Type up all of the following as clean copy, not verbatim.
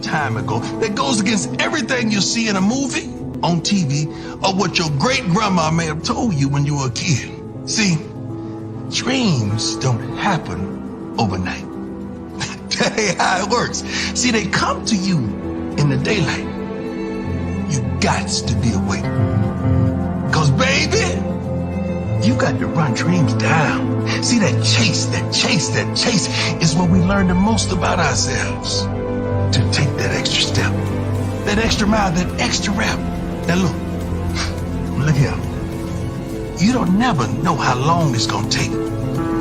time ago that goes against everything you see in a movie, on TV, or what your great grandma may have told you when you were a kid. See, dreams don't happen overnight. That ain't how it works. See, they come to you in the daylight. You got to be awake. Cause baby, you got to run dreams down. See, that chase is where we learn the most about ourselves. To take that extra step, that extra mile, that extra rep. Now look here. You don't never know how long it's gonna take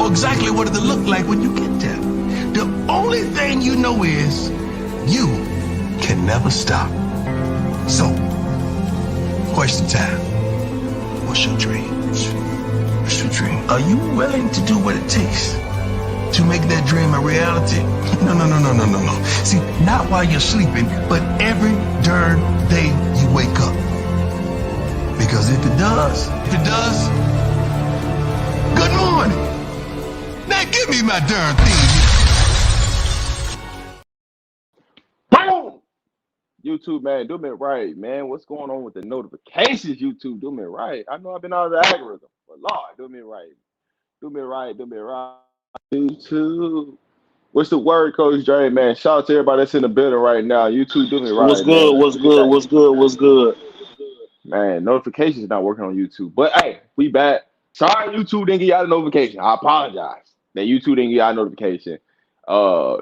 or exactly what it'll look like when you get there. The only thing you know is you can never stop. So, question time. What's your dreams? What's your dream? Are you willing to do what it takes to make that dream a reality? No. See, not while you're sleeping, but every darn day you wake up. Because if it does, good morning. Now give me my darn thing. Boom! YouTube, man, do me right, man. What's going on with the notifications, YouTube? Do me right. I know I've been out of the algorithm, but Lord, do me right. Do me right. YouTube. What's the word, Coach Dre, man? Shout out to everybody that's in the building right now. YouTube, do me right, What's good? man. What's good? Man, notifications not working on YouTube. But hey, we back. Sorry, YouTube didn't get y'all the notification. I apologize that YouTube didn't get y'all a notification. The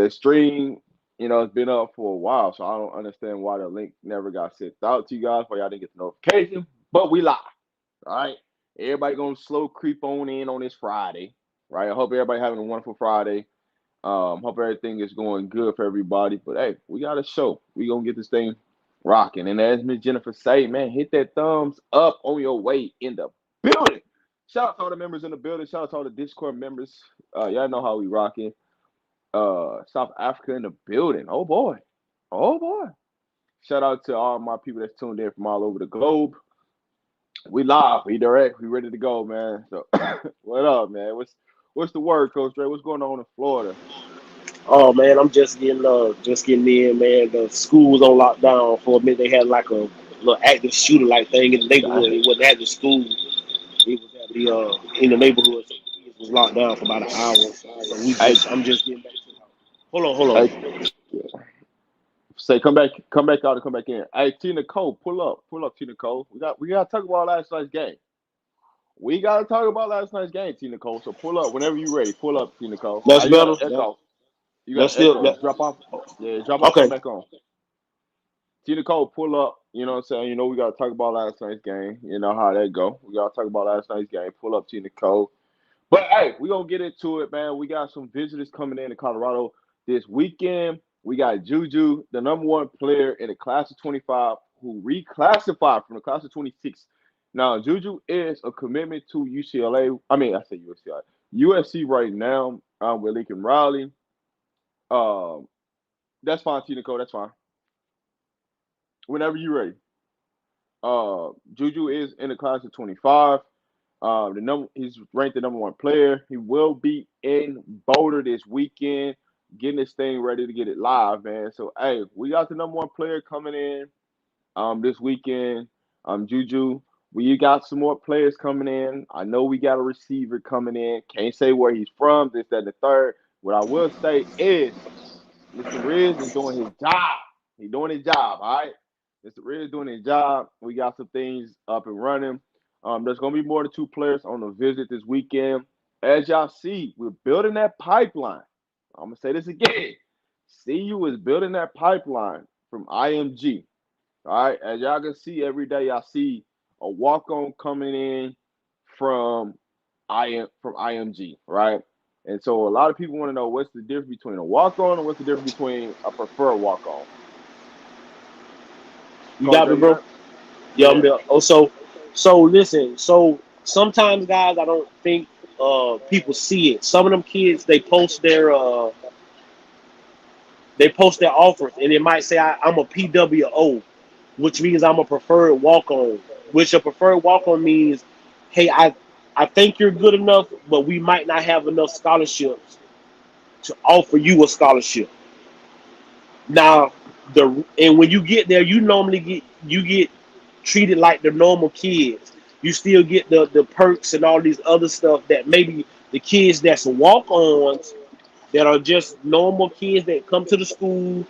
stream, it's been up for a while, so I don't understand why the link never got sent out to you guys, why y'all didn't get the notification. But we live. All right. Everybody gonna slow creep on in on this Friday. Right. I hope everybody having a wonderful Friday. Hope everything is going good for everybody. But hey, we got a show. We gonna get this thing rocking. And as Miss Jennifer say, man, hit that thumbs up on your way in the building. Shout out to all the members in the building. Shout out to all the Discord members. Y'all know how we rocking. South Africa in the building. Oh boy. Shout out to all my people that's tuned in from all over the globe. We live, we direct, we ready to go, man. So what up, man? What's the word, Coach Dre? What's going on in Florida? Oh man, I'm just getting in, man. The school was on lockdown for a minute. They had like a little active shooter like thing in the neighborhood. It wasn't at the school. It was at the in the neighborhood. So it was locked down for about an hour. So I'm just getting back to the house. Hold on. Hey, say come back out and come back in. Hey, Tina Cole, pull up, Tina Cole. We gotta talk about last night's game. Tina Cole. So pull up whenever you're ready. Pull up, Tina Cole. That's better. You got echo. Drop off. Yeah, drop off. Okay. Come back on. Tina Cole, pull up. You know what I'm saying? We got to talk about last night's game. You know how that go. We got to talk about last night's game. Pull up, Tina Cole. But, hey, we're going to get into it, man. We got some visitors coming in Colorado this weekend. We got Juju, the number one player in the class of 25, who reclassified from the class of 26. Now, Juju is a commitment to UCLA. I say UCLA. USC right now with Lincoln Riley. That's fine, Tina Cole. That's fine. Whenever you're ready. Juju is in the class of 25. He's ranked the number one player. He will be in Boulder this weekend, getting this thing ready to get it live, man. So hey, we got the number one player coming in this weekend. Juju. We got some more players coming in. I know we got a receiver coming in. Can't say where he's from, this, that, and the third. What I will say is Mr. Riz is doing his job. He's doing his job, all right? Mr. Riz doing his job. We got some things up and running. There's going to be more than 2 players on the visit this weekend. As y'all see, we're building that pipeline. I'm going to say this again. CU is building that pipeline from IMG. All right? As y'all can see every day, y'all see a walk-on coming in from IMG, right? And so a lot of people want to know what's the difference between a walk-on and what's the difference between a preferred walk-on. You got me, bro? Yeah, I'm there. Oh, so listen. So sometimes, guys, I don't think people see it. Some of them kids, they post their offers, and it might say I'm a PWO, which means I'm a preferred walk-on. Which a preferred walk-on means, hey, I think you're good enough, but we might not have enough scholarships to offer you a scholarship. Now, And when you get there, you get treated like the normal kids. You still get the perks and all these other stuff that maybe the kids that's walk-ons that are just normal kids that come to the school,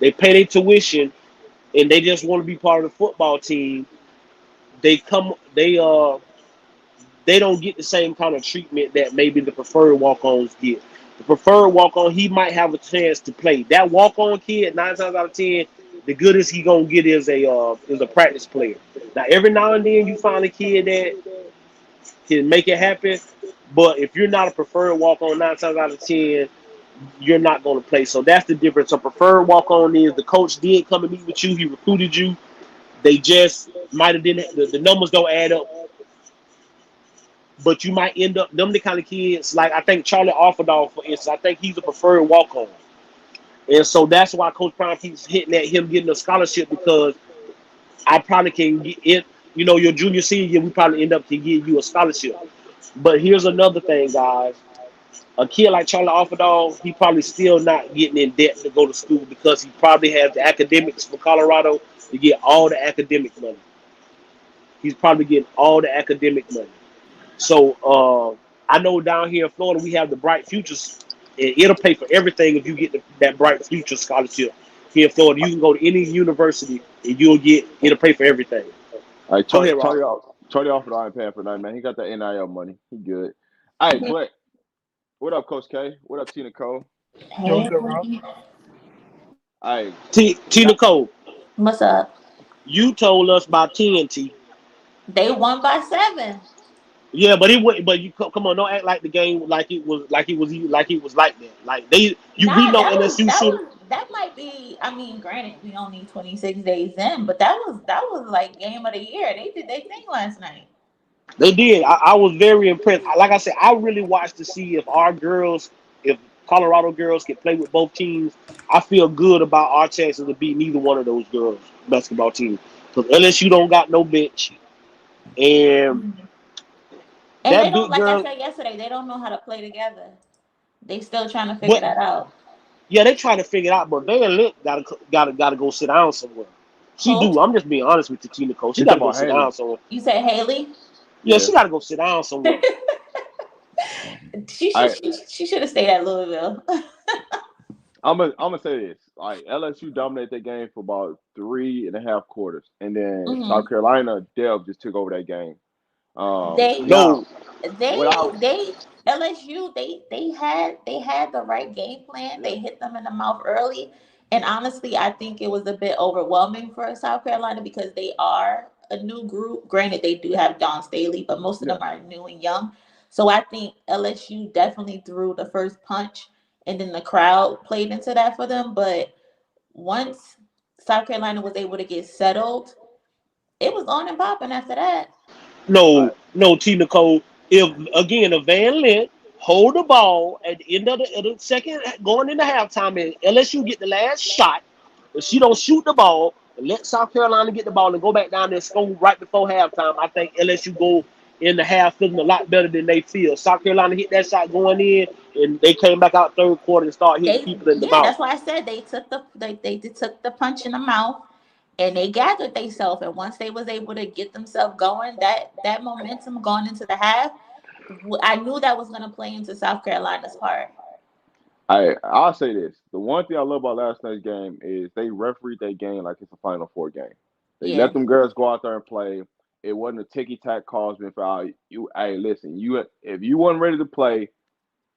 they pay their tuition, and they just want to be part of the football team. They come, they don't get the same kind of treatment that maybe the preferred walk-ons get. The preferred walk-on, he might have a chance to play. That walk-on kid, 9 times out of 10, the goodest he gonna get is a practice player. Now, every now and then you find a kid that can make it happen, but if you're not a preferred walk-on, 9 times out of 10, you're not going to play. So that's the difference. A preferred walk-on is the coach did come and meet with you, he recruited you. They just might have didn't the numbers don't add up, but you might end up them the kind of kids like I think Charlie Offerdall, for instance. I think he's a preferred walk-on, and so that's why Coach Prime keeps hitting at him getting a scholarship because I probably can get it. You know, your junior senior year, we probably end up can give you a scholarship. But here's another thing, guys. A kid like Charlie Offerdall, he probably still not getting in debt to go to school because he probably has the academics for Colorado to get all the academic money. He's probably getting all the academic money. So I know down here in Florida we have the Bright Futures, and it'll pay for everything if you get that Bright Future scholarship. Here in Florida, you can go to any university and it'll pay for everything. All right, Go ahead, Rob. Charlie off the ain't paying for nothing, man. He got that NIL money. He good. All right, but what up, Coach K? What up, Tina Cole? Hey, All right, Tina Cole, what's up? you told us about TNT. They won by 7. Yeah, but it went. But you come on, don't act like the game like it was like that. Like we Nah, know LSU should. that might be. I mean, granted, we only 26 days in, but that was like game of the year. They did their thing last night. They did. I was very impressed. Like I said, I really watched to see if Colorado girls can play with both teams. I feel good about our chances to beat neither one of those girls basketball teams because LSU don't got no bench, and And they that don't, big like I girl. said yesterday, they don't know how to play together. They still trying to figure But that out. yeah, they trying to figure it out. But Van Lit gotta go sit down somewhere. She Who? do. I'm just being honest with you, Tina Cole. She you gotta talking go about sit Haley? down somewhere. You said Haley? Yeah, Yeah. she gotta go sit down somewhere. She should have stayed at Louisville. I'm gonna say this: like LSU dominated that game for about 3.5 quarters, and then South hmm Carolina Deb just took over that game. They Now No, without they LSU they had the right game plan. yeah, They hit them in the mouth early, and honestly, I think it was a bit overwhelming for South Carolina because they are a new group. Granted, they do have Don Staley, but most of yeah, them are new and young. So I think LSU definitely threw the first punch, and then the crowd played into that for them. But once South Carolina was able to get settled, it was on and popping after that. no, like, no, Tina Cole. If Van Lent hold the ball at the end of the second going into halftime and LSU get the last shot, if she don't shoot the ball and let South Carolina get the ball and go back down there and score right before halftime, I think LSU go in the half feeling a lot better than they feel. South Carolina hit that shot going in, and they came back out third quarter and start hitting people in the Yeah, mouth. that's why I said they took the punch in the mouth and they gathered themselves, and once they was able to get themselves going, that momentum going into the half, I knew that was going to play into South Carolina's part. I'll say this: the one thing I love about last night's game is they refereed that game like it's a Final Four game. They Yeah, let them girls go out there and play. It wasn't a ticky tack calls been foul. Hey, listen, if you wasn't ready to play,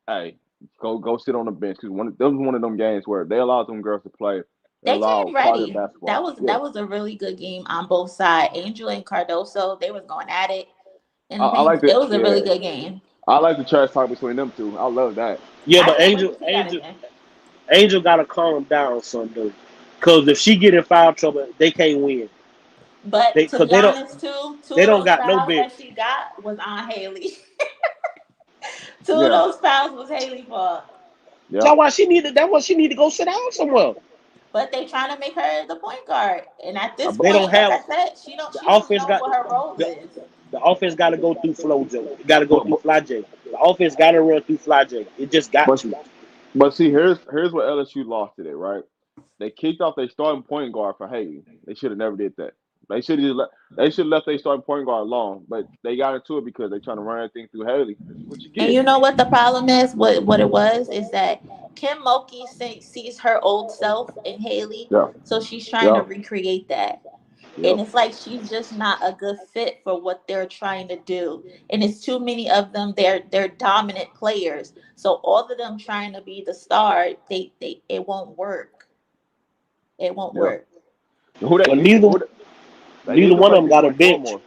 hey, go sit on the bench because that was one of them games where they allowed them girls to play. They they came allowed quality ready. That basketball. was Yeah, that was a really good game on both sides. Angel and Cardoso, they was going at it in the I paint. like It that. was a really Yeah, good game. I like the trash talk between them two. I love that. Yeah, I but can't wait to see that again. Angel gotta calm down some though, because if she get in foul trouble, they can't win. But to Because be honest, two they of don't those got no fouls bench. that she got was on Haley. Two of Yeah, those fouls was Haley fault. yeah. That's why she need to go sit down somewhere. But they trying to make her the point guard. And at this They don't point, like have I said, she don't the she don't offense know got what her role the, is. the offense got to go through Flo J. It got to go But through but Fly J. The offense got to run through Fly J. It just got but to. but see, here's what LSU lost today, right? They kicked off their starting point guard for Haley. They should have never did that. They should have left their starting point guard alone, but they got into it because they're trying to run everything through Haley. This is what you And get. you know what the problem is? What it was is that Kim Mulkey sees her old self in Haley, Yeah, so she's trying to yeah, recreate that. yep, And it's like she's just not a good fit for what they're trying to do. And it's too many of them. They're dominant players. So all of them trying to be the star, they it won't work. It won't yeah. work. Who Well, they need neither one somebody of to them be got a Point Guard bench. more.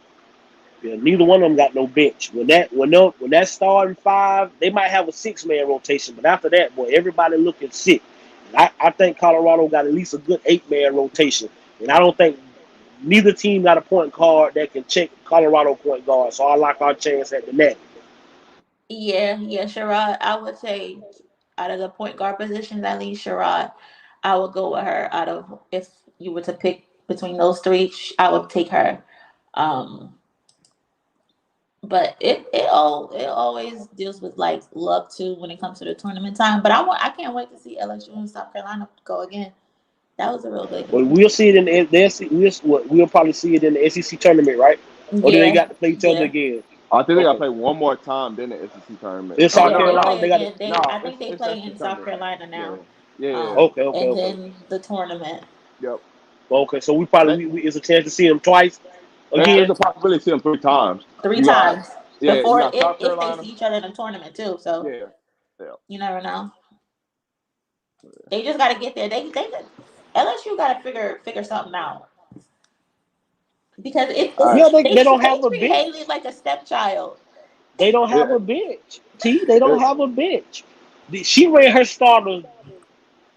Yeah, neither one of them got no bench. When that starting five, they might have a 6-man rotation, but after that, boy, everybody looking sick. And I think Colorado got at least a good 8-man rotation, and I don't think neither team got a point guard that can check Colorado point guard. So I like our chance at the net. Yeah, Sherrod. I would say out of the point guard positions, at least Sherrod, I would go with her. Out of if you were to pick between those three, I would take her. Um, but it always deals with like luck too when it comes to the tournament time. But I can't wait to see LSU and South Carolina go again. That was a real good Well, game. we'll see it in we'll probably see it in the SEC tournament, right? Or do they Yeah, got to play each other yeah, again? I think they got to Okay. play one more time, then the SEC tournament. In Oh South yeah. no, They Carolina, no, they play got to. again. They no, I think they it's play SEC in South tournament. Carolina Yeah, now. yeah, yeah, Okay. And then the tournament. yep. Okay, so we That, probably it's a chance to see them twice there's again. a possibility to see them 3 times. Three You got, times yeah, you before got South if they see Carolina. each other in a tournament too. So Yeah, yeah. you never know. They just got to get there. LSU got to figure something out because All right. Yeah, they, they they don't they have a treat Haley bench. like a stepchild. They don't have Yeah, a bench. They don't it, have a bench. She ran her starters.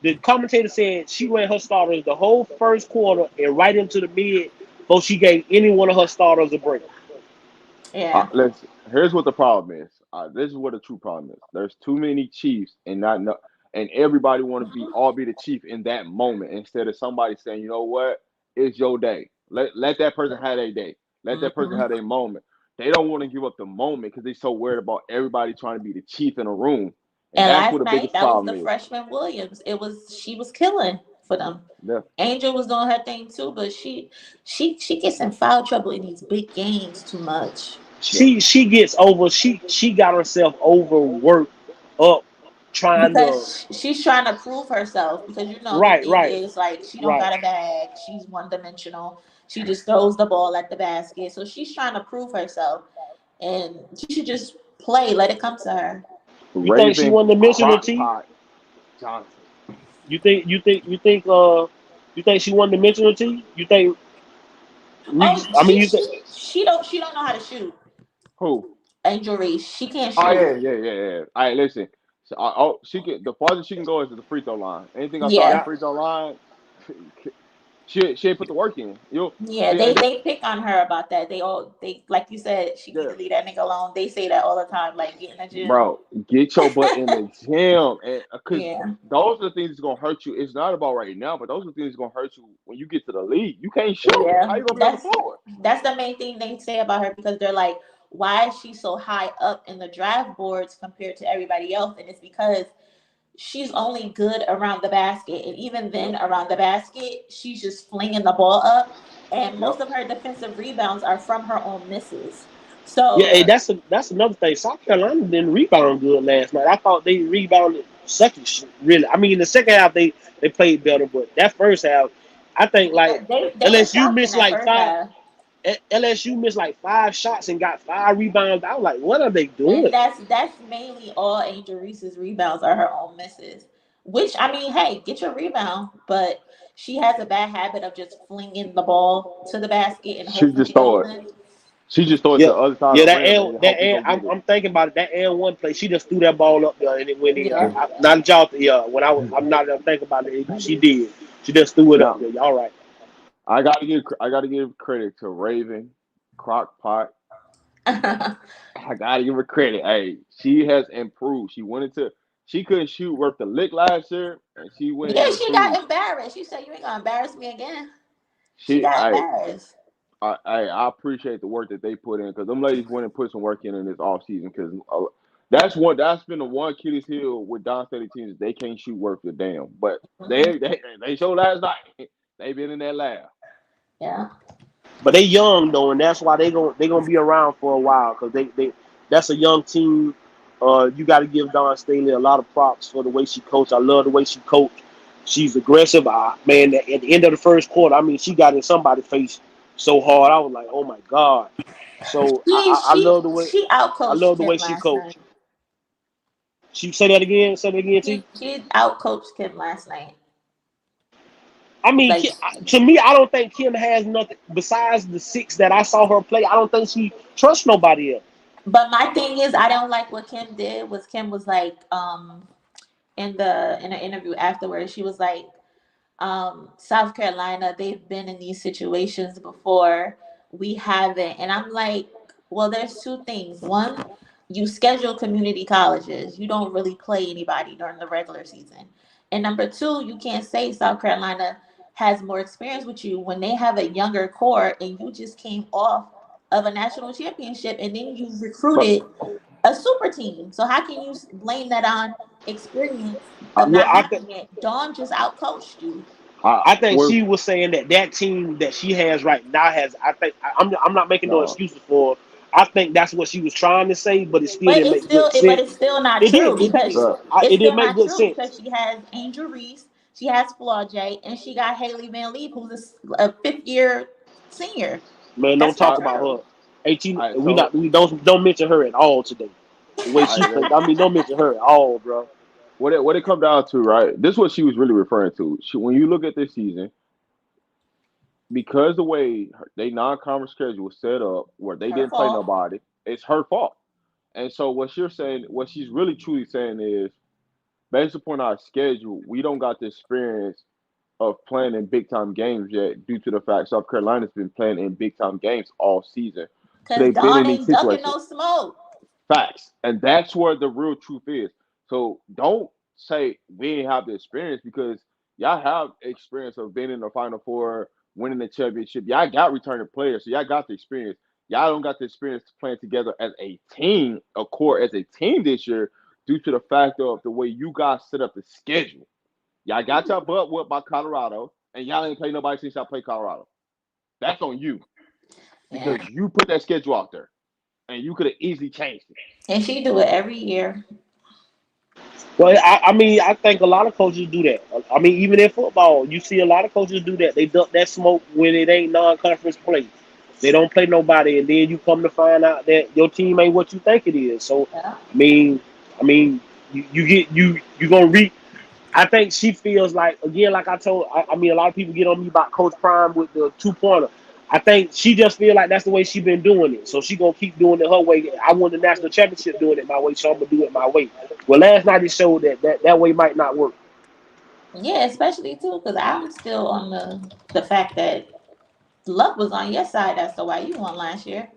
The commentator said she ran her starters the whole first quarter and right into the mid before she gave any one of her starters a break. Yeah, listen. Here's what the problem is. This is what the true problem is. There's too many Chiefs, and not no, and everybody want to be the chief in that moment instead of somebody saying, you know what, it's your day. Let that person have their day. Let that person hmm have their moment. They don't want to give up the moment because they're so worried about everybody trying to be the chief in a room, and and that's what last the night biggest that was problem the is. freshman Williams. She was killing for them. Yeah, Angel was doing her thing too, but she gets in foul trouble in these big games too much. yeah. She gets over. She got herself overworked up trying to. Because she's trying to prove herself. Because you know the Right, thing right, is like she don't right. got a bag. She's one dimensional. She just throws the ball at the basket. So she's trying to prove herself, and she should just play. Let it come to her. You think she Raven won the mention T? Crockpot Johnson. You think she won the mention T? You think Oh, Reese? I mean, you think she don't know how to shoot. Who? Angel Reese, she can't Oh shoot. yeah. All right, listen. So, she can the farthest she can go is to the free throw line. Anything outside the Yeah, free throw line, she ain't put the work in. You yeah. see, and They pick on her about that. They like you said she need yeah, to leave that nigga alone. They say that all the time. Like get in the gym. bro, get your butt in the gym, and because Yeah. those are the things that's gonna hurt you. It's not about right now, but those are the things that's gonna hurt you when you get to the league. You can't shoot. Yeah, How you gonna be on the that's floor? that's the main thing they say about her because they're like, why is she so high up in the draft boards compared to everybody else? And it's because she's only good around the basket, and even then, Yep, around the basket, she's just flinging the ball up, and yep. most of her defensive rebounds are from her own misses. yeah? Hey, So that's another thing. South Carolina didn't rebound good last night. I thought they rebounded sucky really. I mean, in the second half they played better, but that first half, I think like they were LSU shocked in missed that like first five. half. LSU missed like 5 shots and got 5 rebounds. I was like, what are they And doing? that's mainly all Angel Reese's rebounds are her own misses. Which I mean, hey, get your rebound, but she has a bad habit of just flinging the ball to the basket and She hoping just it goes throw it. in. She just throw it to Yeah, the other side yeah. of the That rim and and that hope he and go get I'm thinking about it. That and one play, she just threw that ball up there and it went in. Yeah. Not y'all. Yeah, I'm not thinking about it. She did. She just threw it up it. there. Y'all right. I gotta give credit to Raven Crockpot. I gotta give her credit. Hey, she has improved. She couldn't shoot worth the lick last year, and she went Yeah, and she got improved. embarrassed. She said, "You ain't gonna embarrass me again." She She, got I, embarrassed. I appreciate the work that they put in because them ladies went and put some work in this off season because That's been the one Achilles heel with Don State teams. They can't shoot worth a damn. But Mhm. they showed last night. They been in that lab. Yeah. But they young though, and that's why they gonna be around for a while because they that's a young team. You got to give Dawn Staley a lot of props for the way she coached. I love the way she coached. She's aggressive. Man, at the end of the first quarter, I mean, she got in somebody's face so hard. I was like, oh my god. So She I she love the way she I outcoached love the Kim way she last night. coached. She say that again. Say that again, T. She outcoached Kim last night. I mean, Like, to me, I don't think Kim has nothing besides the six that I saw her play. I don't think she trusts nobody else. but my thing is, I don't like what Kim did. Was Kim was like, in an interview afterwards, she was like, South Carolina, they've been in these situations before. We haven't. And I'm like, well, there's two things. One, you schedule community colleges. You don't really play anybody during the regular season. And number two, you can't say South Carolina has more experience with you when they have a younger core and you just came off of a national championship and then you But recruited a super team. So how can you blame that on experience of Well, not having it? Dawn just outcoached you. I think we're she was saying that team that she has right now has. I think I'm not making no no. excuses for her. I think that's what she was trying to say, but it still But didn't make good sense. it's still not It true didn't. It because didn't. Uh, It it's didn't still make not good true sense. because she has Angel Reese, she has Flaw J, and she got Haley Van Leep, who's a fifth year senior. Man, don't That's talk not I about true. her. 18. I We so not. We don't mention her at all today. The way she I played. I mean, don't mention her at all, bro. what it come down to, right? This is what she was really referring to. When you look at this season, because the way they non-conference schedule was set up, where they Her didn't play fault. nobody, it's her fault. And so what you're saying, what she's really truly saying is, based upon our schedule, we don't got the experience of playing in big time games yet, due to the fact South Carolina's been playing in big time games all season. So Cause they've been Dawn in these ain't ducking situations. no smoke. Facts. And that's where the real truth is. So don't say we ain't have the experience, because y'all have experience of being in the Final Four, winning the championship. Y'all got returning players, so y'all got the experience. Y'all don't got the experience playing together as a team, a core as a team this year, due to the fact of the way you guys set up the schedule. Y'all got your butt whooped by Colorado, and y'all ain't played nobody since y'all played Colorado. That's on you, Yeah. because you put that schedule out there, and you could have easily changed it. And she do it every year. Well, I mean, I think a lot of coaches do that. I mean, even in football, you see a lot of coaches do that. They duck that smoke when it ain't non-conference play. They don't play nobody, and then you come to find out that your team ain't what you think it is. So, Yeah. I mean, you gonna reap. I think she feels like, again, like I told. I mean, a lot of people get on me about Coach Prime with the 2-pointer. I think she just feel like that's the way she been doing it. So she gonna keep doing it her way. I won the national championship doing it my way, so I'm gonna do it my way. Well, last night it showed that way might not work. Yeah, especially too, because I'm still on the fact that luck was on your side. That's the why you won last year.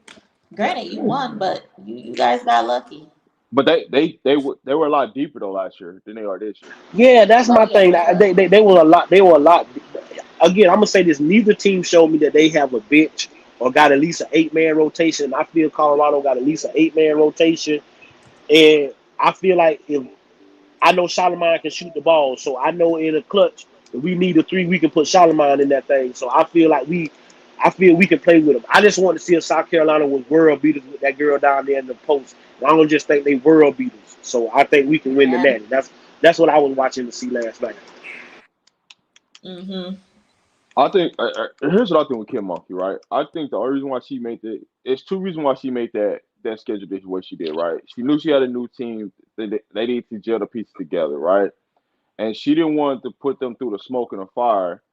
Granted, you won, but you guys got lucky. But they were a lot deeper though last year than they are this year. Yeah, that's Oh my yeah, thing. for sure. They were a lot. They were a lot. Again, I'm gonna say this: neither team showed me that they have a bench or got at least an 8-man rotation. I feel Colorado got at least an 8-man rotation, and I feel like if I know Charlemagne can shoot the ball, so I know in a clutch, if we need a three, we can put Charlemagne in that thing. So I feel we can play with them. I just want to see if South Carolina was world beaters with that girl down there in the post. And I don't just think they world beaters. So I think we can win the Yeah. natty. That's what I was watching to see last night. Mhm. I think here's what I think with Kim Monkey, right? I think the only reason why she made the it's two reasons why she made that schedule this way she did, right? She knew she had a new team. They needed to gel the pieces together, right? And she didn't want to put them through the smoke and the fire.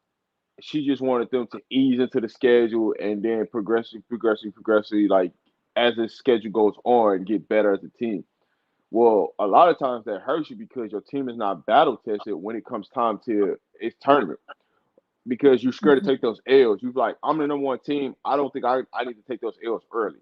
She just wanted them to ease into the schedule and then progressively, like as the schedule goes on, get better as a team. Well, a lot of times that hurts you because your team is not battle tested when it comes time to its tournament, because you're scared to Mhm. take those L's. You're like, I'm the number one team. I don't think I need to take those L's early,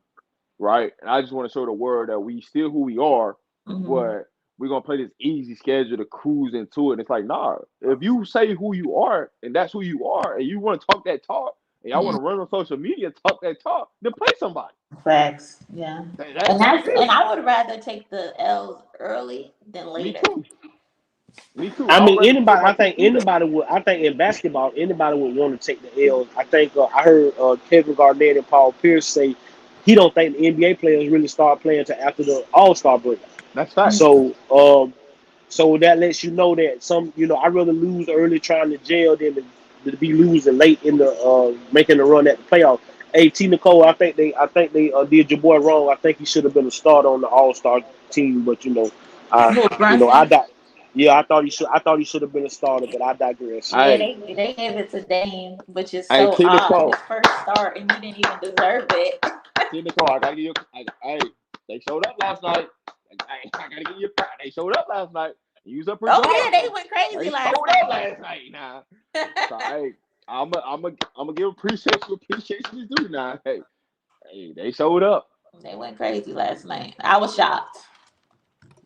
right? And I just want to show the world that we still who we are, Mhm. but we're gonna play this easy schedule to cruise into it. And it's like, nah, if you say who you are and that's who you are, and you want to talk that talk, and y'all want Mhm. to run on social media, talk that talk, then play somebody. Facts. Yeah. That's And it. I would rather take the L's early than Me later. too. Me too. I I would mean, rather put anybody. my I think team through that. anybody would. I think in basketball, anybody would want to take the L's. I think I heard Kevin Garnett and Paul Pierce say he don't think the NBA players really start playing until after the All Star break. That's facts. So, so that lets you know that I rather lose early trying to jail than to be losing late in the making the run at the playoff. Hey, T. Nicole, I think they did your boy wrong. I think he should have been a starter on the All Star team, but I Who, I Brunson? got. Yeah, I thought he should have been a starter, but I digress. Yeah, Hey, they gave it to Dame, which is hey, so T odd. Nicole. His first start, and he didn't even deserve it. T Nicole, I gotta give you. Hey, they showed up last night. Hey, I gotta give you. They showed up last night. Use up Oh yeah, presumption. they went crazy They last showed up night. last night. Now, so hey, I'm a give appreciation is due now. Hey, they showed up. They went crazy last night. I was shocked.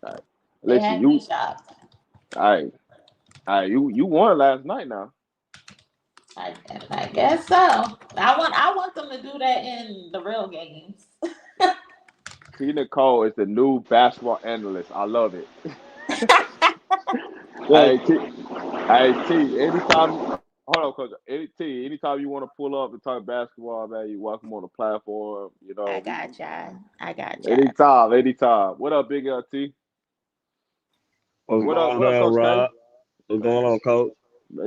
All right. They Listen, had me you. shocked. You won last night now. I guess so. I want them to do that in the real games. T Nicole is the new basketball analyst. I love it. Well, Hey T, hey T. Anytime, hold on, coach. Anytime you want to pull up and talk basketball, man, you're welcome on the platform. I got y'all. I got y'all. Anytime. What up, Big LT? What's What up? going What up, down, Coach K? Rob? What's going Man, on, Coach?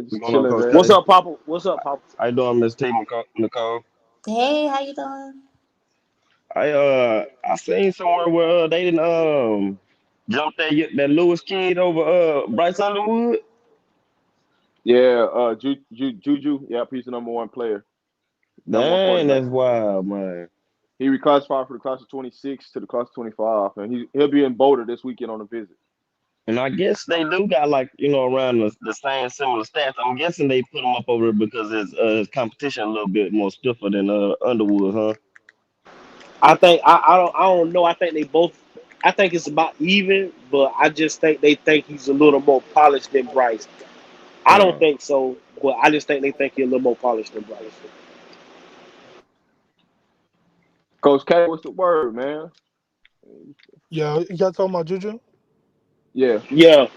just What's going on, chilling, Coach what's man. K? up, Papa? What's up, Papa? How you doing, Miss T, Nicole? Hey, how you doing? I seen somewhere where they didn't jump that Lewis kid over Bryce Underwood. Yeah, Juju. Yeah, he's the number one player, number one Dang, quarterback. that's wild, man. He reclassified for the class of 26 to the class of 25, and he'll be in Boulder this weekend on a visit. And I guess they do got like around the same similar stats. I'm guessing they put him up over there because his competition a little bit more stiffer than Underwood, huh? I don't know. I think they both. I think it's about even, but I just think they think he's a little more polished than Bryce. I don't Uh, think so, but I just think they think he's a little more polished than Bryce. Coach K, what's the word, man? Yo, y'all talking about Juju? Yeah. Yeah,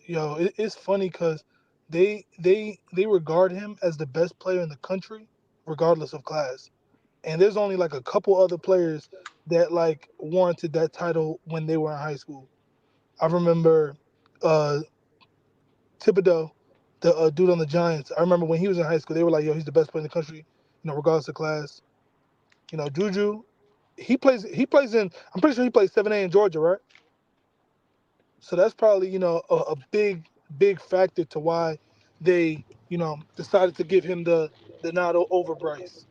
Yo, it's funny because they regard him as the best player in the country, regardless of class. And there's only like a couple other players that like warranted that title when they were in high school. I remember uh Thibodeau, the dude on the Giants. I remember when he was in high school, they were like, "Yo, he's the best player in the country," regardless of class. Juju, he plays in. I'm pretty sure he plays 7A in Georgia, right? So that's probably, a big factor to why they, decided to give him the nod over Bryce.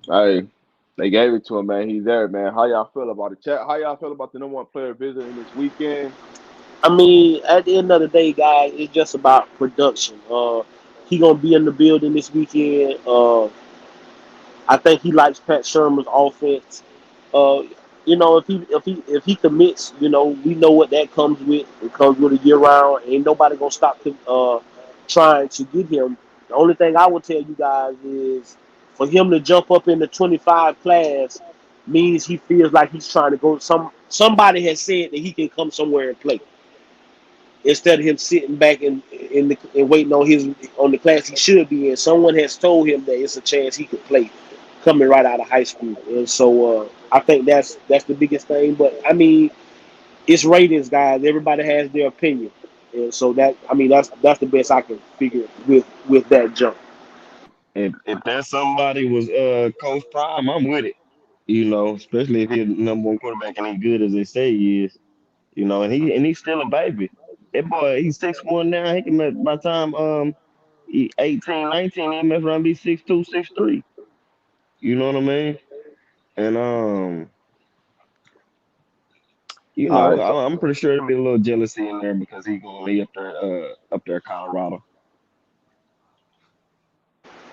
Hey, they gave it to him, man. He's there, man. How y'all feel about it? Chat. How y'all feel about the number one player visiting this weekend? I mean, at the end of the day, guys, it's just about production. He gonna be in the building this weekend. I think he likes Pat Shermer's offense. Uh, if he commits, we know what that comes with. It comes with a year round. Ain't nobody gonna stop him trying to get him. The only thing I will tell you guys is for him to jump up in the 25 class means he feels like he's trying to go. Somebody has said that he can come somewhere and play instead of him sitting back and waiting on the class he should be in. Someone has told him that it's a chance he could play coming right out of high school, and so I think that's the biggest thing. But I mean, it's ratings, guys. Everybody has their opinion, and so that's the best I can figure with that jump. if that somebody was Coach Prime, I'm with it. Especially if he's the number one quarterback and he good as they say he is. And he's still a baby. That boy, he's 6'1" now. He can by the time he 18, 19, he mess around be 6'2", 6'3". You know what I mean? And All right, so I'm pretty sure there'll be a little jealousy in there because he gonna be up there Colorado.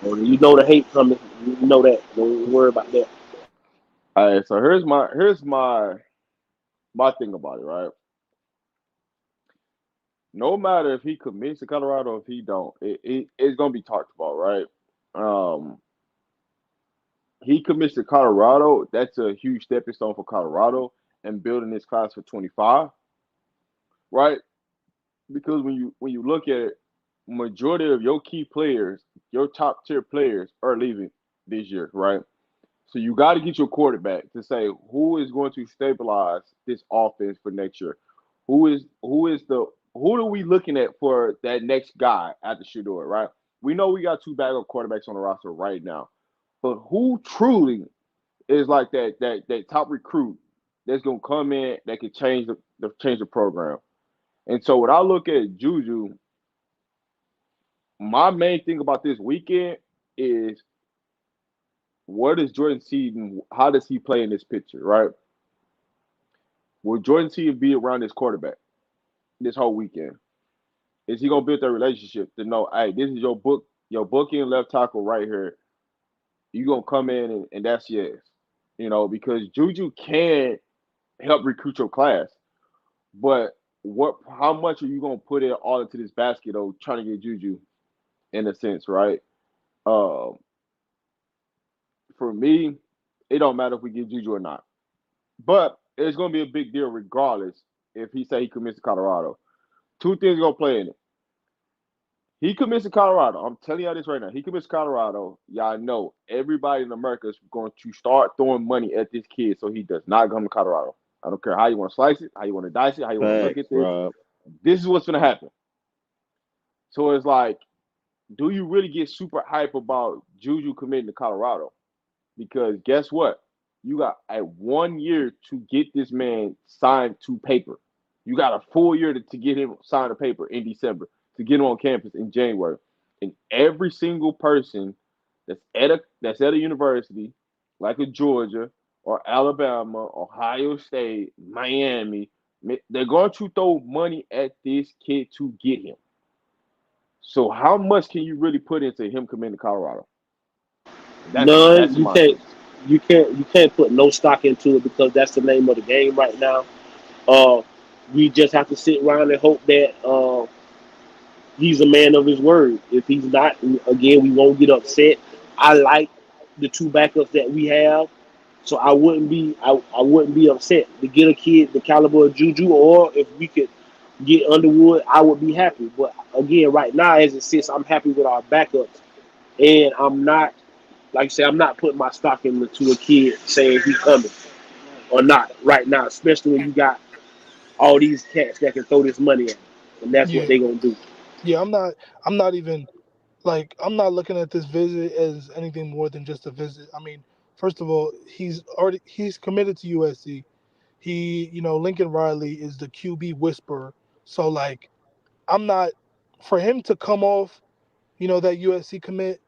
Well, you know the hate coming. You know that. Don't worry about that. all right, so here's my thing about it, right? No matter if he commits to Colorado or if he don't, it's gonna be talked about, right? Um, he commits to Colorado, that's a huge stepping stone for Colorado and building this class for 25, right? Because when you look at it, majority of your key players, your top tier players are leaving this year, right? So you got to get your quarterback to say who is going to stabilize this offense for next year. Who are we looking at for that next guy after Shador, right? We know we got two backup quarterbacks on the roster right now, but who truly is like that top recruit that's gonna come in that could change the program? And so when I look at Juju, my main thing about this weekend is what is Jordan Seaton? How does he play in this picture, right? Will Jordan Seaton be around his quarterback this whole weekend? Is he gonna build that relationship to know, hey, this is your booking left tackle right here. You gonna come in and that's yes, because Juju can help recruit your class, but how much are you gonna put it all into this basket of trying to get Juju in a sense, right? Um, for me, it don't matter if we get Juju or not. But it's going to be a big deal regardless if he say he commits to Colorado. Two things going to play in it. He commits to Colorado. I'm telling y'all this right now. He commits to Colorado. Y'all know everybody in America is going to start throwing money at this kid so he does not come to Colorado. I don't care how you want to slice it, how you want to dice it, how you want to look Facts, at this. Rob. This is what's going to happen. So it's like, do you really get super hype about Juju committing to Colorado? Because guess what? You got a 1 year to get this man signed to paper. You got a full year to get him signed to paper in December, to get him on campus in January. And every single person that's at a university like a Georgia or Alabama, Ohio State, Miami, they're going to throw money at this kid to get him. So how much can you really put into him coming to Colorado? That's None. You my can't. thing. You can't put no stock into it because that's the name of the game right now. Uh, we just have to sit around and hope that he's a man of his word. If he's not, again, we won't get upset. I like the two backups that we have, so I wouldn't be upset to get a kid the caliber of Juju, or if we could get Underwood, I would be happy. But again, right now, as it sits, I'm happy with our backups, and I'm not, like I said, I'm not putting my stock into a kid saying he's coming or not right now, especially when you got all these cats that can throw this money at him, and that's what Yeah, they gonna do. yeah. I'm not even like I'm not looking at this visit as anything more than just a visit. I mean, first of all, he's committed to USC. Lincoln Riley is the QB whisperer. So like, I'm not for him to come off, that USC commit.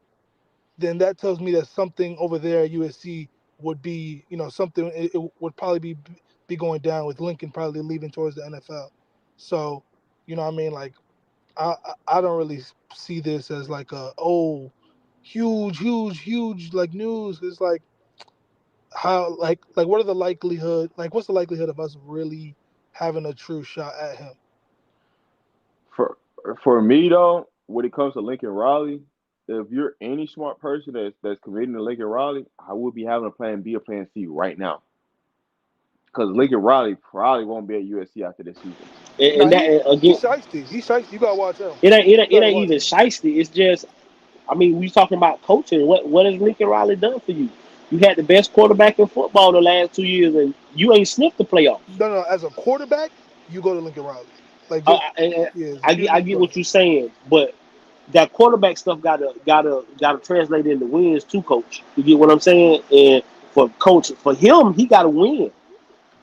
Then that tells me that something over there at USC would be, something it would probably be going down with Lincoln probably leaving towards the NFL. So, what I mean, like I don't really see this as like huge like news. It's like how like what are the likelihood like what's the likelihood of us really having a true shot at him? For for me though, when it comes to Lincoln Riley, if you're any smart person that's committing to Lincoln Riley, I would be having a plan B or plan C right now. Because Lincoln Riley probably won't be at USC after this season. And Now that, and he's again, shiesty. He's shiesty. You gotta watch him. it You gotta ain't watch even him. shiesty. It's just, I mean, we talking about coaching. What has Lincoln Riley done for you? You had the best quarterback in football the last 2 years, and you ain't sniffed the playoffs. No, no. As a quarterback, you go to Lincoln Riley. Like I, just I, yeah, I you get go. what you're saying, but that quarterback stuff gotta translate into wins too, coach. You get what I'm saying? And for coach, for him, he gotta win.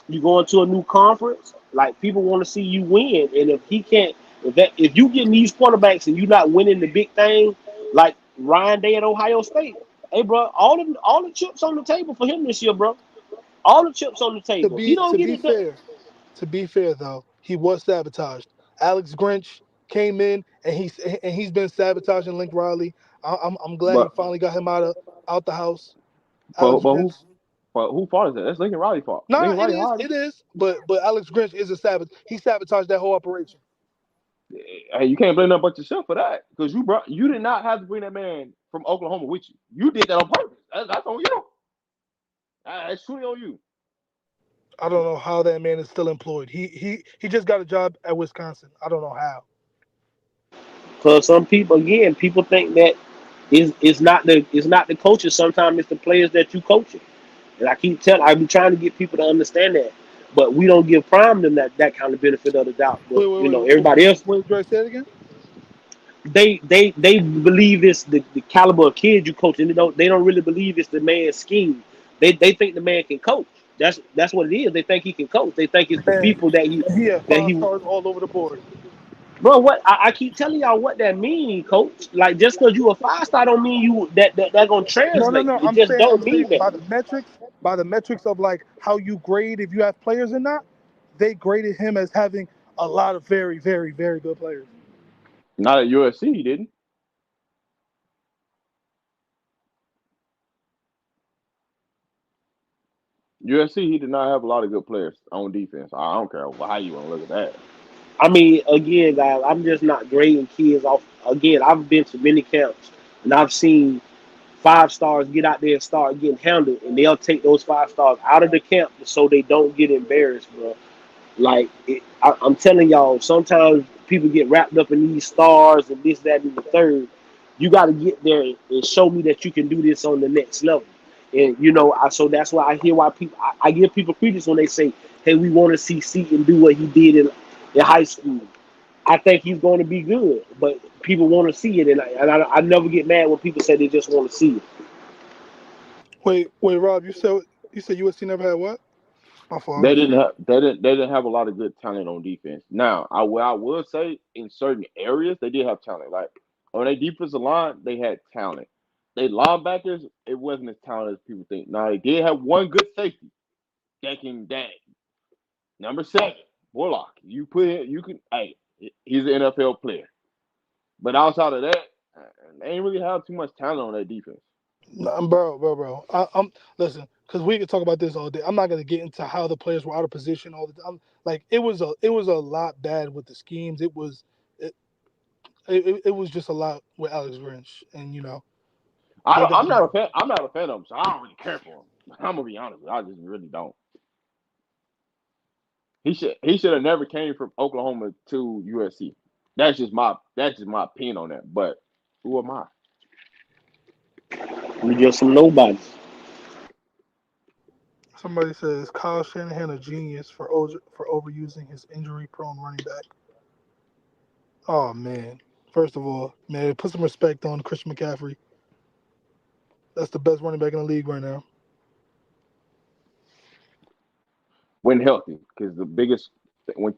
You go into a new conference, like people want to see you win. And if he can't, if you getting these quarterbacks and you not winning the big thing, like Ryan Day at Ohio State, hey bro, all the chips on the table for him this year, bro. All the chips on the To table. He be don't to get be it done. fair, to be fair though, he was sabotaged. Alex Grinch came in and he's been sabotaging Link Riley. I'm glad he But finally got him out the house. but Alex but Grinch. who but who fault is that? That's Lincoln Riley's fault. No, Lincoln it Riley is, hired him. it is. But Alex Grinch is a He sabotaged that whole operation. Hey, you can't blame nothing but yourself for that because you did not have to bring that man from Oklahoma with you. You did that on purpose. That's on you. It's truly on you. I don't know how that man is still employed. He just got a job at Wisconsin. I don't know how. Because some people, again, people think that it's not the coaches. Sometimes it's the players that you coaching. And I be trying to get people to understand that. But we don't give Prime them that kind of benefit of the doubt. But everybody else, Dre, say it again. they believe it's the caliber of kids you coach, and they don't really believe it's the man's scheme. They think the man can coach. That's what it is. They think he can coach. They think it's the Man, people that he he had that five he stars all over the board. Bro, what I keep telling y'all what that mean, coach. Like just because you a 5 star don't mean you that gonna No, no, translate. no. It just I'm don't saying mean that. by the metrics of like how you grade if you have players or not. They graded him as having a lot of very, very, very good players. Not at USC, he didn't. USC, he did not have a lot of good players on defense. I don't care how you want to look at that. I mean, again, guys, I'm just not grading kids off. Again, I've been to many camps and I've seen 5 stars get out there and start getting handled, and they'll take those 5 stars out of the camp so they don't get embarrassed, bro. Like I'm telling y'all, sometimes people get wrapped up in these stars and this, that, and the third. You got to get there and show me that you can do this on the next level. And so that's why I hear why people. I give people credence when they say, "Hey, we want to see Seaton do what he did in high school." I think he's going to be good, but people want to see it, and I never get mad when people say they just want to see it. Wait, Rob, you said USC never had what? My fault. They didn't have a lot of good talent on defense. Now, I will say in certain areas they did have talent. Like on their defensive line, they had talent. They linebackers, it wasn't as talented as people think. Now they did have one good safety, that number 7, Warlock. You put him, you can. Hey, he's an NFL player. But outside of that, they ain't really have too much talent on that defense. Nah, bro. I'm listen, because we could talk about this all day. I'm not gonna get into how the players were out of position all the time. Like it was a lot bad with the schemes. It, it was just a lot with Alex Grinch, and they got I'm not a fan. I'm not a fan of him, so I don't really care for him. I'm gonna be honest with you. I just really don't. He should have never came from Oklahoma to USC. That's just my opinion on that. But who am I? We just some nobodies. somebody says Kyle Shanahan a genius for overusing his injury-prone running back. Oh man, first of all, man, put some respect on Christian McCaffrey. That's the best running back in the league right now. When healthy, because the biggest when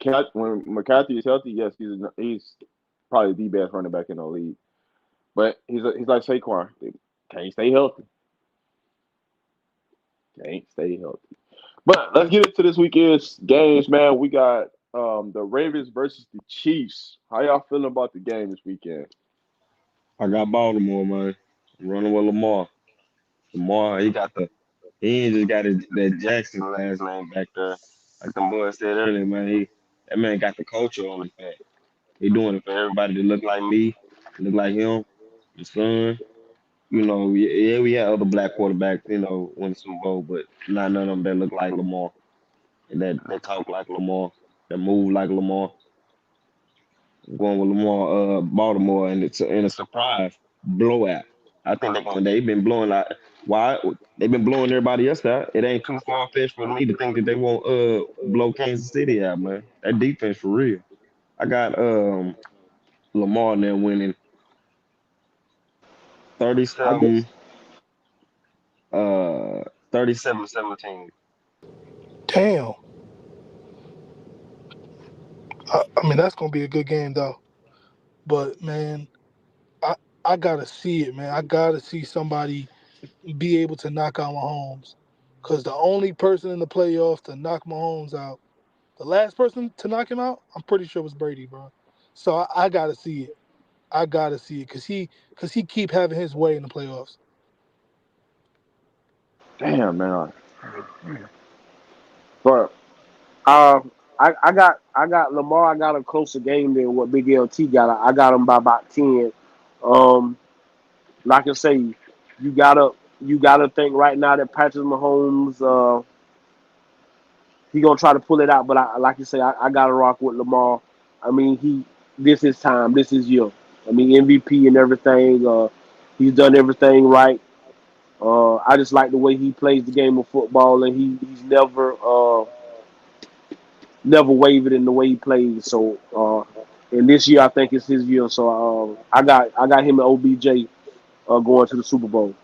McCarthy is healthy, yes, he's probably the best running back in the league. But he's like Saquon. He can't stay healthy. Can't stay healthy. But let's get into this weekend's games, man. We got the Ravens versus the Chiefs. How y'all feeling about the game this weekend? I got Baltimore, man. I'm running with Lamar. Lamar, he ain't just got that Jackson last name back there. Like the boy said earlier, man. That man got the culture on his back. He doing it for everybody to look like me, look like him, the son. Yeah, we had other black quarterbacks, win the Super Bowl, but not none of them that look like Lamar and that talk like Lamar, that move like Lamar. Going with Lamar, Baltimore, and it's in a surprise blowout. I think they've been blowing like why they've been blowing everybody else out. It ain't too far fetched for me to think that they won't blow Kansas City out, man. That defense for real. I got Lamar and them winning I get 37 uh 37-17. Damn. I mean, that's gonna be a good game though. But man, I I gotta see it, man. I gotta see somebody be able to knock out Mahomes, because the only person in the playoffs to knock Mahomes out, the last person to knock him out, I'm pretty sure was Brady, bro. So I gotta see it. I gotta see it because he keep having his way in the playoffs. Damn, man. But I got Lamar. I got a closer game than what Big LT got. I got him by about 10. Um, like I say, you got up. you got to think right now that Patrick Mahomes, he gonna try to pull it out. But I, like you say, I gotta rock with Lamar. I mean, this is time. This is year. I mean, MVP and everything. He's done everything right. I just like the way he plays the game of football, and he's never wavered in the way he plays. So, and this year I think it's his year. So, I got him and OBJ going to the Super Bowl.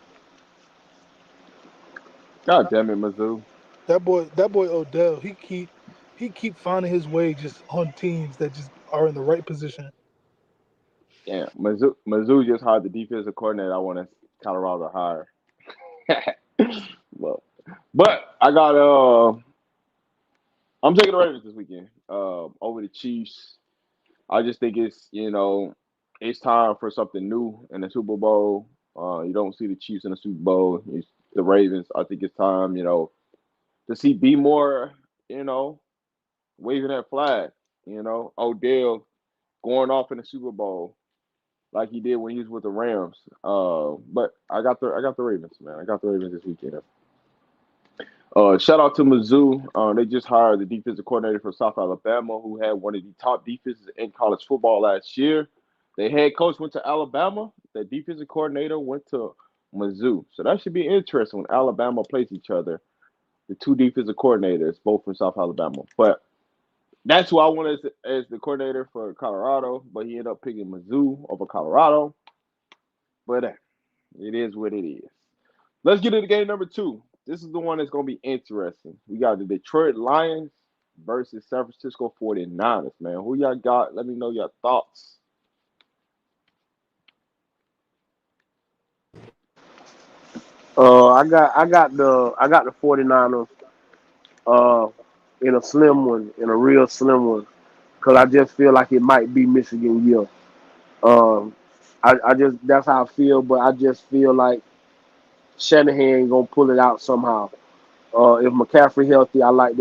God damn it, Mizzou. That boy Odell, he keep finding his way just on teams that just are in the right position. Damn, Mizzou just hired the defensive coordinator I want to Colorado to hire. well, but I got I'm taking the Ravens this weekend. Over the Chiefs. I just think it's time for something new in the Super Bowl. You don't see the Chiefs in the Super Bowl. It's the Ravens. I think it's time, to see B more, waving that flag. Odell going off in the Super Bowl like he did when he was with the Rams. But I got the Ravens, man. I got the Ravens this weekend. Shout out to Mizzou. They just hired the defensive coordinator for South Alabama, who had one of the top defenses in college football last year. The head coach went to Alabama. The defensive coordinator went to Mizzou. So that should be interesting when Alabama plays each other. The two defensive coordinators, both from South Alabama. But that's who I wanted as the coordinator for Colorado, but he ended up picking Mizzou over Colorado. But it is what it is. Let's get into game number 2. This is the one that's going to be interesting. We got the Detroit Lions versus San Francisco 49ers, man. Who y'all got? Let me know your thoughts. I got the 49ers uh, in a slim one, in a real slim one, because I just feel like it might be Michigan year. Um, I just that's how I feel, but I just feel like Shanahan gonna pull it out somehow. If McCaffrey healthy, I like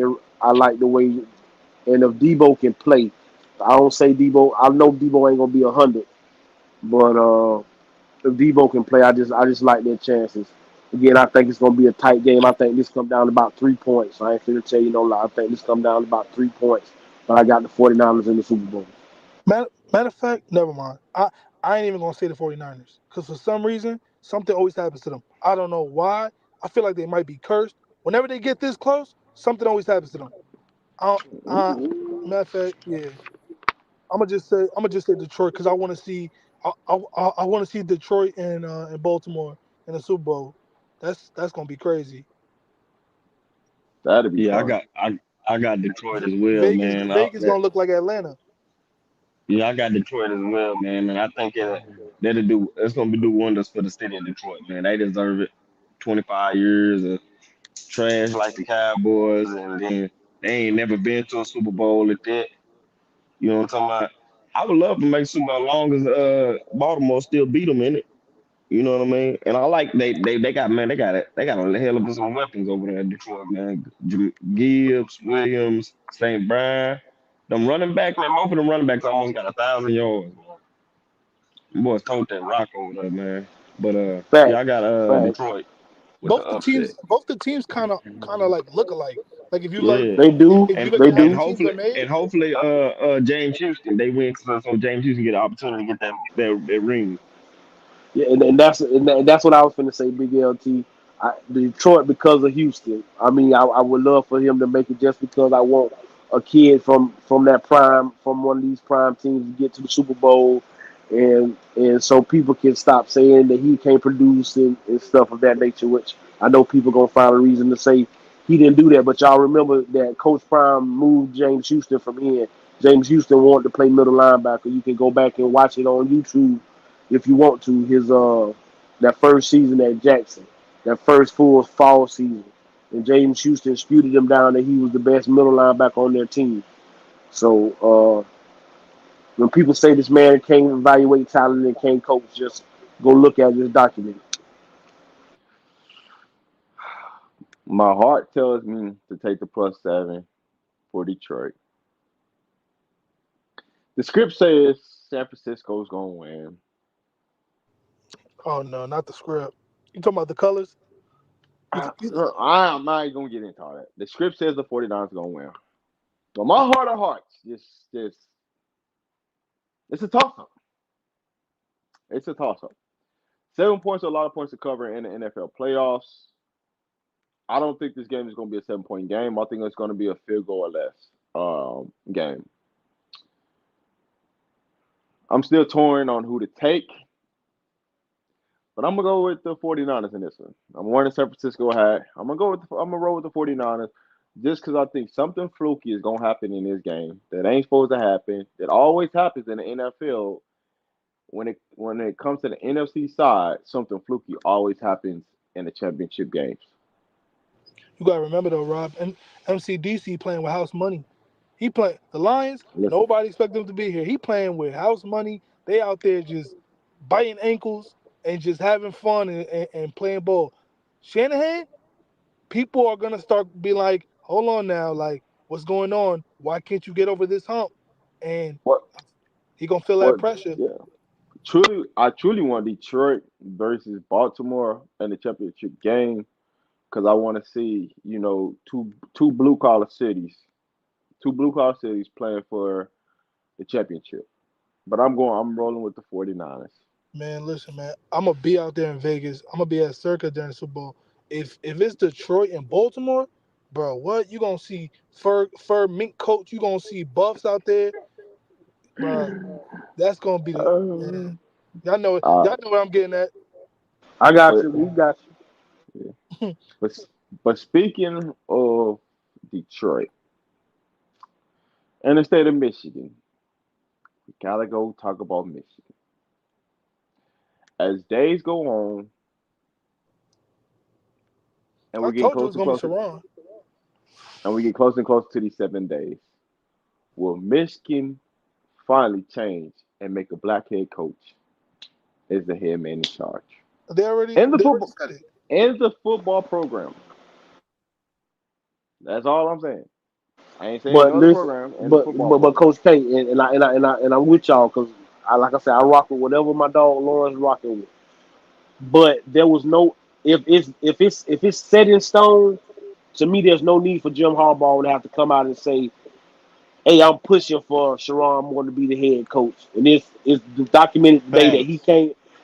the way, and if Debo can play, I don't say Debo. I know Debo ain't gonna be 100, but if Debo can play, I just like their chances. Again, I think it's gonna be a tight game. I think this come down to about 3 points. I ain't finna tell you no lie. I think this come down to about 3 points. But I got the 49ers in the Super Bowl. Matter of fact, never mind. I ain't even gonna say the 49ers because for some reason something always happens to them. I don't know why. I feel like they might be cursed. Whenever they get this close, something always happens to them. I, I, Matter of fact, yeah. I'm gonna just say Detroit because I want to see I want to see Detroit and Baltimore in the Super Bowl. That's gonna be crazy. That'd be Yeah, fun. I got Detroit Ve- as well, Vegas man. Vegas gonna look like Atlanta. Yeah, I got Detroit as well, man, and I think it's gonna be do wonders for the city of Detroit, man. They deserve it. 25 years of trash like the Cowboys, and then they ain't never been to a Super Bowl at that. You know what I'm talking about? I would love to make Super Bowl long as Baltimore still beat them in it. You know what I mean? And I like they got man they got a hell of some weapons over there in Detroit, man. Gibbs, Williams, St. Brown. Them running back, man, both of them running backs almost got 1,000 yards, man. Them boys told that rock over there, man. But yeah, Fact, I got fact. Detroit with the Both the upset. teams both the teams kind of like look alike. Like if you like Yeah. They do, if you And look they at how and the do. teams are hopefully made, and hopefully James Houston they win so James Houston get an opportunity to get that ring. Yeah, and that's what I was finna say, Big LT. Detroit because of Houston. I mean, I would love for him to make it just because I want a kid from that prime from one of these prime teams to get to the Super Bowl, and so people can stop saying that he can't produce and stuff of that nature. Which I know people gonna find a reason to say he didn't do that. But y'all remember that Coach Prime moved James Houston from here. James Houston wanted to play middle linebacker. You can go back and watch it on YouTube if you want to, his that first season at Jackson, that first full fall season. And James Houston spewed him down that he was the best middle linebacker on their team. So when people say this man can't evaluate talent and can't coach, just go look at this document. My heart tells me to take the +7 for Detroit. The script says San Francisco's gonna win. oh no, not the script. You talking about the colors? You I'm not even gonna get into all that. The script says the 49ers gonna win. But my heart of hearts, just it's a toss up. It's a toss up. 7 points are a lot of points to cover in the NFL playoffs. I don't think this game is going to be a 7 point game. I think it's going to be a field goal or less game. I'm still torn on who to take, but I'm going to go with the 49ers in this one. I'm wearing a San Francisco hat. I'm going to roll with the 49ers just because I think something fluky is going to happen in this game that ain't supposed to happen. That always happens in the NFL when it comes to the NFC side. Something fluky always happens in the championship games. gotta remember though, Rob, and MCDC playing with house money. He play the Lions. Listen, Nobody expect them to be here. He playing with house money. They out there just biting ankles and just having fun and playing ball. Shanahan, people are gonna start be like, hold on now, like what's going on? Why can't you get over this hump? And what he gonna feel that what? pressure. Yeah. I truly want Detroit versus Baltimore in the championship game because I want to see, two blue collar cities playing for the championship. But I'm rolling with the 49ers. Man, listen, man, I'm gonna be out there in Vegas. I'm gonna be at Circa during the Super Bowl. If it's Detroit and Baltimore, bro, what you gonna see? Fur mink coats. You gonna see buffs out there, bro. That's gonna be the man. Uh, Y'all know it. uh, Y'all know what I'm getting at. I got but you. We got you. yeah. but but speaking of Detroit and the state of Michigan, we gotta go talk about Michigan. As days go on and I we're getting told you closer it's and gonna be closer Sharon. and we get closer and closer to these 7 days, will Michigan finally change and make a black head coach as the head man in charge in the They already football said it. in the football program? That's all I'm saying. I ain't saying But no other listen, program in the but football but but program. Coach K and I'm with y'all because like I said, I rock with whatever my dog Lawrence rocking with. But there was no if it's set in stone. To me, there's no need for Jim Harbaugh to have to come out and say, "Hey, I'm pushing for Sharon Moore to be the head coach." And it's documented today Facts.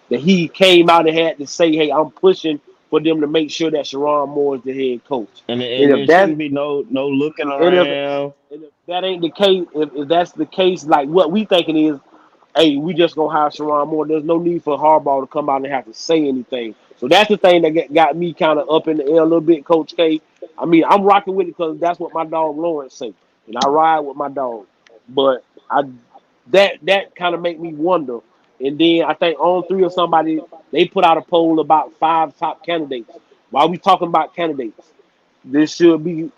that he came out and had to say, "Hey, I'm pushing for them to make sure that Sharon Moore is the head coach." And And if there that shouldn't be no looking and if around. and if that ain't the case, if that's the case, like what we thinking is, hey, we just gonna hire Sharon Moore. There's no need for Harbaugh to come out and have to say anything. So that's the thing that got me kind of up in the air a little bit, Coach K. I mean, I'm rocking with it because that's what my dog Lawrence say, and I ride with my dog. But I that kind of make me wonder. And then I think on three or somebody they put out a poll about 5 top candidates. While we talking about candidates, this should be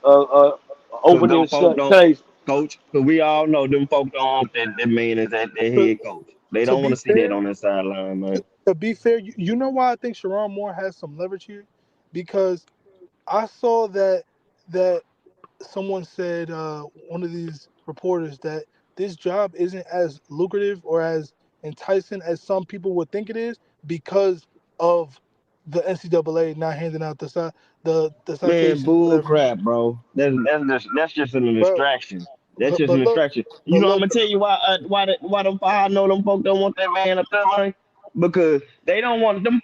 Cause open them and folk shut don't case. coach. Cause we all know them folk don't want that man is at their To, head coach. They to don't want be to see that fair, on their sideline, man. to be fair, you know why I think Sharon Moore has some leverage here, because I saw that someone said, one of these reporters, that this job isn't as lucrative or as enticing as some people would think it is because of the NCAA not handing out the Man, citations, bull whatever. crap, bro. That's just a But distraction. That's but just a but look, distraction. You but know, I'm look, gonna tell you why them I know them folk don't want that man up there, man. Because they don't want them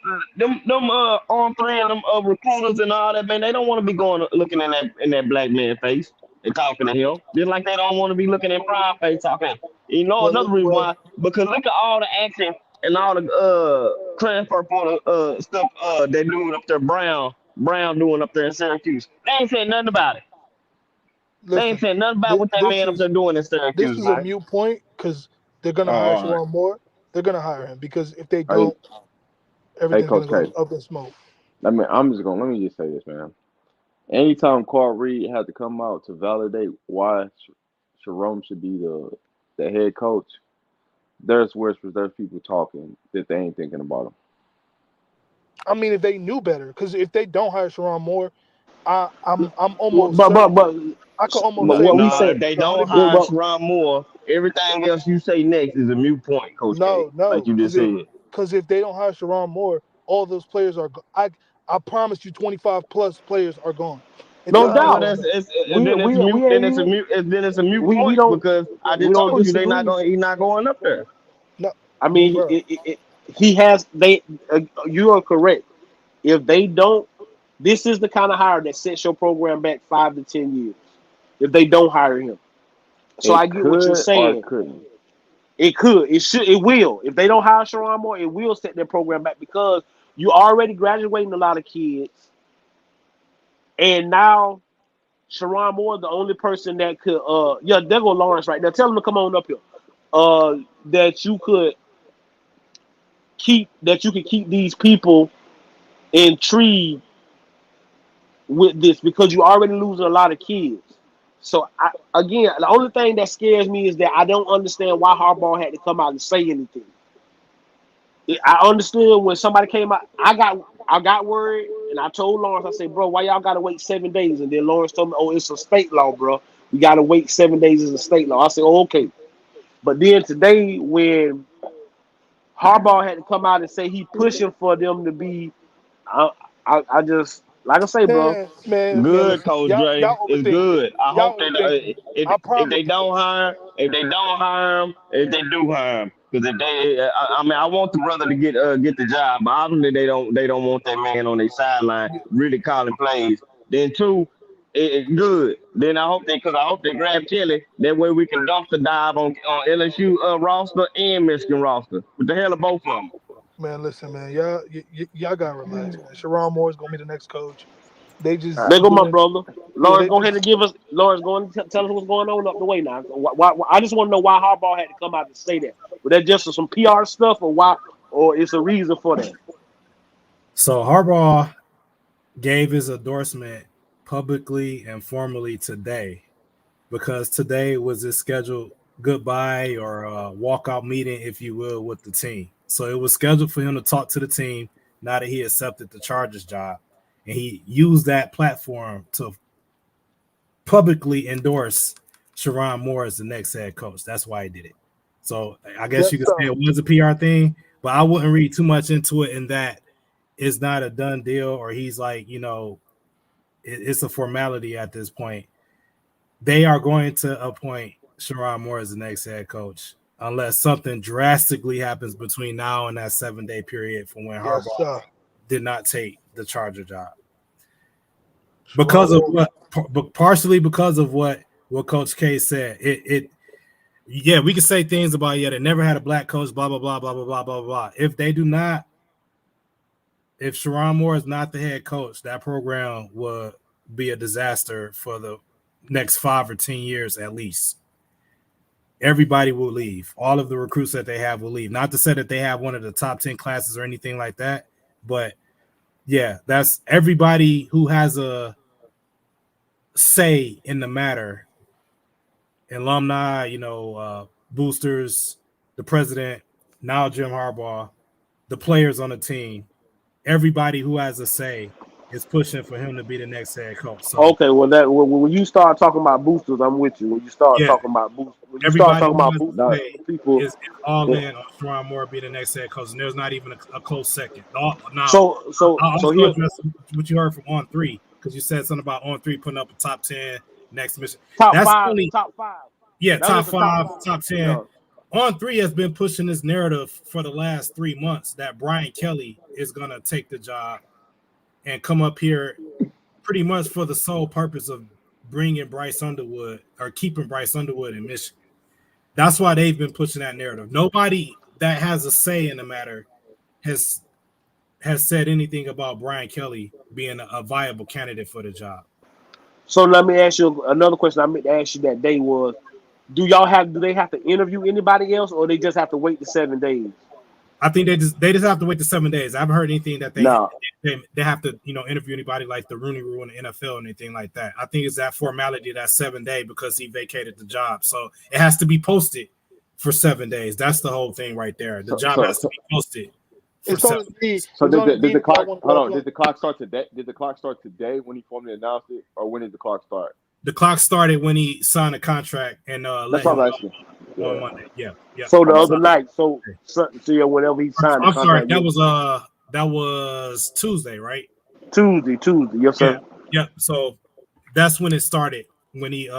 on three and them recruiters and all that, man. They don't want to be going looking in that black man face and talking to him. Just like they don't want to be looking in prime face talking. You know well, another reason well, why? Because look at all the action and all the transfer portal stuff they doing up there, Brown doing up there in Syracuse. They ain't saying nothing about it. They ain't listen, saying nothing about this, what that this man up there is doing in this Syracuse, is a man. mute point because they're Oh, gonna hire all right. Sharon Moore. They're gonna hire him because if they Hey, don't, hey, everything's Coach gonna go K. up in smoke. Let me just say this, man. Anytime Carl Reed had to come out to validate why Sharon should be the head coach, there's whispers, there's people talking that they ain't thinking about him. I mean, if they knew better, because if they don't hire Sharon Moore, I'm almost But but certain. but I could almost but say what we without No, say, if they a don't hundred but, hire percent. but Sharon Moore, everything else you say next is a mute point, Coach K. No, Like no, you just said. because if they don't hire Sharon Moore, all those players are. I promise you, 25 plus players are gone. And No then Well, doubt. that's it's We then it's we mute. we Then ain't it's a even mute. Then it's a mute we point don't because I we just don't told you they not disagree. going. He not going up there. no, I mean, bro. he has they. You are correct. If they don't, this is the kind of hire that sets your program back 5 to 10 years. If they don't hire him, so I It get what you're could or it saying. couldn't. It could, it should, it will. If they don't hire Sharon Moore, it will set their program back because you already graduating a lot of kids, and now Sharon Moore is the only person that could. Yeah, there go Lawrence right there. Tell him to come on up here. That you could keep these people intrigued with this because you're already losing a lot of kids. So again, the only thing that scares me is that I don't understand why Harbaugh had to come out and say anything. I understood when somebody came out. I got worried, and I told Lawrence, I said, "Bro, why y'all gotta wait 7 days?" And then Lawrence told me, "Oh, it's a state law, bro. We gotta wait 7 days as a state law." I said, "Oh, okay." But then today, when Harbaugh had to come out and say he pushing for them to be, I, I just like I say, bro. Man, Good, listen, Coach y'all Dre. It's overthinking it. good. I hope Y'all they overthinking it. I if promise. they don't hire, if they do hire him, because if they, I mean, I want the brother to get the job, but obviously they don't want that man on their sideline really calling plays. Then two, it good. Then I hope they grab Kelly. That way we can dumpster dive on LSU roster and Michigan roster. What the hell are both of them? Man, listen, man. Y'all gotta relax, man. Sharon Moore is gonna be the next coach. They just There go my doing, brother. yeah. Lawrence, They go ahead just and give us. Lawrence, go and tell us what's going on up the way now. I just want to know why Harbaugh had to come out and say that. Was that just some PR stuff, or why, or it's a reason for that? So Harbaugh gave his endorsement publicly and formally today because today was his scheduled goodbye or walkout meeting, if you will, with the team. So it was scheduled for him to talk to the team now that he accepted the Chargers job. And he used that platform to publicly endorse Sharon Moore as the next head coach. That's why he did it. So I guess you yes, could say sir. it was a PR thing, but I wouldn't read too much into it in that it's not a done deal or he's like, it's a formality at this point. They are going to appoint Sharon Moore as the next head coach unless something drastically happens between now and that 7-day period from when Yes, Harbaugh sir. did not take the Charger job. Sharon Because of Moore. what, but partially because of what Coach K said. Yeah, we can say things about they never had a black coach, blah blah blah blah blah blah blah blah. If Sharon Moore is not the head coach, that program will be a disaster for the next 5 or 10 years at least. Everybody will leave. All of the recruits that they have will leave. Not to say that they have one of the top 10 classes or anything like that, but yeah, that's everybody who has a say in the matter. Alumni, boosters, the president, now Jim Harbaugh, the players on the team, everybody who has a say is pushing for him to be the next head coach. So Okay, well when you start talking about boosters, I'm with you. When you start yeah, talking about boosters, when you start everybody talking who about has boosters, a say people. is all Yeah. in on Sharon Moore being the next head coach, and there's not even a close second. Now, So so I'll so also here, address what you heard from On Three because you said something about On Three putting up a top 10 next mission. top That's five, only top five. top That was the top 5, five. top 10. Yeah. On Three has been pushing this narrative for the last 3 months that Brian Kelly is gonna take the job and come up here pretty much for the sole purpose of bringing Bryce Underwood or keeping Bryce Underwood in Michigan. That's why they've been pushing that narrative. Nobody that has a say in the matter has said anything about Brian Kelly being a viable candidate for the job. So let me ask you another question. I meant to ask you that day was, do they have to interview anybody else, or they just have to wait the 7 days? I think they just have to wait the 7 days. I haven't heard anything that they No. have to interview anybody like the Rooney Rule in the NFL or anything like that. I think it's that formality that 7 day because he vacated the job, so it has to be posted for 7 days. That's the whole thing right there. The So job so has to so, be posted for It's on 7 Indeed. days. so It's on did Indeed the if y'all clock want to hold go on? apply. Did the clock start today? Did the clock start today when he formally announced it, or when did the clock start? The clock started when he signed a contract and That's let what him I'm asking. know on Yeah. Monday. Yeah. So the On other Monday. night, so whenever he signed the I'm sorry. contract, That was That was Tuesday, right? Tuesday, yes Yeah. sir. Yeah. So that's when it started. When he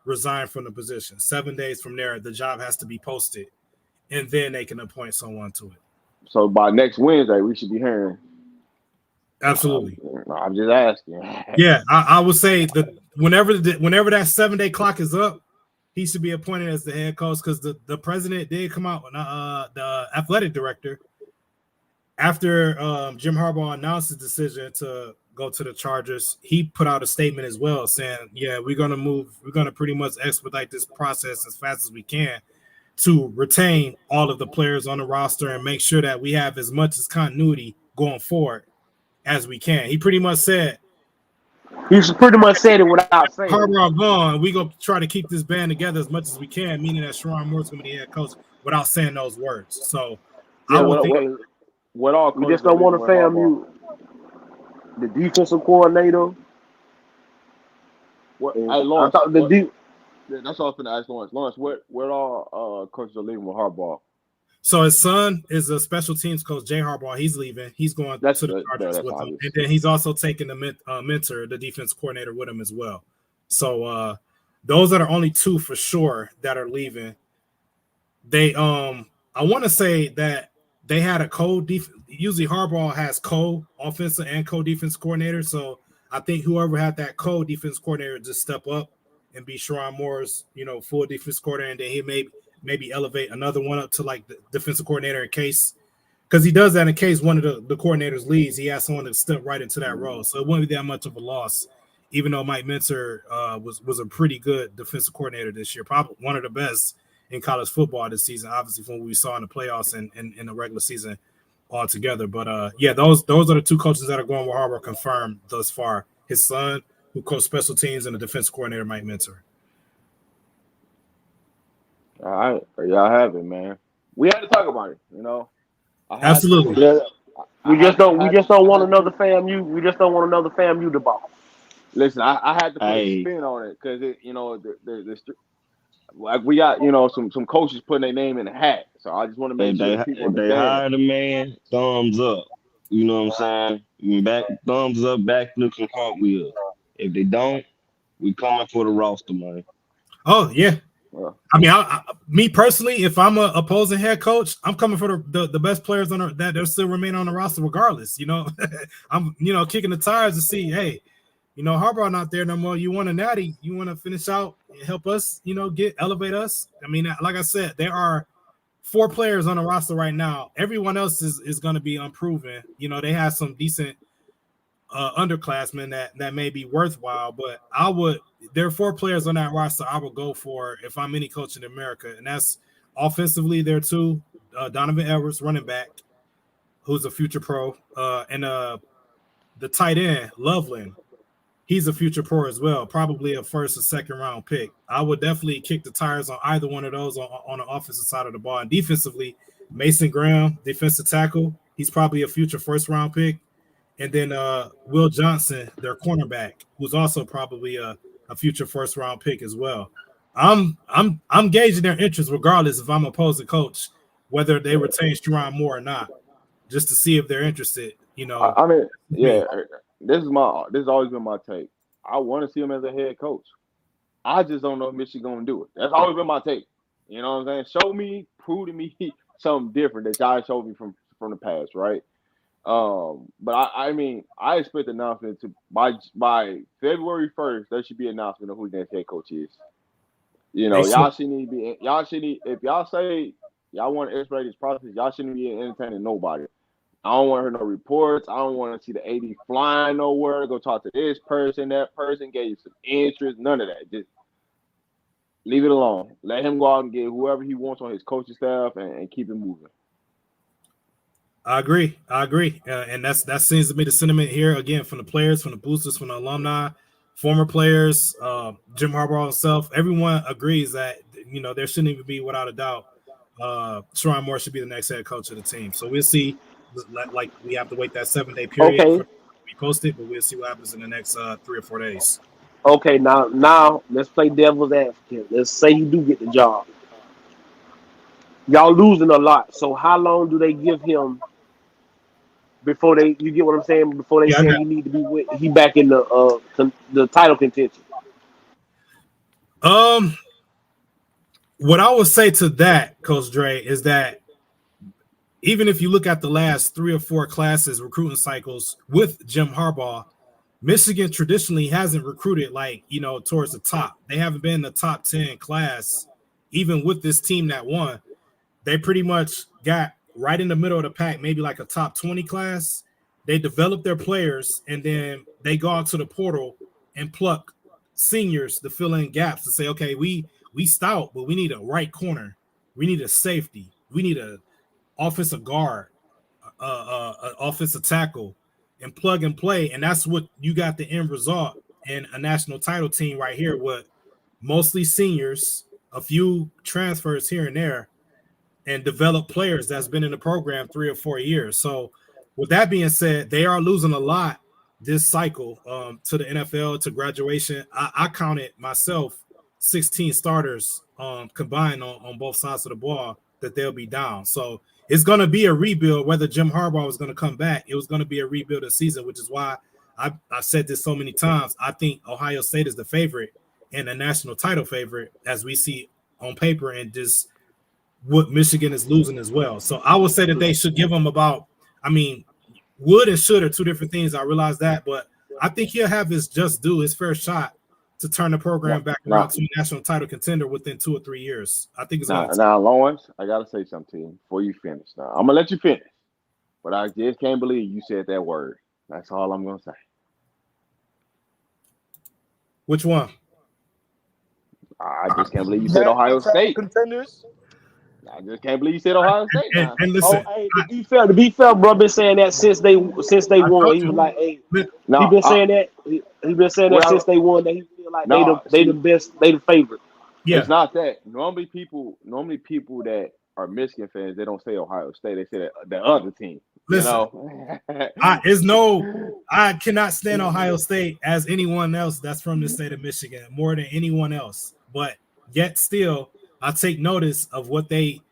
resigned from the position. 7 days from there, the job has to be posted, and then they can appoint someone to it. So by next Wednesday, we should be hearing. Absolutely. I'm just asking. Yeah, I would say that whenever that 7 day clock is up, he should be appointed as the head coach because the president did come out, the athletic director, after Jim Harbaugh announced his decision to go to the Chargers. He put out a statement as well saying, "Yeah, we're gonna pretty much expedite this process as fast as we can to retain all of the players on the roster and make sure that we have as much as continuity going forward as we can." He pretty much said, He pretty much said it without saying it. Harbaugh gone, we gonna try to keep this band together as much as we can, meaning that Sherrone Moore's gonna be the head coach without saying those words. So Yeah, I would think what all We just don't want to FAMU the defensive coordinator. What? And Hey, Lawrence, I thought that's all I was going to ask Lawrence. Lawrence, what all coaches are leaving with Harbaugh? so. His son is a special teams coach, Jay Harbaugh. He's leaving. He's going to the Chargers with him, and then he's also taking the mentor, the defense coordinator, with him as well. So those are the only two for sure that are leaving. They I want to say that they had a usually Harbaugh has co-offensive and co-defense coordinator. So I think whoever had that co-defense coordinator just step up and be Sherrone Moore's, full defense coordinator, and then he maybe elevate another one up to like the defensive coordinator in case, because he does that in case one of the coordinators leaves. He has someone to step right into that role. So it wouldn't be that much of a loss, even though Mike Minter was a pretty good defensive coordinator this year, probably one of the best in college football this season, obviously from what we saw in the playoffs and in the regular season altogether. But yeah, those are the two coaches that are going with Harbaugh confirmed thus far. His son, who coached special teams, and the defensive coordinator, Mike Minter. All right, y'all have it, man. We had to talk about it, Absolutely. Yeah. We just don't want another FAMU. We just don't want another FAMU debacle. Listen, I had to put a spin on it because like we got some coaches putting their name in the hat, so I just want to make sure people they hired a man. Thumbs up. You know what I'm saying? Thumbs up, back looking cartwheel. If they don't, we coming for the roster, man. Oh yeah. I mean, me personally, if I'm an opposing head coach, I'm coming for the best players that still remain on the roster, regardless. I'm kicking the tires to see, hey, Harbaugh not there no more. You want a natty? You want to finish out, help us, elevate us? I mean, like I said, there are 4 players on the roster right now. Everyone else is going to be unproven. They have some decent underclassmen that may be worthwhile, but there are 4 players on that roster I would go for if I'm any coach in America, and that's offensively there too. Donovan Edwards, running back, who's a future pro, and the tight end, Loveland. He's a future pro as well, probably a first or second round pick. I would definitely kick the tires on either one of those on the offensive side of the ball. And defensively, Mason Graham, defensive tackle, he's probably a future first round pick. And then Will Johnson, their cornerback, who's also probably a future first round pick as well. I'm gauging their interest regardless if I'm opposing coach, whether they retain Sherrone Moore or not, just to see if they're interested. I mean, yeah. This has always been my take. I want to see him as a head coach. I just don't know if Michigan gonna do it. That's always been my take. You know what I'm saying? Prove to me something different that y'all showed me from the past, right? But I mean, I expect the announcement to by February 1st. There should be an announcement of who the next head coach is. Y'all shouldn't be. If y'all say y'all want to expedite this process, y'all shouldn't be entertaining nobody. I don't want to hear no reports. I don't want to see the AD flying nowhere. Go talk to this person, that person, gave you some interest. None of that. Just leave it alone. Let him go out and get whoever he wants on his coaching staff and keep it moving. I agree. And that seems to be the sentiment here again from the players, from the boosters, from the alumni, former players, Jim Harbaugh himself. Everyone agrees that there shouldn't even be, without a doubt, Sherrone Moore should be the next head coach of the team. So we'll see. Like we have to wait that 7-day period for it to be posted, but we'll see what happens in the next 3 or 4 days. Okay, now let's play devil's advocate. Let's say you do get the job. Y'all losing a lot. So how long do they give him before they, you get what I'm saying? Before they Yeah, I say got he need to be he back in the title contention. What I would say to that, Coach Dre, is that even if you look at the last 3 or 4 classes, recruiting cycles with Jim Harbaugh, Michigan traditionally hasn't recruited towards the top. They haven't been in the top 10 class, even with this team that won. They pretty much got right in the middle of the pack, maybe like a top 20 class. They develop their players, and then they go out to the portal and pluck seniors to fill in gaps to say, okay, we stout, but we need a right corner. We need a safety. We need a offensive guard, offensive tackle, and plug and play. And that's what you got the end result in a national title team right here with mostly seniors, a few transfers here and there, and develop players that's been in the program 3 or 4 years. So with that being said, they are losing a lot this cycle to the NFL, to graduation. I counted myself 16 starters combined on both sides of the ball that they'll be down. So it's going to be a rebuild. Whether Jim Harbaugh was going to come back, it was going to be a rebuild this season, which is why I've said this so many times. I think Ohio State is the favorite and a national title favorite, as we see on paper, and just what Michigan is losing as well. So I would say that they should give him about, would and should are two different things. I realize that, but I think he'll have his just due, his fair shot to turn the program back around to a national title contender within 2 or 3 years. I think it's going to now, Lawrence, I gotta say something to you before you finish. Now, I'm gonna let you finish, but I just can't believe you said that word. That's all I'm gonna say. Which one? I just can't believe you said Ohio State. Contenders. I just can't believe you said Ohio State. And listen, To be fair, bro, been saying that since they won. He was like, hey, he been saying that. He been saying that since they won. That he feel like they the best, they the favorite. Yeah. It's not that. Normally people that are Michigan fans, they don't say Ohio State. They say the other team. Listen, I cannot stand Ohio State as anyone else that's from the state of Michigan more than anyone else. But yet still, I take notice of what they've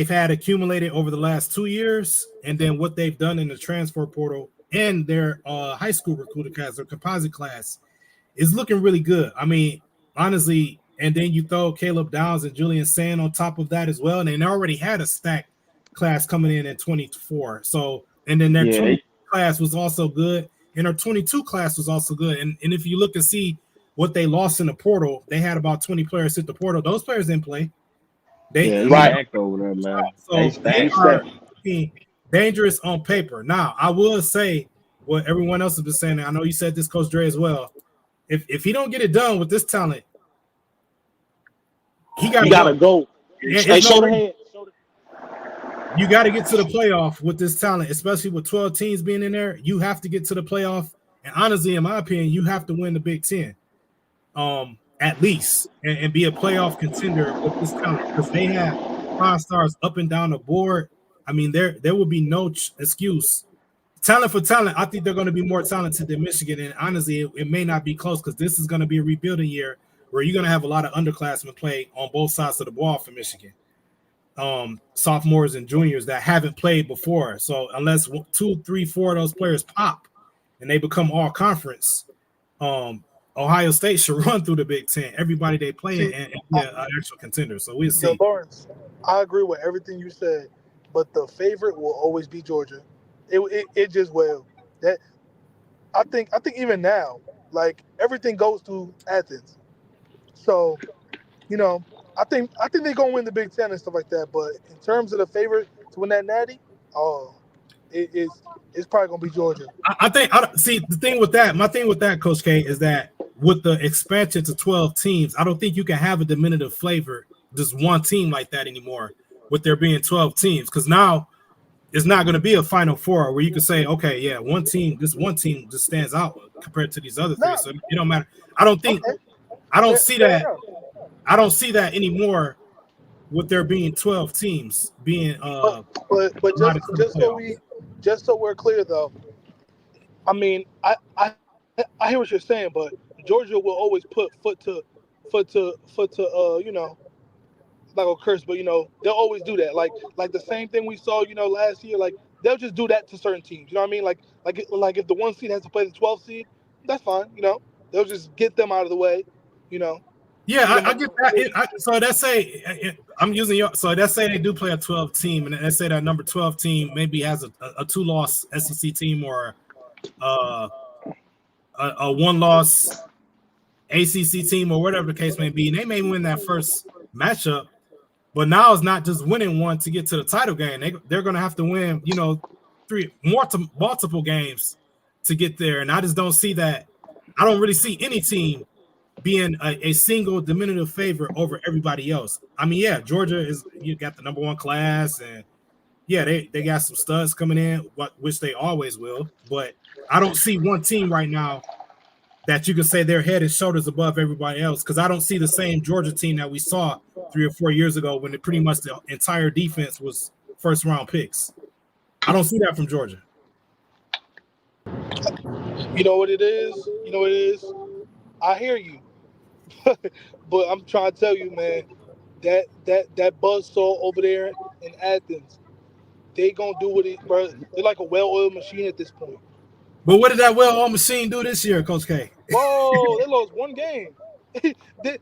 had accumulated over the last 2 years, and then what they've done in the transfer portal and their high school recruiting class, their composite class, is looking really good. Honestly, and then you throw Caleb Downs and Julian Sand on top of that as well, and they already had a stacked class coming in 24. So, and then their 20 class was also good, and their 22 class was also good. And if you look and see what they lost in the portal, they had about 20 players hit the portal. Those players didn't play. Over there, man. So they are dangerous on paper. Now, I will say what everyone else has been saying. I know you said this, Coach Dre, as well. If he don't get it done with this talent, he gotta go. You got to get to the playoff with this talent, especially with 12 teams being in there. You have to get to the playoff, and honestly, in my opinion, you have to win the Big Ten, at least, and be a playoff contender with this talent, because they have 5 stars up and down the board. There will be no excuse. Talent for talent, I think they're going to be more talented than Michigan, and honestly, it may not be close, because this is going to be a rebuilding year where you're going to have a lot of underclassmen play on both sides of the ball for Michigan. Sophomores and juniors that haven't played before. So unless 2, 3, 4 of those players pop and they become all conference, Ohio State should run through the Big Ten. Everybody they play and be an actual contender. So we'll see. Lawrence, I agree with everything you said, but the favorite will always be Georgia. It just will. That I think even now, like, everything goes through Athens. So, I think they're gonna win the Big Ten and stuff like that. But in terms of the favorite to win that natty, it's probably gonna be Georgia. The thing with that, my thing with that, Coach K, is that with the expansion to 12 teams, I don't think you can have a diminutive flavor just one team like that anymore, with there being 12 teams, because now it's not going to be a Final Four where you can say, okay, yeah, this one team just stands out compared to these other three. So it don't matter. I don't see that. I don't see that anymore with there being 12 teams being but just so we're clear though, I hear what you're saying, but Georgia will always put foot to like a curse, but they'll always do that. Like the same thing we saw, last year, like they'll just do that to certain teams. You know what I mean? Like if the 1 seed has to play the 12 seed, that's fine. You know, they'll just get them out of the way. You know, Yeah, get them I out get of the way. that. So let's say I'm using your. So let's say they do play a 12 team, and let's say that number 12 team maybe has a 2-loss SEC team or uh, a 1-loss ACC team or whatever the case may be, and they may win that first matchup. But now it's not just winning one to get to the title game. They're going to have to win, multiple games to get there. And I just don't see that. I don't really see any team being a single diminutive favorite over everybody else. I mean, yeah, Georgia you got the number 1 class, and yeah, they got some studs coming in, which they always will. But I don't see one team right now that you can say they're head and shoulders above everybody else, because I don't see the same Georgia team that we saw 3 or 4 years ago when pretty much the entire defense was first-round picks. I don't see that from Georgia. You know what it is? You know what it is? I hear you, but I'm trying to tell you, man, that buzzsaw over there in Athens, they gonna do what it, bro. They're like a well-oiled machine at this point. But what did that well-oiled machine do this year, Coach K? Whoa, they lost 1 game. They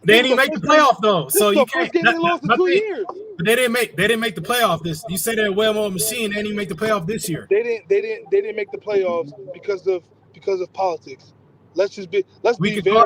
didn't even make the playoff though, This so is you the first can't. game they lost in 2 years. But they didn't make the playoff. You say they're a well-oiled machine. They didn't even make the playoff this year. They didn't make the playoffs because of politics. Let's be You very can clear.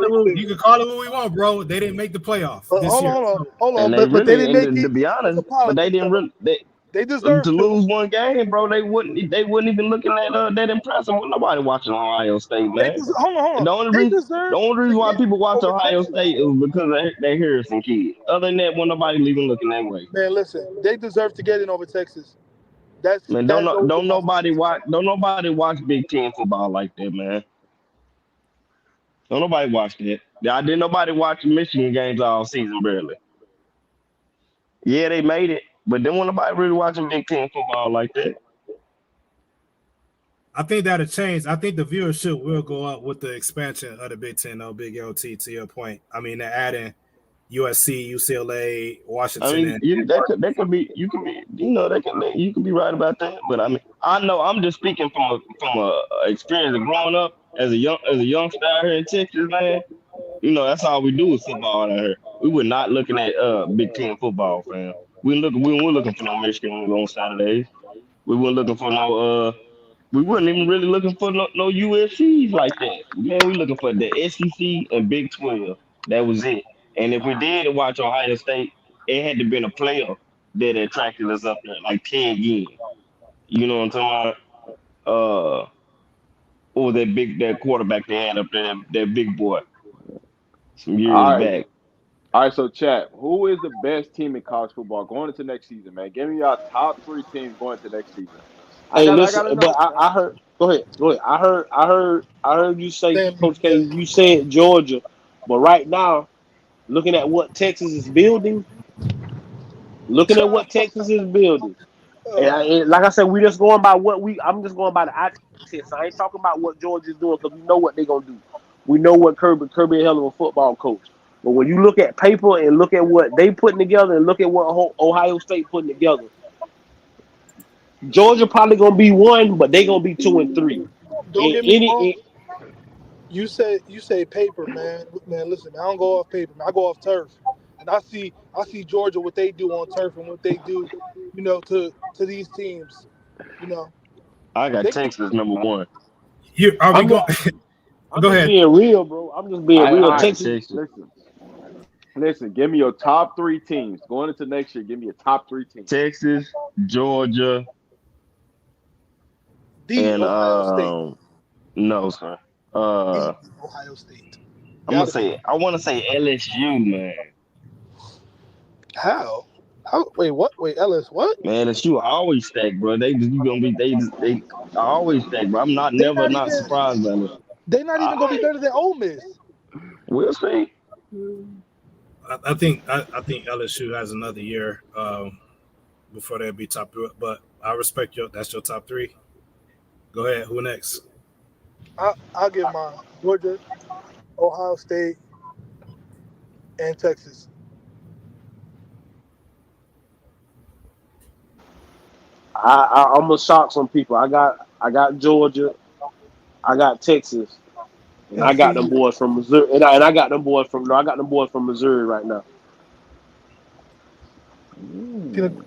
call it what we want, bro. They didn't make the playoff this year. Hold on. And they But they really, didn't make and to it be because honest, of but they politics. didn't really. They To deserve to. lose 1 game, bro, they wouldn't even looking at that impressive. Nobody watching Ohio State, man. Hold on. The only They reason deserve the only to reason why get people watch over Ohio Texas. State is because of that Harrison kid. Other than that, nobody even looking that way. Man, listen, they deserve to get in over Texas. Man, That's over the don't nobody watch Big Ten football like that, man. Don't nobody watch that. I didn't nobody watch Michigan games all season barely. Yeah, they made it, but then when nobody really watching Big Ten football like that. I think that'll change. I think the viewership will go up with the expansion of the Big Ten, Big LT. To your point, I mean, they're adding USC, UCLA, I Washington, mean, and that could be you can be you can be right about that. But I mean, I know I'm just speaking from a experience of growing up as a youngster out here in Texas, man. That's all we do is football out here. We were not looking at Big Ten football, fam. We weren't looking for no Michigan on Saturdays. We weren't looking for no we weren't even really looking for no USCs like that. Man, we looking for the SEC and Big 12. That was it. And if we did watch Ohio State, it had to been a player that attracted us up there, like Ted Ginn. You know what I'm talking about? Or that quarterback they had up there, that big boy some years All right. back. All right, so chat, who is the best team in college football going into next season, man? Give me your top 3 teams going into next season. Hey, I listen, gotta but know, man. I heard. Go ahead. I heard you say, Sam Coach K. Houston. You said Georgia, but right now, looking at what Texas is building, and like I said, we just going by what we. I'm just going by the eye test. I ain't talking about what Georgia's doing because we know what they're gonna do. We know what Kirby a hell of a football coach. But when you look at paper and look at what they putting together and look at what Ohio State putting together, Georgia probably gonna be 1, but they gonna be 2 and 3. Don't In get me wrong. any, You say paper, man. Man, listen, I don't go off paper, man. I go off turf, and I see Georgia what they do on turf and what they do, to these teams. I got They, Texas number 1. Are we I'm going? just, I'm Go just ahead. being real, bro. I'm just being All real. right, Texas. Texas. listen. Give me your top 3 teams going into next year. Give me your top 3 teams. Texas, Georgia, the and Ohio State. no, sir. The Ohio State. I want to say LSU, man. How? Wait, what? Wait, Ellis, what? Man, LSU always stacked, bro. You gonna be they always stacked, bro. I'm They never not not even. surprised by this. They not even All gonna be right, better than Ole Miss. we'll see. I think LSU has another year before they'll be top 3. But I respect that's your top 3. Go ahead. Who next? I'll give mine. Georgia, Ohio State, and Texas. I'm gonna shock some people. I got Georgia, I got Texas, and I And got them see, boys from Missouri, and I got them boys from no, I got them boys from Missouri right now.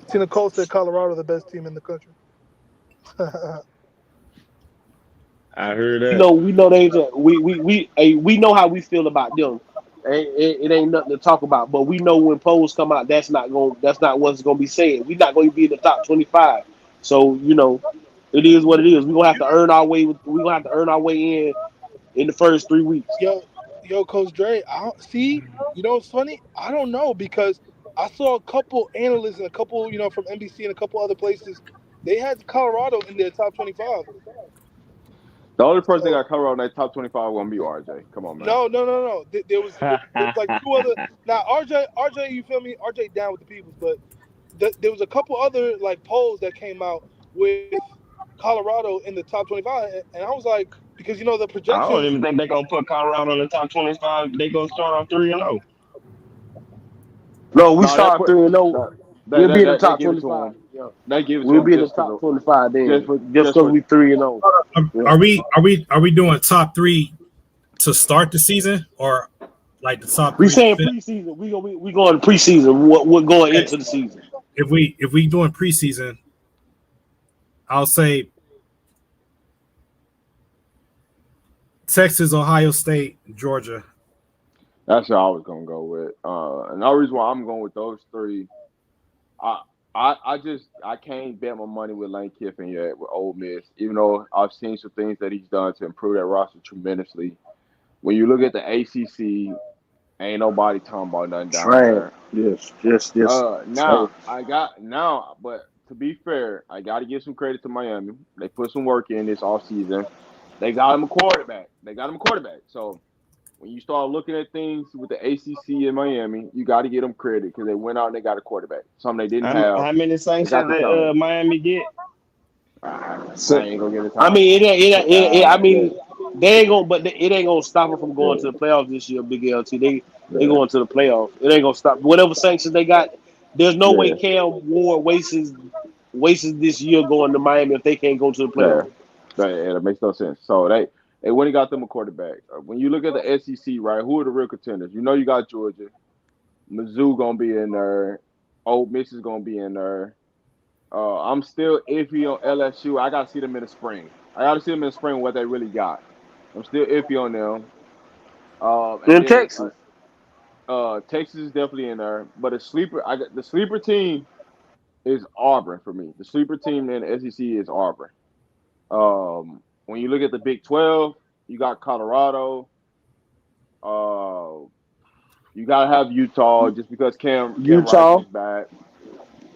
Tina Cole said Colorado the best team in the country. I heard We that. know they we know how we feel about them. It ain't nothing to talk about, but we know when polls come out, that's not what's gonna be said. We're not gonna be in the top 25. So it is what it is. We're gonna have to earn our way in the first 3 weeks. yo, Coach Dre. I don't, see, what's funny? I don't know because I saw a couple analysts and a couple, from NBC and a couple other places. They had Colorado in their top 25. The only person that So got covered on that top 25 gonna be RJ. Come on, man. no, no, no, no. There was like two other. Now RJ, you feel me? RJ down with the peoples, but there was a couple other like polls that came out with Colorado in the top 25, and I was like, because the I don't projections. even think they're gonna put Colorado in the top 25. They gonna start off 3-0. No, we No, that start put 3-0. that We'll be in the they top give it to 25. him. Yeah, They give it to we'll him be in the top 25 then, just just because for we 3-0. Yeah. Are we doing top three to start the season or like the top We three to saying finish? preseason. We going preseason. We're going Okay. into the season. If we doing preseason, I'll say Texas, Ohio State, Georgia. That's what I was gonna go with. And the reason why I'm going with those three, I I can't bet my money with Lane Kiffin yet with Ole Miss, even though I've seen some things that he's done to improve that roster tremendously. When you look at the ACC, ain't nobody talking about nothing down Trash. there. Yes. Just trash. But to be fair, I got to give some credit to Miami. They put some work in this offseason. They got him a quarterback. So when you start looking at things with the ACC in Miami, you got to give them credit because they went out and they got a quarterback. Something they didn't have. How many They got sanctions the did talent. Miami get? I ain't gonna get the I time. mean, I Look, mean, they ain't gonna, but it ain't gonna stop them from going to look, the playoffs this year. Big LT, they look, going to the playoffs. It ain't gonna stop whatever sanctions they got. There's no way yeah, Cam Ward wastes this year going to Miami if they can't go to the yeah. playoffs. That makes no sense. So they went and got them a quarterback. When you look at the SEC, right? Who are the real contenders? You know you got Georgia. Mizzou gonna be in there. Ole Miss is gonna be in there. I'm still iffy on LSU. I gotta see them in the spring. What they really got. I'm still iffy on them. And In then Texas, Texas is definitely in there. But the sleeper team is Auburn for me. The sleeper team in the SEC is Auburn. When you look at the Big 12, you got Colorado. Uh, you gotta have Utah just because Cam Rising Utah, is back.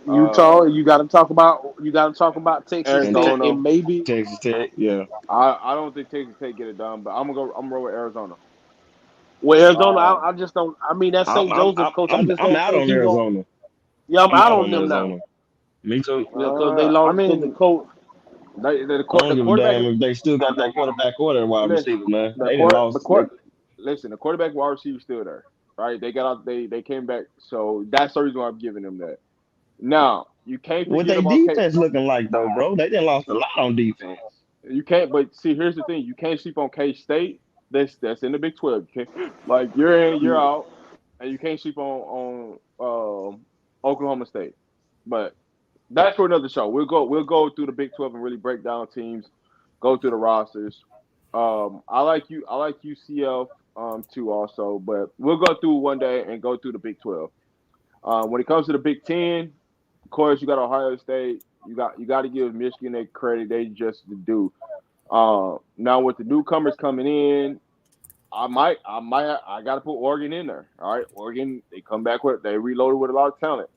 Utah. Uh, You gotta talk about Texas And Tech Arizona. and maybe. Texas Tech, yeah. I don't think Texas Tech get it done, but I'm gonna roll with Arizona. Well, Arizona, Uh, I just don't. I mean, that I'm St. I'm Joseph I'm coach, I I'm, just I'm don't out think on he going. Arizona. Yeah, I'm I'm out out on on them now. Arizona. Me too. Yeah, because they I lost because the mean, coach. I don't the give a quarterback. damn if they still got that quarterback or that wide Listen, receiver, man. the They didn't court, the lost. court. Listen, the quarterback wide receiver still there, right? They got out. They came back, so that's the reason why I'm giving them that. Now you can't What forget they about defense looking like though, bro? They didn't lost a lot on defense. you can't. But see, here's the thing: you can't sleep on K State. That's in the Big 12. You can't, like you're in, you're out, and you can't sleep on Oklahoma State. But that's for another show. We'll go through the Big 12 and really break down teams, go through the rosters. I like UCF too also, but we'll go through one day and go through the Big 12. When it comes to the Big 10, of course you got Ohio State. You got to give Michigan their credit. They just do. Now with the newcomers coming in, I got to put Oregon in there. All right, Oregon, they reloaded with a lot of talent.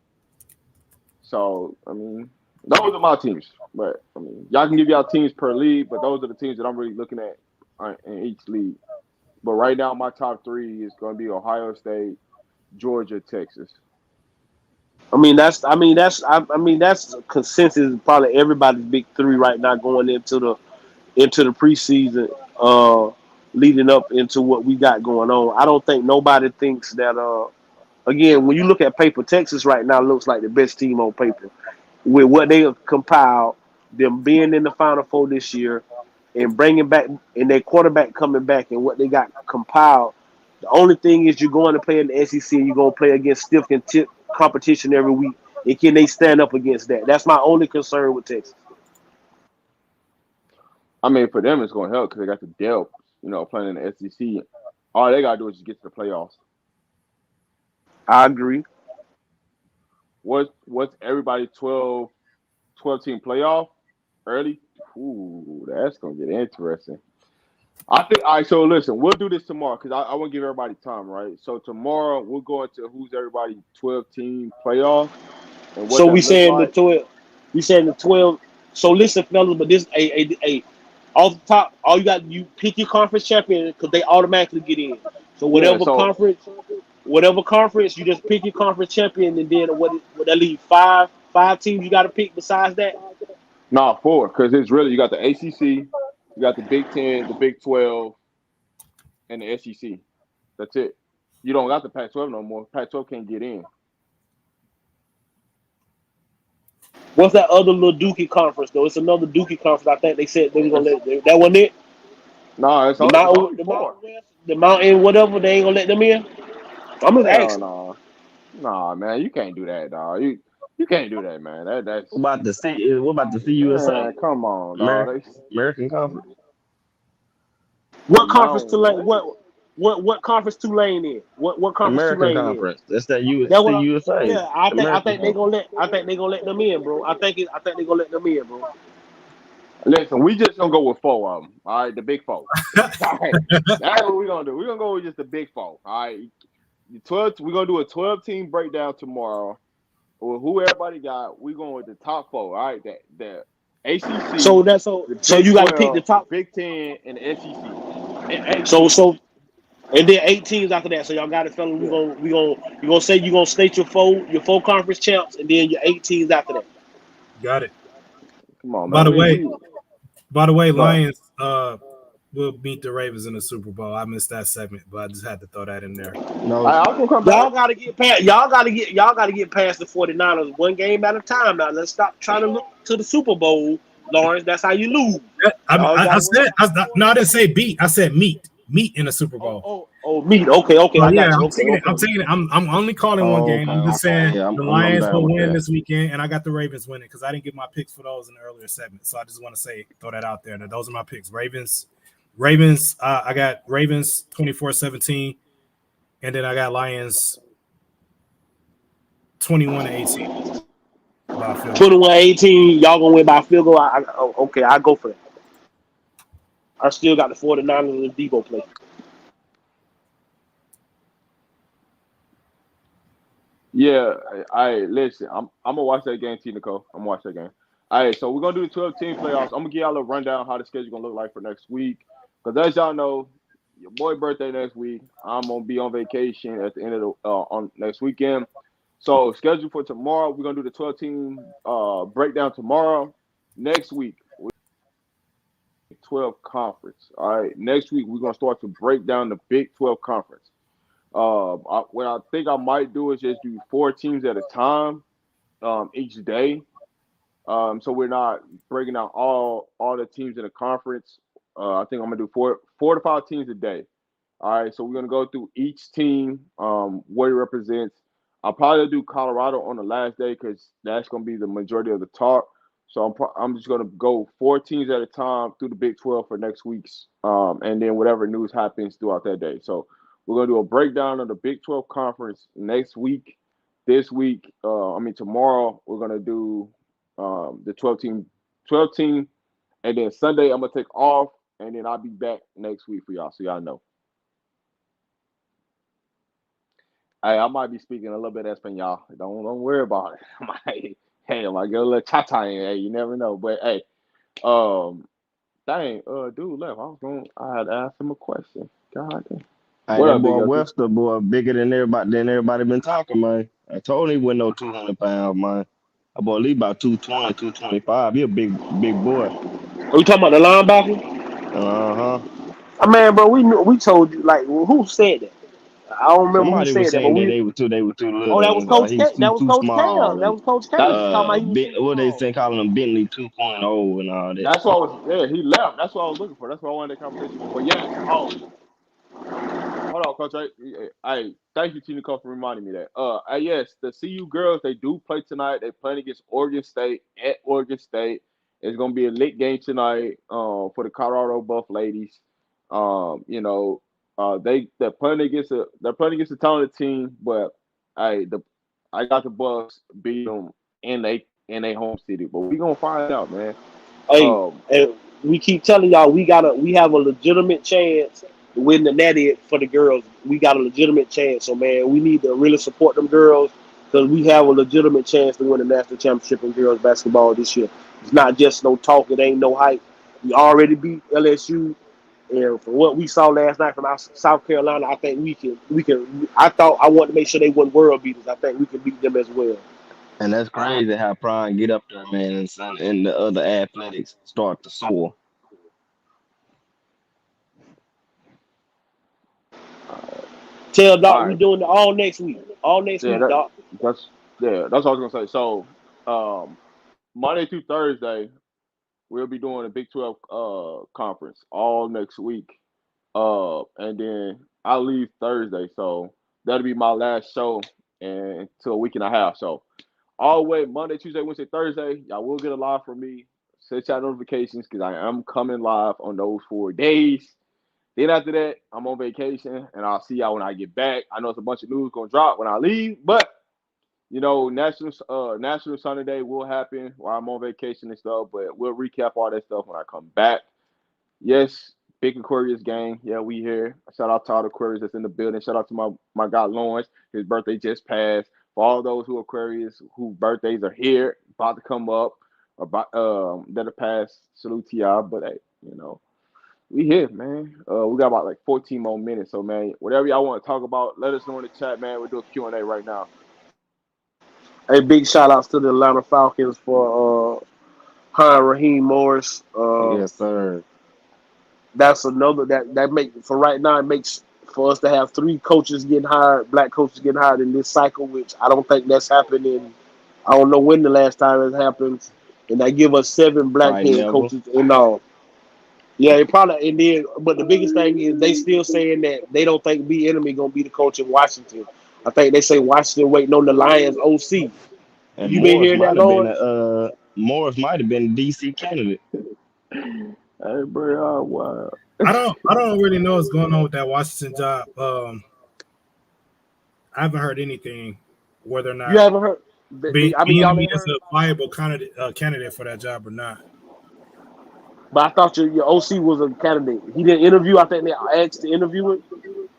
So I mean, those are my teams. But I mean, y'all can give y'all teams per league, but those are the teams that I'm really looking at in each league. But right now, my top three is going to be Ohio State, Georgia, Texas. I mean that's consensus. Probably everybody's big three right now going into the preseason, leading up into what we got going on. I don't think nobody thinks that. Again, when you look at paper, Texas right now looks like the best team on paper. with what they have compiled, them being in the Final Four this year, and bringing back and their quarterback coming back and what they got compiled. The only thing is you're going to play in the SEC. You're going to play against stiff competition every week, and can they stand up against that? That's my only concern with Texas. I mean, for them, it's going to help because they got the depth. Playing in the SEC, all they got to do is just get to the playoffs. I agree. What's everybody 12 team playoff early? Ooh, that's gonna get interesting. I think. All right, so listen, we'll do this tomorrow because I want to give everybody time, right? So tomorrow we'll go into who's everybody 12 team playoff and what So that we looks saying the like. 12. We saying the 12. So listen, fellas, but this off the top, all you pick your conference champion because they automatically get in. So Yeah. So whatever conference, you just pick your conference champion, and then what that leave five teams you got to pick besides that. nah, 4 because it's really you got the ACC, you got the Big 10, the Big 12, and the SEC. That's it. You don't got the Pac-12 no more. Pac-12 can't get in. What's that other little Dookie conference though? It's another Dookie conference. I think they said they were gonna let that one it. No, it's The only mountain, 4. the mountain, whatever. They ain't gonna let them in. I'm just Hell asking. no. Nah, man, you can't do that, dog. You can't do that, man. What That's about the C? What about the CUSA? man, come on, dog. American American Conference. What conference No, Tulane? man. What conference Tulane in? What conference American Tulane in? Conference. That's that U. That what? CUSA. Yeah, I American think they Conference. gonna let. I think they gonna let them in, bro. I think they gonna let them in, bro. Listen, we just gonna go with 4 of them. All right, the big 4. All right, that's what we're gonna do. We're gonna go with just the big 4. All right, the 12. We're gonna do a 12-team breakdown tomorrow. Or who everybody got. We're going with the top 4. All right, the ACC, So that's the so Big you got to pick the 12, the top. Big 10, and the SEC. And So and then 8 teams after that. So y'all got it, fella. yeah, You gonna say you gonna state your four conference champs, and then your 8 teams after that. Got it. come on, By man. the way, Go. Lions will beat the Ravens in the Super Bowl. I missed that segment, but I just had to throw that in there. No, I was gonna come Y'all back. gotta get past. Y'all gotta get past the 49ers one game at a time. Now let's stop trying to look to the Super Bowl, Lawrence. That's how you lose. Y'all I gotta win. said no, I didn't say beat. I said meet in the Super Bowl. Meat. Okay. So I yeah, got you. I'm Okay, taking it. okay. I'm taking it. I'm only calling one game. I'm just saying Yeah, the I'm Lions down will with win that. this weekend, and I got the Ravens winning because I didn't get my picks for those in the earlier segment. So I just want to throw that out there. That those are my picks. Ravens. I got Ravens 24-17, and then I got Lions 21-18. 21-18. Y'all gonna win by field goal. Okay, I go for that. I still got the 49ers and Diva play. Yeah, I listen. I'm gonna watch that game, T. Nicole. I'm gonna watch that game. All right, so we're gonna do the 12-team playoffs. I'm gonna give y'all a rundown how the schedule gonna look like for next week. Because as y'all know, your boy birthday next week. I'm gonna be on vacation at the end of the on next weekend. So schedule for tomorrow. We're gonna do the 12-team breakdown tomorrow. Next week, 12 conference. All right. Next week we're gonna start to break down the Big 12 conference. What I think I might do is just do 4 teams at a time each day. So we're not breaking down all the teams in the conference. I think I'm gonna do four to 5 teams a day. All right, so we're gonna go through each team, what it represents. I'll probably do Colorado on the last day because that's gonna be the majority of the talk. So I'm just gonna go 4 teams at a time through the Big 12 for next week's, and then whatever news happens throughout that day. So we're gonna do a breakdown of the Big 12 conference next week. This week, tomorrow we're gonna do the 12 team, and then Sunday I'm gonna take off, and then I'll be back next week for y'all, so y'all know. I might be speaking a little bit of Espanol. Don't worry about it. I might get a little chata in. Hey, you never know. But hey, um, dude left. I had to ask him a question. God damn. Hey, What that up, Big boy LT? Webster, boy, bigger than everybody been talking, man. I told him he wasn't no 200 pounds, man. That boy at least about 220, 225. He a big boy. Are you talking about the linebacker? Uh-huh. Man, bro, we told you like who said that? I don't remember who Somebody was said that, but saying that we. they were too Oh, that was little. Coach He was K. That was too Coach K. small, That and was Coach K. That's He talking about he was too what they small. say, calling him Bentley 2.0 and all that. that's what I was. Yeah, he left. That's what I was looking for. That's what I wanted that conversation for. But yes. Hold on, Coach. I thank you, Tina Cole, for reminding me that. Yes, the CU girls they do play tonight. They playing against Oregon State at Oregon State. It's gonna be a late game tonight. For the Colorado Buff ladies. You know, they're playing against a talented team, but I got the Bucks beat them in they home city. But we gonna find out, man. Hey, Um, and we keep telling y'all we have a legitimate chance to win the natty for the girls. We got a legitimate chance. So man, we need to really support them girls because we have a legitimate chance to win the national championship in girls basketball this year. It's not just no talk. It ain't no hype. We already beat LSU. And from what we saw last night from South Carolina, I think we can. I want to make sure they won world beaters. I think we can beat them as well. And that's crazy how Prime get up there, man, and the other athletics start to soar. Tell Doc all we right. doing it all next week. All next Yeah, week, Doc. that's that's what I was gonna say. So, Monday through Thursday, we'll be doing a Big 12 conference all next week. And then I leave Thursday, so that'll be my last show and until a week and a half. So all the way Monday, Tuesday, Wednesday, Thursday, y'all will get a live from me. Set y'all notifications because I am coming live on those 4 days. Then after that, I'm on vacation and I'll see y'all when I get back. I know it's a bunch of news gonna drop when I leave, but you know, National Sunday will happen while I'm on vacation and stuff, but we'll recap all that stuff when I come back. Yes, big Aquarius gang. Yeah, we here. Shout out to all the Aquarius that's in the building. Shout out to my guy Lawrence. His birthday just passed. For all those who Aquarius whose birthdays are here, about to come up, about that are passed, salute to y'all. But hey, you know, we here, man. We got about like 14 more minutes. So man, whatever y'all want to talk about, let us know in the chat, man. We'll do a Q&A right now. Hey, big shout outs to the Atlanta Falcons for hiring Raheem Morris. Yes, sir. That's another that make for right now. It makes for us to have three coaches getting hired, black coaches getting hired in this cycle, which I don't think that's happening. I don't know when the last time it happened, and they give us seven black Probably head never. coaches in all. Yeah, it probably and then, but the biggest thing is they still saying that they don't think B Enemy gonna be the coach in Washington. I think they say Washington waiting on the Lions OC. And You been hearing that, Lawrence? Morris might have been a DC candidate. Hey, bro, wow. I don't really know what's going on with that Washington job. I haven't heard anything whether or You not haven't heard? I mean, y'all Enemy ain't is heard. a viable candidate for that job or not. But I thought your OC was a candidate. He didn't interview. I think they asked to interview him. The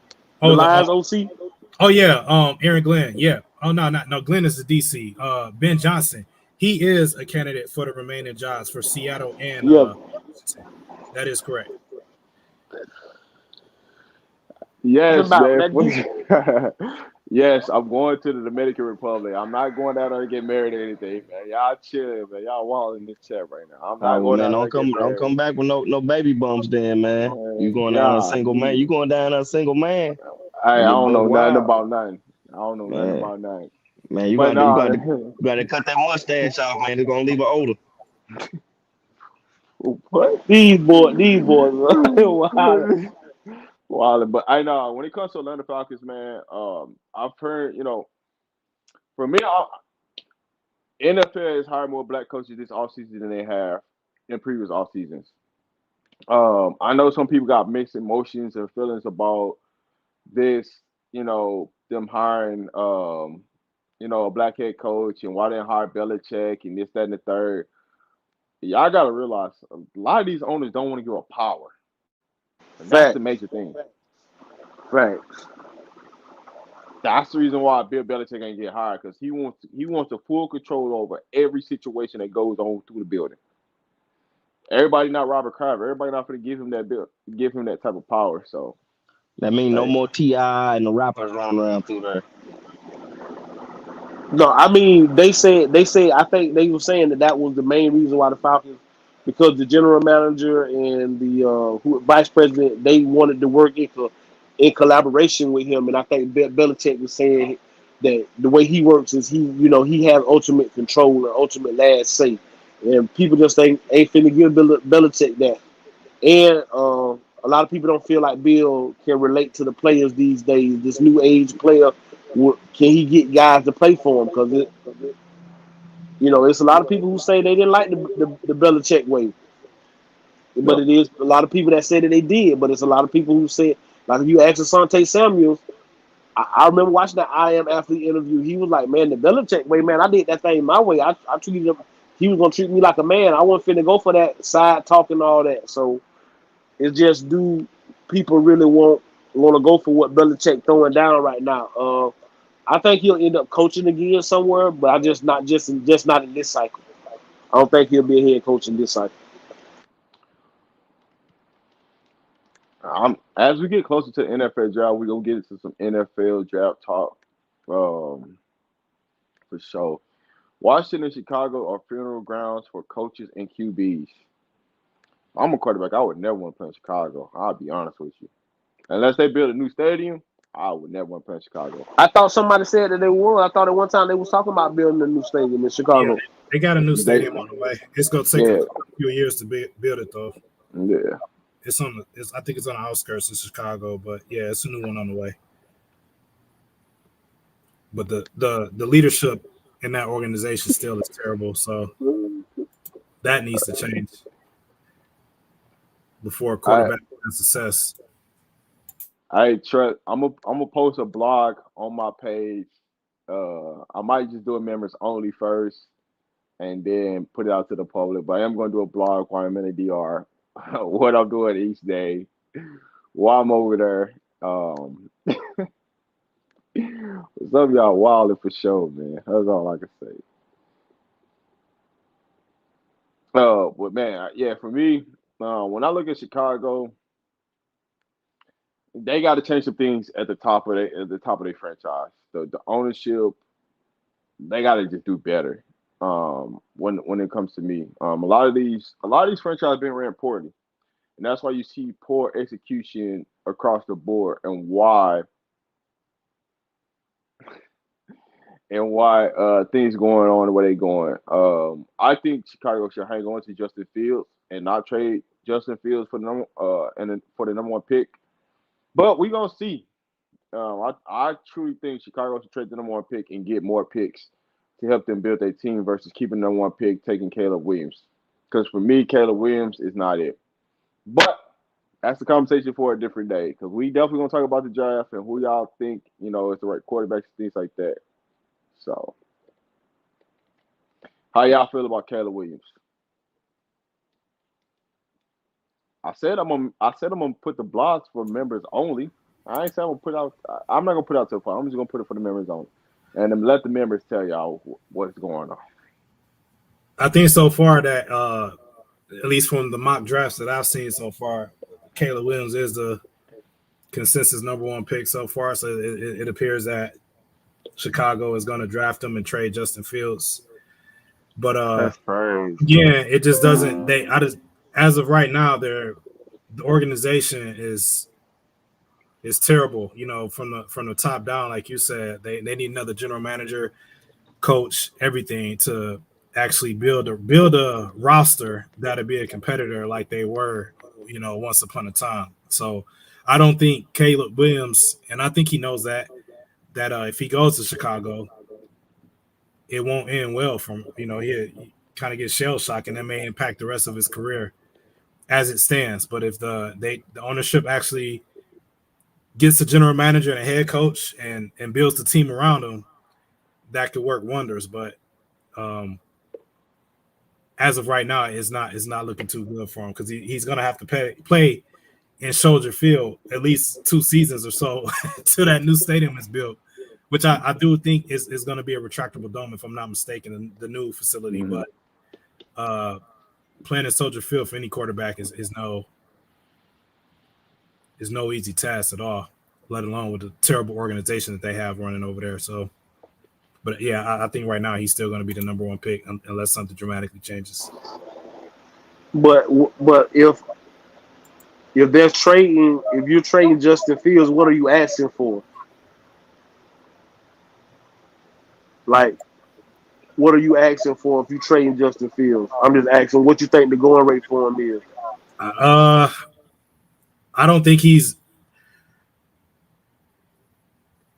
Oh, Lions OC. oh yeah, Aaron Glenn. Yeah. Oh no, Glenn is the DC. Ben Johnson. He is a candidate for the remaining jobs for Seattle and Yeah. Washington. That is correct. Yes, About man. that. Yes, I'm going to the Dominican Republic. I'm not going down there to get married or anything, man. Y'all chill, man. Y'all wild in this chat right now. I'm not Oh going man, down there to get don't married. come back with no baby bumps, then, man. You going down a God, single man? You going down a single man? I You get don't buck know nothing wild, about nothing. I don't know nothing man. about nothing. Man, But no, you got to cut that mustache off, man. It's gonna leave her older. what? These boys, wild. Wild. But I know when it comes to Atlanta Falcons, man, I've heard, you know, for me, NFL has hired more black coaches this offseason than they have in previous off seasons. I know some people got mixed emotions and feelings about this, you know, them hiring, you know, a black head coach and why they didn't hire Belichick and this, that, and the third. Y'all got to realize a lot of these owners don't want to give up power. And that's the Facts. major thing. Facts. That's the reason why Bill Belichick ain't get hired because he wants the full control over every situation that goes on through the building. Everybody not Robert Kraft. Everybody not going to give him that type of power. So, That mean no hey, more Ti and the rappers running around through there. No, I mean they said I think they were saying that was the main reason why the Falcons, because the general manager and the vice president, they wanted to work it. in collaboration with him. And I think Belichick was saying that the way he works is he has ultimate control and ultimate last say. And people just ain't finna give Belichick that. And a lot of people don't feel like Bill can relate to the players these days. This new age player, can he get guys to play for him? Because it's a lot of people who say they didn't like the Belichick way. But Yep. it is a lot of people that say that they did. But it's a lot of people who say, like if you ask Asante Samuels, I remember watching that I Am Athlete interview. He was like, man, the Belichick way, man, I did that thing my way. I treated him. He was gonna treat me like a man. I wasn't finna go for that side talk and all that. So it's just, do people really want to go for what Belichick throwing down right now? I think he'll end up coaching again somewhere, but I just not in this cycle. I don't think he'll be a head coach in this cycle. As we get closer to the NFL draft, we're gonna get into some NFL draft talk. For sure. Washington and Chicago are funeral grounds for coaches and QBs. I'm a quarterback. I would never want to play in Chicago. I'll be honest with you. Unless they build a new stadium, I would never want to play in Chicago. I thought somebody said that they would. I thought at one time they was talking about building a new stadium in Chicago. They got a new stadium on the way. It's gonna take a few years to build it though. Yeah. I think it's on the outskirts of Chicago, but yeah, it's a new one on the way. But the leadership in that organization still is terrible, so that needs to change before quarterback has success. I'm gonna post a blog on my page. I might just do a members only first, and then put it out to the public. But I am gonna do a blog while I'm in the DR, what I'm doing each day while I'm over there. Some of y'all wilding for sure, man. That's all I can say. But man, yeah, for me, when I look at Chicago, they got to change some things at the top of their franchise. The ownership, they got to just do better. When it comes to me, a lot of these franchises been ran poorly, and that's why you see poor execution across the board, and why things going on the way they going. I think Chicago should hang on to Justin Fields and not trade Justin Fields for the number one pick. But we're gonna see. I truly think Chicago should trade the number one pick and get more picks to help them build their team versus keeping the number one pick, taking Caleb Williams. Because for me, Caleb Williams is not it. But that's the conversation for a different day. Because we definitely gonna talk about the draft and who y'all think is the right quarterbacks, things like that. So, how y'all feel about Caleb Williams? I said I'm gonna put the blogs for members only. I ain't saying I'm gonna put out. I'm not gonna put out so far. I'm just gonna put it for the members only, and then let the members tell y'all what's going on. I think so far that at least from the mock drafts that I've seen so far, Caleb Williams is the consensus number one pick so far. So it appears that Chicago is going to draft him and trade Justin Fields. But That's crazy. yeah, it just doesn't. As of right now, the organization is terrible. From the top down, like you said, they need another general manager, coach, everything to actually build a roster that'll be a competitor like they were, once upon a time. So I don't think Caleb Williams, and I think he knows that if he goes to Chicago, it won't end well from he kind of gets shell shock, and that may impact the rest of his career as it stands. But if the ownership actually gets a general manager and a head coach and builds the team around him, that could work wonders. But as of right now, it's not looking too good for him, because he's going to have to play in Soldier Field at least 2 seasons or so till that new stadium is built, which I do think is going to be a retractable dome, if I'm not mistaken, the new facility. Mm-hmm. But playing in Soldier Field for any quarterback is no easy task at all, let alone with the terrible organization that they have running over there. So, but yeah, I think right now he's still going to be the number one pick unless something dramatically changes. But if if you're trading Justin Fields, what are you asking for? Like, what are you asking for if you trading Justin Fields? I'm just asking what you think the going rate for him is. Uh, I don't think he's.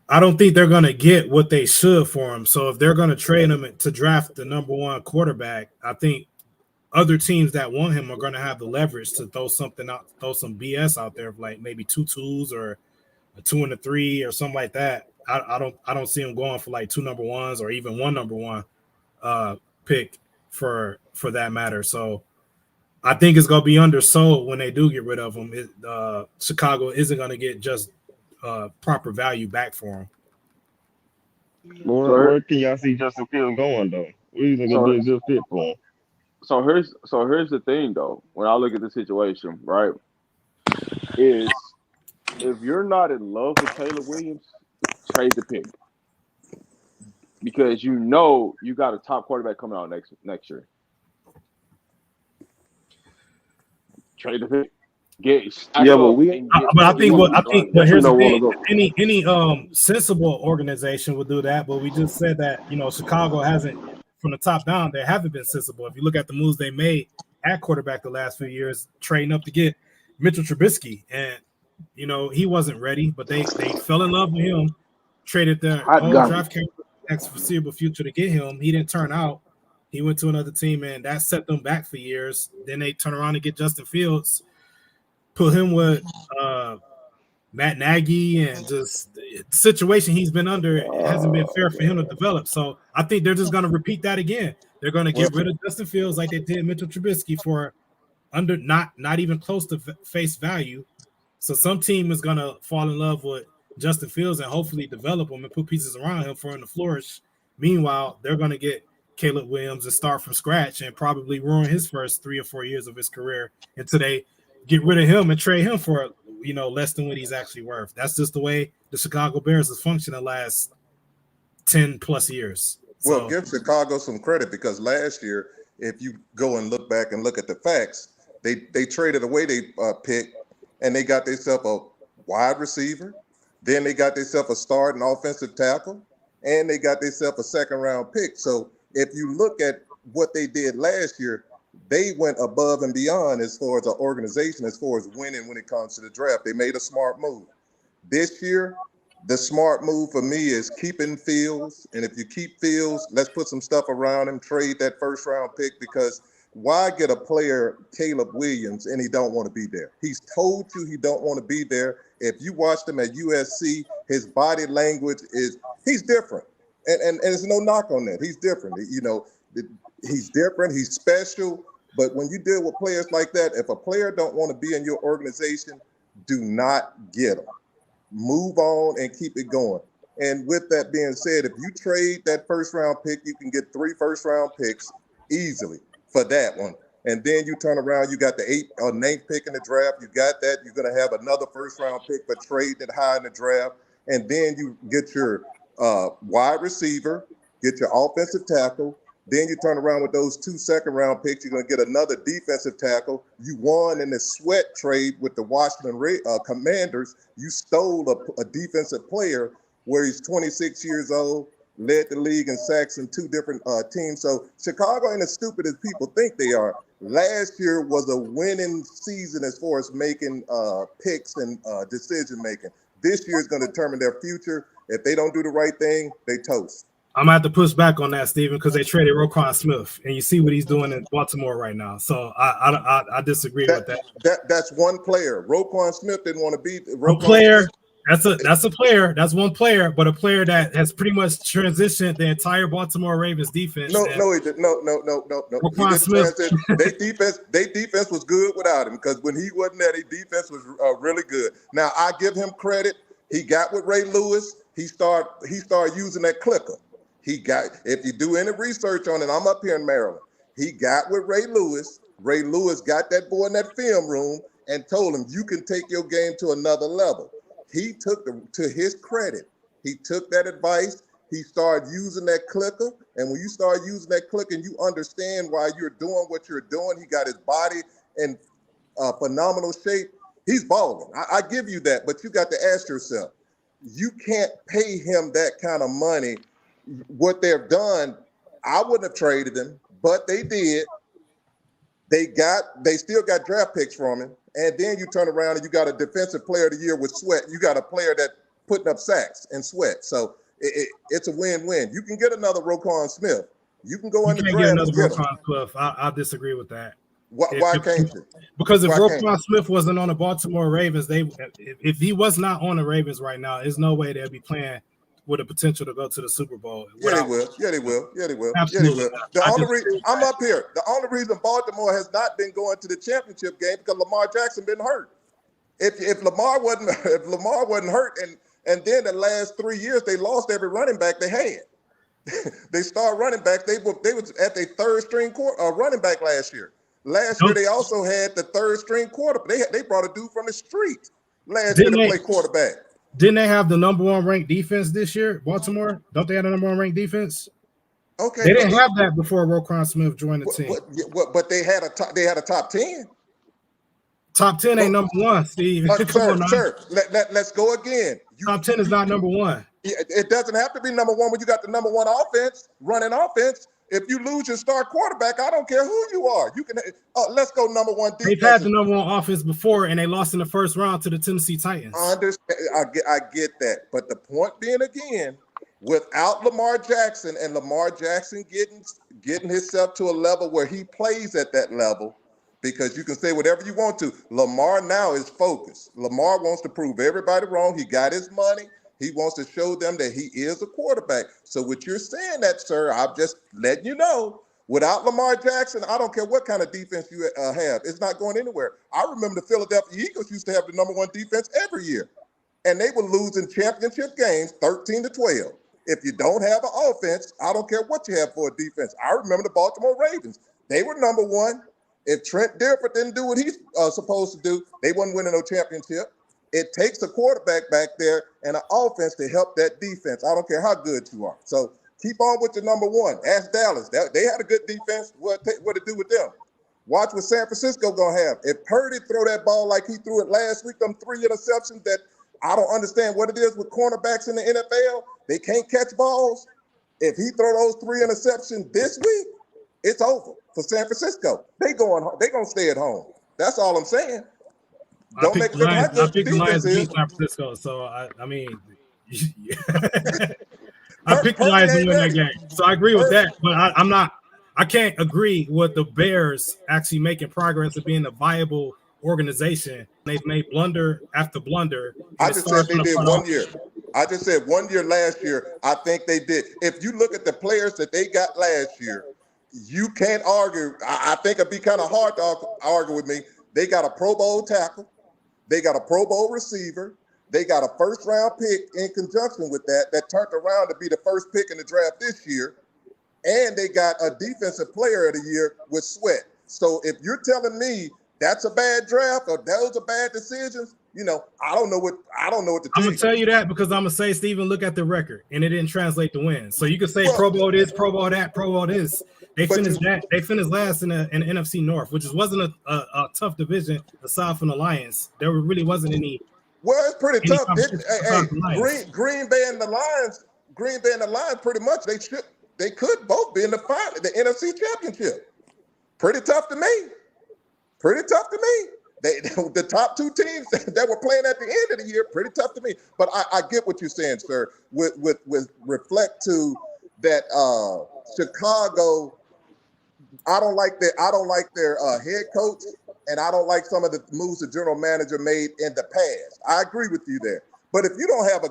I don't think they're going to get what they should for him. So if they're going to trade him to draft the number one quarterback, I think other teams that want him are going to have the leverage to throw something out, throw some BS out there, like maybe 2 2s or a 2 and a 3 or something like that. I don't see him going for like 2 number ones or even 1 number one pick for that matter. So I think it's going to be undersold when they do get rid of him. Chicago isn't going to get just proper value back for him. So Where can y'all see Justin Fields going though? Where you think it'd so be a good fit for him? here's the thing though. When I look at the situation, right, is if you're not in love with Caleb Williams, trade the pick because you know you got a top quarterback coming out next year. Trade the pick. Stack Yeah, but up we and get But I get think what what we I think. learning. But definitely here's the don't want thing: to go. any sensible organization would do that. But we just said that Chicago hasn't, from the top down, they haven't been sensible. If you look at the moves they made at quarterback the last few years, trading up to get Mitchell Trubisky, and he wasn't ready, but they fell in love with him, traded their Hot own garbage. draft capital, next foreseeable future to get him. He didn't turn out. He went to another team, and that set them back for years. Then they turn around and get Justin Fields, put him with Matt Nagy, and just the situation he's been under hasn't been fair for him to develop. So I think they're just going to repeat that again. They're going to Well, get rid of Justin Fields like they did Mitchell Trubisky for under not even close to face value. So some team is going to fall in love with Justin Fields and hopefully develop him and put pieces around him for him to flourish. Meanwhile, they're going to get Caleb Williams and start from scratch and probably ruin his first 3 or 4 years of his career until they get rid of him and trade him for less than what he's actually worth. That's just the way the Chicago Bears has functioned the last 10 plus years. Well, So give Chicago some credit because last year, if you go and look back and look at the facts, they traded away they pick and they got themselves a wide receiver. Then they got themselves a starting offensive tackle, and they got themselves a second round pick. So if you look at what they did last year, they went above and beyond as far as an organization, as far as winning when it comes to the draft. They made a smart move. This year, the smart move for me is keeping Fields. And if you keep Fields, let's put some stuff around him, trade that first round pick, because why get a player, Caleb Williams, and he don't want to be there? He's told you he don't want to be there. If you watched him at USC, his body language he's different. And there's no knock on that. He's different. He's different. He's special. But when you deal with players like that, if a player don't want to be in your organization, do not get him. Move on and keep it going. And with that being said, if you trade that first round pick, you can get 3 first round picks easily for that one. And then you turn around, you got the 8th or 9th pick in the draft. You got that. You're going to have another first round pick for trading it high in the draft. And then you get your wide receiver, get your offensive tackle. Then you turn around with those 2 second round picks. You're going to get another defensive tackle. You won in the sweat trade with the Washington Commanders. You stole a defensive player where he's 26 years old, led the league in sacks in 2 different teams. So Chicago ain't as stupid as people think they are. Last year was a winning season as far as making picks and decision making. This year is going to determine their future. If they don't do the right thing, they toast. I'm gonna have to push back on that, Steven, because they traded Roquan Smith, and you see what he's doing in Baltimore right now. So I disagree with that. That's one player. Roquan Smith didn't want to be One player. That's a player. That's one player, but a player that has pretty much transitioned the entire Baltimore Ravens defense. No, he didn't. No. Roquan He didn't Smith. transition. Their defense was good without him because when he wasn't there, their defense was really good. Now I give him credit. He got with Ray Lewis. He started using that clicker. If you do any research on it, I'm up here in Maryland. He got with Ray Lewis. Ray Lewis got that boy in that film room and told him, you can take your game to another level. He took to his credit. He took that advice. He started using that clicker. And when you start using that clicker and you understand why you're doing what you're doing, he got his body in phenomenal shape. He's balling. I give you that, but you got to ask yourself, you can't pay him that kind of money. What they've done, I wouldn't have traded him, but they did. They still got draft picks from him, and then you turn around and you got a defensive player of the year with Sweat. You got a player that putting up sacks and Sweat. So it's a win-win. You can get another Roquan Smith. You can go in the draft. Get another Roquan Smith. I disagree with that. Why can't you? Because if Roquan Smith wasn't on the Baltimore Ravens, if he was not on the Ravens right now, there's no way they'd be playing with a potential to go to the Super Bowl. Yeah, they will. Absolutely. I'm up here. The only reason Baltimore has not been going to the championship game because Lamar Jackson been hurt. If Lamar wasn't hurt, and then the last 3 years they lost every running back they had. They started running backs. They was at their third string running back last year. Last year they also had the third string quarterback. They brought a dude from the street last year to play quarterback. Didn't they have the number one ranked defense this year, Baltimore? Don't they have the number one ranked defense? Okay, they didn't have that before Roquan Smith joined the team. But they had a top 10. Top 10 ain't number one, Steve. Sir, let's go again. Top 10 is not number one. It doesn't have to be number one when you got the number one running offense. If you lose your star quarterback, I don't care who you are. You can. Let's go number one defense. They've had the number one offense before, and they lost in the first round to the Tennessee Titans. I understand. I get that, but the point being again, without Lamar Jackson and Lamar Jackson getting himself to a level where he plays at that level, because you can say whatever you want to. Lamar now is focused. Lamar wants to prove everybody wrong. He got his money. He wants to show them that he is a quarterback. So what you're saying that, sir, I'm just letting you know, without Lamar Jackson, I don't care what kind of defense you have. It's not going anywhere. I remember the Philadelphia Eagles used to have the number one defense every year, and they were losing championship games 13-12. If you don't have an offense, I don't care what you have for a defense. I remember the Baltimore Ravens. They were number one. If Trent Dilfer didn't do what he's supposed to do, they wasn't winning no championship. It takes a quarterback back there and an offense to help that defense. I don't care how good you are. So keep on with your number one. Ask Dallas. They had a good defense. What to do with them? Watch what San Francisco going to have. If Purdy throw that ball like he threw it last week, them 3 interceptions that I don't understand what it is with cornerbacks in the NFL. They can't catch balls. If he throw those 3 interceptions this week, it's over for San Francisco. They going to stay at home. That's all I'm saying. I picked the Lions to beat San Francisco, so I mean, I picked the Lions to win that game. So I agree with that, but I can't agree with the Bears actually making progress of being a viable organization. They've made blunder after blunder. I just said they did 1 year. I just said 1 year last year. I think they did. If you look at the players that they got last year, you can't argue. I think it'd be kind of hard to argue with me. They got a Pro Bowl tackle. They got a Pro Bowl receiver. They got a first-round pick in conjunction with that turned around to be the first pick in the draft this year. And they got a defensive player of the year with Sweat. So if you're telling me that's a bad draft or those are bad decisions, I don't know what to tell you. I'm gonna tell you that because I'm gonna say, Steven, look at the record, and it didn't translate to win. So you can say Pro Bowl this, Pro Bowl that, Pro Bowl this. They finished last in the NFC North, which wasn't a tough division aside from the Lions. There really wasn't any. Well, it's pretty tough. Green Bay and the Lions. Pretty much they could both be in the final, the NFC Championship. Pretty tough to me. The top 2 teams that were playing at the end of the year, pretty tough to me. But I get what you're saying, sir. With reflect to that Chicago. I don't like their head coach, and I don't like some of the moves the general manager made in the past. I agree with you there. But if you don't have a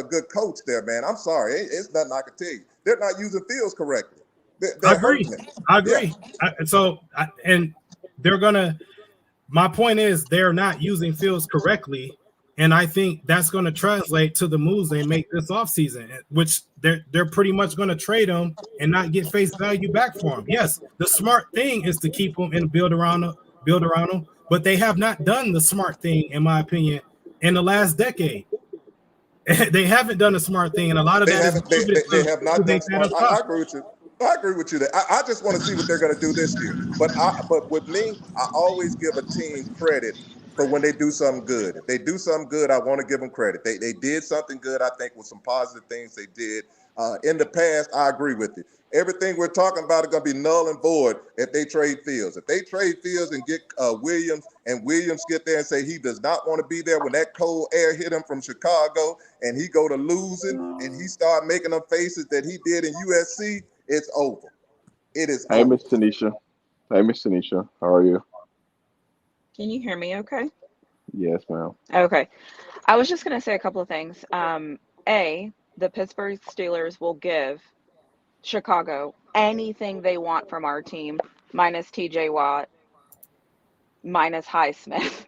good coach there, man, I'm sorry, it's nothing I can tell you. They're not using Fields correctly. I agree. Yeah. They're gonna. My point is they're not using Fields correctly. And I think that's going to translate to the moves they make this offseason, which they're pretty much going to trade him and not get face value back for him. Yes, the smart thing is to keep him and build around him, but they have not done the smart thing, in my opinion, in the last decade. They haven't done a smart thing, and a lot of they have not done smart. I agree with you there. I just want to see what they're going to do this year. But with me, I always give a team credit for when they do something good. If they do something good, I want to give them credit. They did something good, I think, with some positive things they did. In the past, I agree with you. Everything we're talking about is going to be null and void if they trade Fields. If they trade Fields and get Williams, and Williams get there and say he does not want to be there when that cold air hit him from Chicago and he go to losing and he start making them faces that he did in USC, it's over. It is Hey, over. Miss Tanisha. Hey, Miss Tanisha. How are you? Can you hear me okay? Yes, ma'am. Okay. I was just going to say a couple of things. The Pittsburgh Steelers will give Chicago anything they want from our team, minus TJ Watt, minus Highsmith.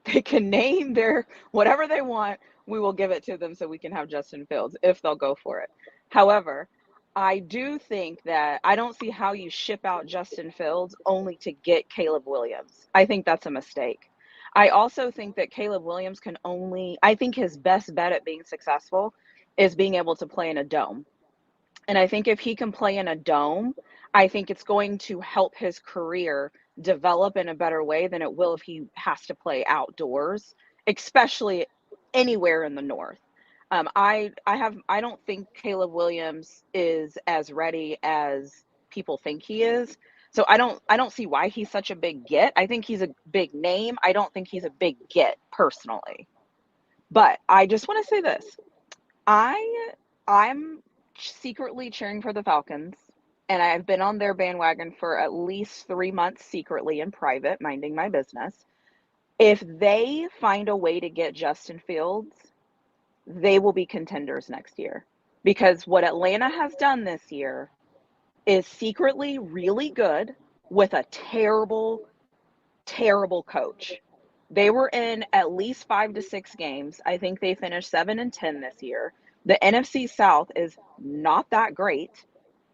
They can name their whatever they want. We will give it to them so we can have Justin Fields if they'll go for it. However, I do think that I don't see how you ship out Justin Fields only to get Caleb Williams. I think that's a mistake. I also think that Caleb Williams I think his best bet at being successful is being able to play in a dome. And I think if he can play in a dome, I think it's going to help his career develop in a better way than it will if he has to play outdoors, especially anywhere in the north. I don't think Caleb Williams is as ready as people think he is. So I don't see why he's such a big get. I think he's a big name. I don't think he's a big get personally. But I just want to say this. I'm secretly cheering for the Falcons, and I've been on their bandwagon for at least 3 months secretly in private, minding my business. If they find a way to get Justin Fields, they will be contenders next year. Because what Atlanta has done this year is secretly really good with a terrible, terrible coach. They were in at least 5 to 6 games. I think they finished 7-10 this year. The NFC South is not that great.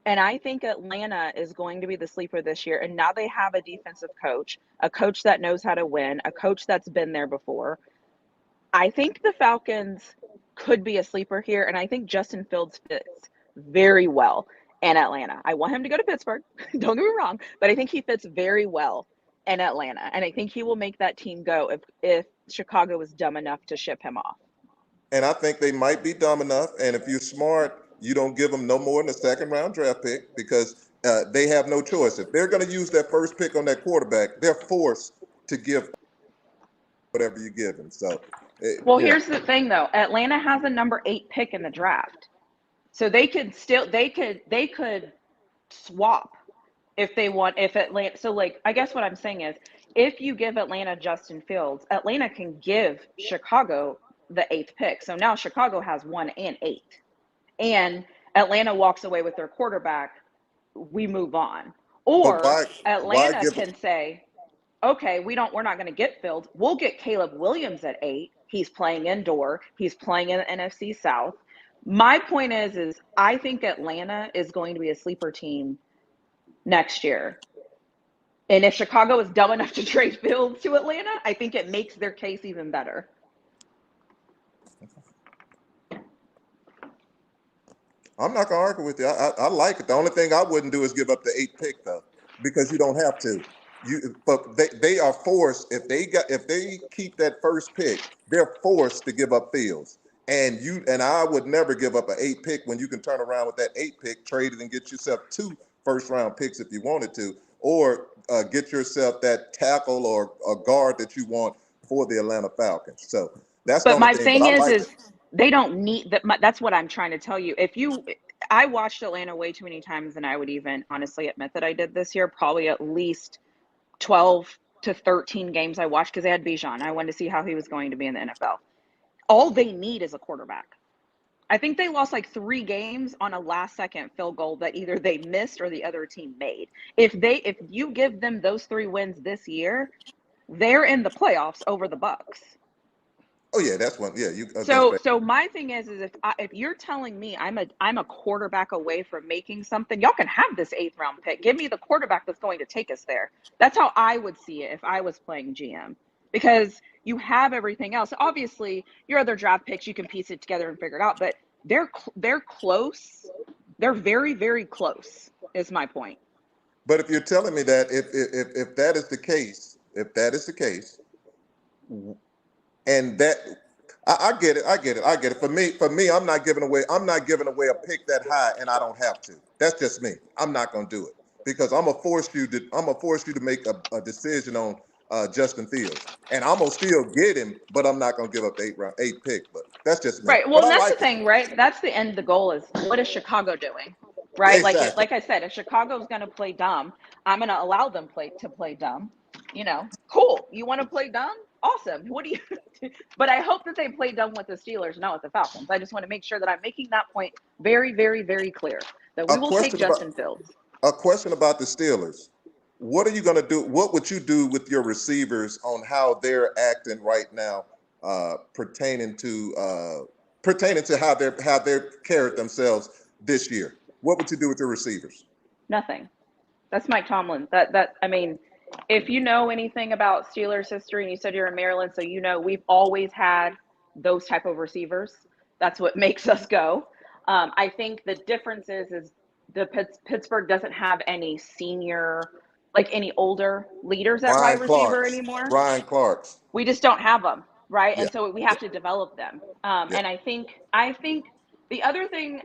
And I think Atlanta is going to be the sleeper this year. And now they have a defensive coach, a coach that knows how to win, a coach that's been there before. I think the Falcons could be a sleeper here. And I think Justin Fields fits very well in Atlanta. I want him to go to Pittsburgh. Don't get me wrong. But I think he fits very well in Atlanta. And I think he will make that team go if Chicago is dumb enough to ship him off. And I think they might be dumb enough. And if you're smart, you don't give them no more than a second round draft pick because they have no choice. If they're going to use that first pick on that quarterback, they're forced to give whatever you give them. So, Well, Yeah. here's the thing though. Atlanta has a number 8 pick in the draft. So they could swap if they want, if Atlanta, so like, I guess what I'm saying is if you give Atlanta Justin Fields, Atlanta can give Chicago the 8th pick. So now Chicago has 1 and 8. And Atlanta walks away with their quarterback, we move on. but Or why Atlanta give can say, okay, we're not going to get Fields. We'll get Caleb Williams at 8. He's playing indoor. He's playing in the NFC South. My point is I think Atlanta is going to be a sleeper team next year. And if Chicago is dumb enough to trade Fields to Atlanta, I think it makes their case even better. I'm not gonna argue with you. I like it. The only thing I wouldn't do is give up the 8th pick though, because you don't have to. But they are forced if they keep that first pick, they're forced to give up Fields. And I would never give up an 8th pick when you can turn around with that 8th pick, trade it and get yourself 2 first round picks if you wanted to, or get yourself that tackle or a guard that you want for the Atlanta Falcons. So that's the But only my thing. But thing I like is it. they don't need that. That's what I'm trying to tell you. I watched Atlanta way too many times than I would even honestly admit that I did this year. Probably at least 12 to 13 games I watched because they had Bijan. I wanted to see how he was going to be in the NFL. All they need is a quarterback. I think they lost like 3 games on a last second field goal that either they missed or the other team made. If you give them those 3 wins this year, they're in the playoffs over the Bucks. Oh yeah, that's one. Yeah, you. That's So fair. my thing is if you're telling me I'm a quarterback away from making something, y'all can have this 8th round pick. Give me the quarterback that's going to take us there. That's how I would see it if I was playing GM, because you have everything else. Obviously, your other draft picks you can piece it together and figure it out, but they're close. They're very, very close. Is my point. But if you're telling me that if that is the case, And that I get it. For me, I'm not giving away a pick that high, and I don't have to. That's just me. I'm not gonna do it because I'm gonna force you to make a decision on Justin Fields, and I'm gonna still get him, but I'm not gonna give up the 8th pick. But that's just me. Right. Well, But and I that's the like it. thing, right? That's the end. The goal is, what is Chicago doing? Right. Exactly. Like I said, if Chicago's going to play dumb, I'm going to allow them to play dumb. Cool. You want to play dumb? Awesome. What do you? But I hope that they play dumb with the Steelers, not with the Falcons. I just want to make sure that I'm making that point very, very, very clear that we A will take question about Justin Fields. a question about the Steelers. What are you going to do? What would you do with your receivers on how they're acting right now, pertaining to how they're carried themselves this year? What would you do with your receivers? Nothing. That's Mike Tomlin. I mean, if you know anything about Steelers history, and you said you're in Maryland, so we've always had those type of receivers. That's what makes us go. I think the difference is the Pittsburgh doesn't have any senior, like any older leaders at wide receiver anymore. Brian Clark's. We just don't have them, right? Yeah. And so we have to develop them. Yeah. And I think the other thing,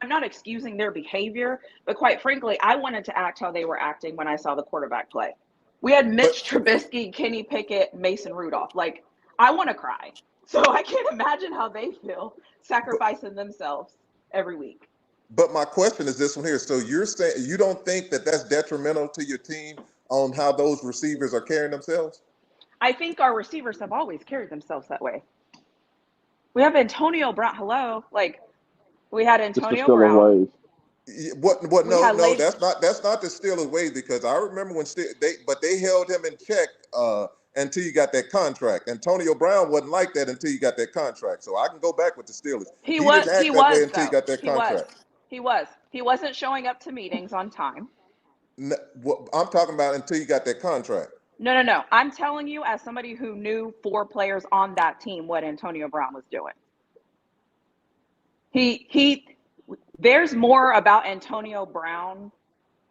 I'm not excusing their behavior, but quite frankly, I wanted to act how they were acting when I saw the quarterback play. We had Mitch Trubisky, Kenny Pickett, Mason Rudolph. Like, I want to cry. So I can't imagine how they feel sacrificing themselves every week. But my question is this one here. So you're saying you don't think that that's detrimental to your team on how those receivers are carrying themselves? I think our receivers have always carried themselves that way. We have Antonio Brown. Hello, like we had Antonio Brown. Ways. What? No, that's not the Steelers' way, because I remember when they held him in check until you got that contract. Antonio Brown wasn't like that until you got that contract. So I can go back with the Steelers. He didn't was act that way until you got that contract. He wasn't showing up to meetings on time. No, I'm talking about until you got that contract. No. I'm telling you, as somebody who knew 4 players on that team, what Antonio Brown was doing. There's more about Antonio Brown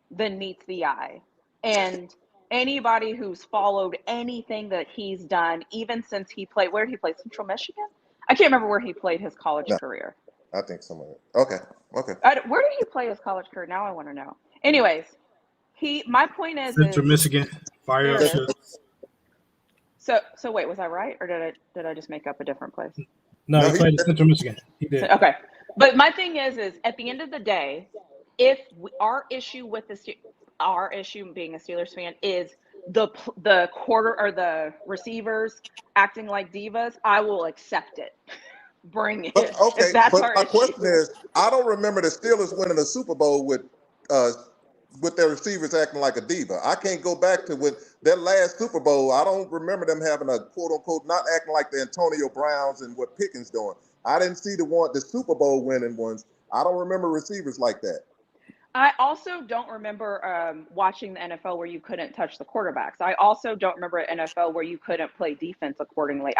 than meets the eye. And anybody who's followed anything that he's done, even since where did he play? Central Michigan? I can't remember where he played his college career. I think somewhere. Okay. Where did he play his college career? Now I want to know. Anyways, my point is Central Michigan, fire up ships. So wait, was I right, or did I just make up a different place? No, he played in Central Michigan. He did. Okay, but my thing is at the end of the day, if our issue being a Steelers fan is the quarter or the receivers acting like divas, I will accept it. Bring it. But, okay, if that's but our my issue. question is, I don't remember the Steelers winning a Super Bowl with their receivers acting like a diva. I can't go back to with their last Super Bowl. I don't remember them having a quote unquote not acting like the Antonio Browns and what Pickens doing. I didn't see the Super Bowl winning ones. I don't remember receivers like that. I also don't remember watching the NFL where you couldn't touch the quarterbacks. I also don't remember NFL where you couldn't play defense accordingly.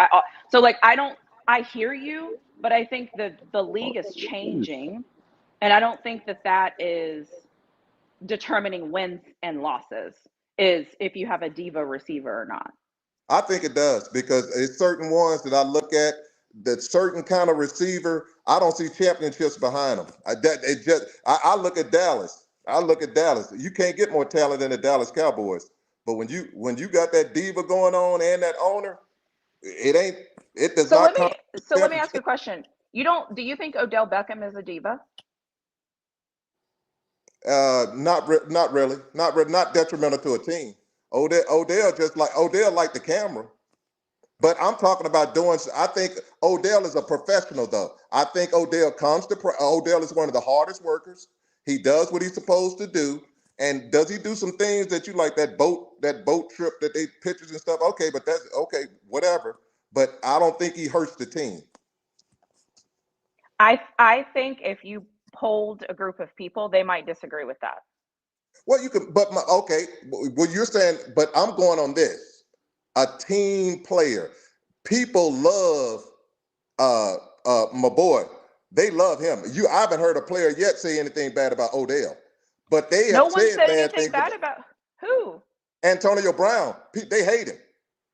I hear you, but I think the league is changing, and I don't think that is determining wins and losses is if you have a diva receiver or not. I think it does, because it's certain ones that I look at, that certain kind of receiver, I don't see championships behind them. I look at Dallas. You can't get more talent than the Dallas Cowboys. But when you got that diva going on and that owner, it does not. So let me ask you a question. Do you think Odell Beckham is a diva? Not really. Not detrimental to a team. Odell like the camera. But I'm talking about I think Odell is a professional, though. I think Odell Odell is one of the hardest workers. He does what he's supposed to do. And does he do some things that you like, that boat trip that they pictures and stuff? Okay, but that's okay, whatever. But I don't think he hurts the team. I think if you polled a group of people, they might disagree with that. Well, you could, well, you're saying, but I'm going on this. A team player. People love my boy. They love him. I haven't heard a player yet say anything bad about Odell. But they have no one said said bad anything things bad about who? Antonio Brown. They hate him.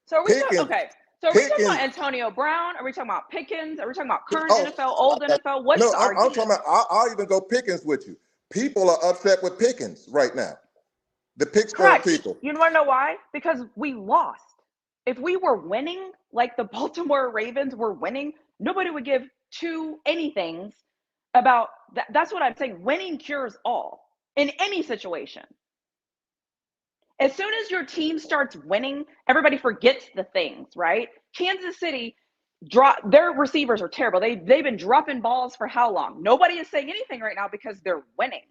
So are we okay? So are we talking about Pickens. Antonio Brown? Are we talking about Pickens? Are we talking about current Oh, NFL, old NFL? What's no, the I'm argument? talking about. I'll even go Pickens with you. People are upset with Pickens right now. The Pittsburgh Correct. people. You want to know why? Because we lost. If we were winning, like the Baltimore Ravens were winning, nobody would give two anythings about that. That's what I'm saying. Winning cures all in any situation. As soon as your team starts winning, everybody forgets the things, right? Kansas City their receivers are terrible. They've been dropping balls for how long? Nobody is saying anything right now because they're winning.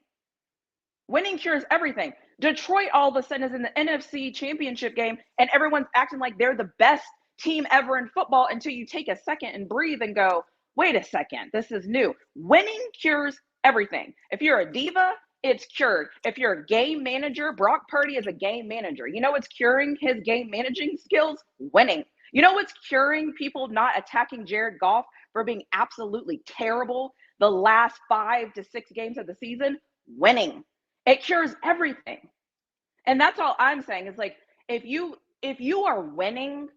Winning cures everything. Detroit all of a sudden is in the NFC Championship game, and everyone's acting like they're the best team ever in football until you take a second and breathe and go, wait a second, this is new. Winning cures everything. If you're a diva, it's cured. If you're a game manager, Brock Purdy is a game manager. You know what's curing his game managing skills? Winning. You know what's curing people not attacking Jared Goff for being absolutely terrible the last 5 to 6 games of the season? Winning. It cures everything. And that's all I'm saying is like, if you are winning,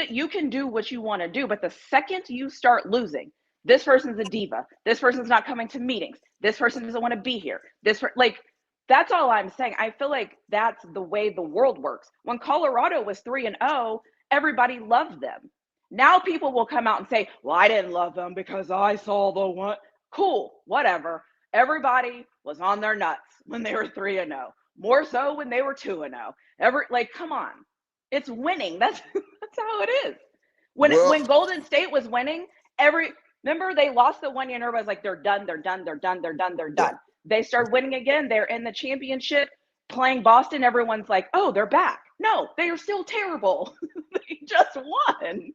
you can do what you want to do. But the second you start losing, this person's a diva. This person's not coming to meetings. This person doesn't want to be here. That's all I'm saying. I feel like that's the way the world works. When Colorado was 3-0, everybody loved them. Now people will come out and say, well, I didn't love them because I saw the one. Cool, whatever. Everybody was on their nuts when they were 3-0. More so when they were 2-0. Come on. It's winning. That's how it is. When Golden State was winning, remember they lost the 1 year and everybody's like, they're done. Yeah. They started winning again. They're in the championship playing Boston. Everyone's like, oh, they're back. No, they are still terrible. They just won.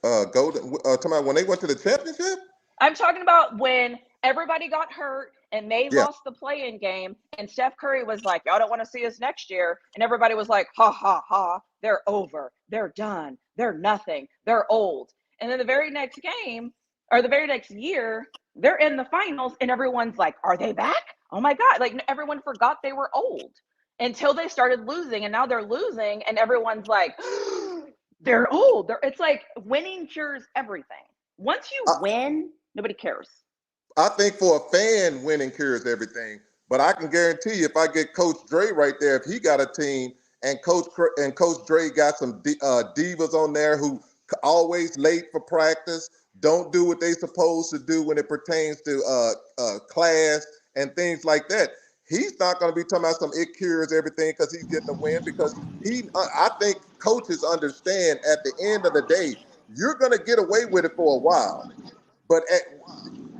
Talking about when they went to the championship. I'm talking about when everybody got hurt and they Yeah. lost the play-in game, and Steph Curry was like, y'all don't want to see us next year. And everybody was like, ha, ha, ha, they're over. They're done. They're nothing. They're old. And then the very next game, or the very next year, they're in the finals, and everyone's like, are they back? Oh my God. Like, everyone forgot they were old until they started losing, and now they're losing, and everyone's like, they're old. It's like winning cures everything. Once you win, nobody cares. I think for a fan, winning cures everything. But I can guarantee you, if I get Coach Dre right there, if he got a team and Coach Dre got some divas on there who always late for practice, don't do what they supposed to do when it pertains to class and things like that. He's not going to be talking about some it cures everything because he's getting a win. Because I think coaches understand at the end of the day, you're going to get away with it for a while, but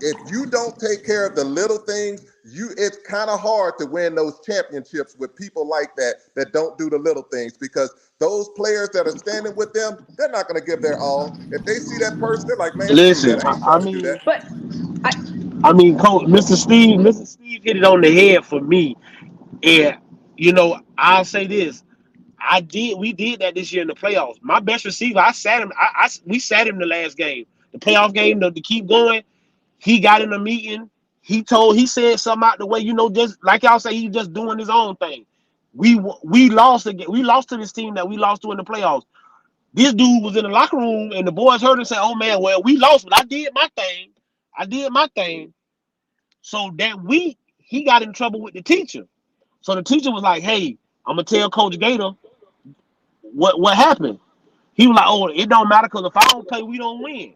if you don't take care of the little things, it's kind of hard to win those championships with people like that don't do the little things, because those players that are standing with them, they're not going to give their all. If they see that person, they're like, man, screw Listen, that. I ain't I trying to do mean, that. But I, Coach, Mr. Steve hit it on the head for me. And I'll say this: we did that this year in the playoffs. My best receiver, I sat him. We sat him the last game, the playoff game, to keep going. He got in a meeting. He said something out the way, just like y'all say, he's just doing his own thing. We lost again. We lost to this team that we lost to in the playoffs. This dude was in the locker room, and the boys heard him say, "Oh man, well, we lost, but I did my thing. I did my thing." So that week, he got in trouble with the teacher. So the teacher was like, "Hey, I'm gonna tell Coach Gator what happened." He was like, "Oh, it don't matter because if I don't play, we don't win."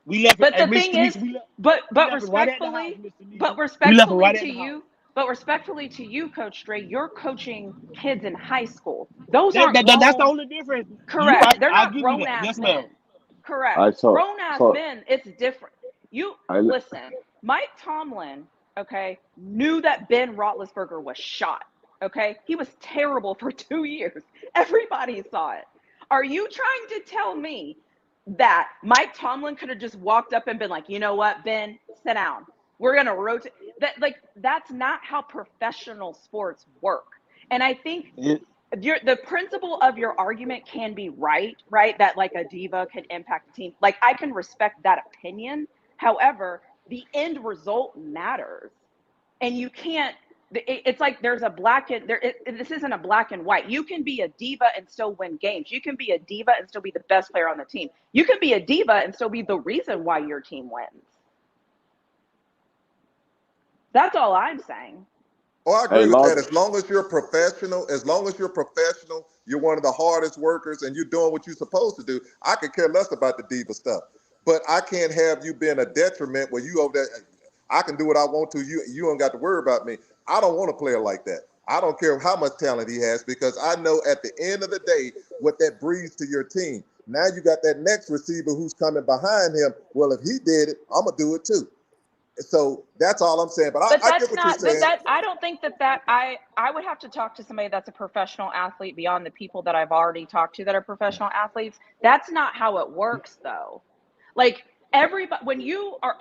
We left it. but Hey, the Mr. thing Reese, is, but we left it right at the house, respectfully, Mr. but Reese. We left it respectfully right at to the house. you, Coach Dre, you're coaching kids in high school. Those aren't That's the grown. only difference. You Correct. right. They're I'll not give you grown that. ass Yes, ma'am. men. Correct. I saw Grown ass saw men, it's different. You I listen, Mike Tomlin, okay, knew that Ben Roethlisberger was shot. Okay. He was terrible for 2 years. Everybody saw it. Are you trying to tell me that Mike Tomlin could have just walked up and been like, you know what, Ben, sit down. We're gonna rotate that. That's not how professional sports work. And I think It, the principle of your argument can be right, that like a diva can impact the team. Like, I can respect that opinion. However, the end result matters. And you can't it's like there's a black and this isn't a black and white. You can be a diva and still win games. You can be a diva and still be the best player on the team. You can be a diva and still be the reason why your team wins. That's all I'm saying. Oh, I Hey, agree with Log, that. As long as you're professional, you're one of the hardest workers and you're doing what you're supposed to do. I could care less about the diva stuff. But I can't have you being a detriment where you over there, I can do what I want to. You don't got to worry about me. I don't want a player like that. I don't care how much talent he has because I know at the end of the day what that breeds to your team. Now you got that next receiver who's coming behind him. Well, if he did it, I'm going to do it too. So that's all I'm saying. But But I get that's what you're not, but saying. that, I don't think that I would have to talk to somebody that's a professional athlete beyond the people that I've already talked to that are professional athletes. That's not how it works though. Like everybody, when you are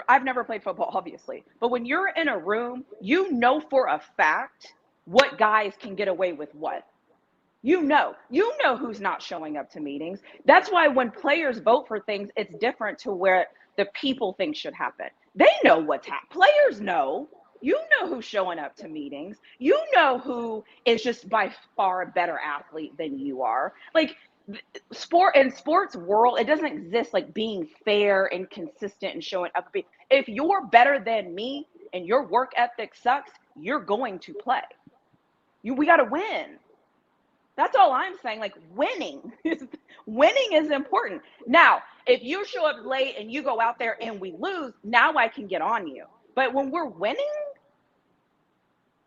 I've never played football, obviously, but when you're in a room, you know for a fact what guys can get away with what. You know who's not showing up to meetings. That's why when players vote for things, it's different to where the people think should happen. They know what's happening. Players know. You know who's showing up to meetings. You know who is just by far a better athlete than you are. Like sports world, it doesn't exist like being fair and consistent and showing up. If you're better than me and your work ethic sucks, you're going to play. We got to win. That's all I'm saying. Like winning is important. Now, if you show up late and you go out there and we lose, now I can get on you. But when we're winning,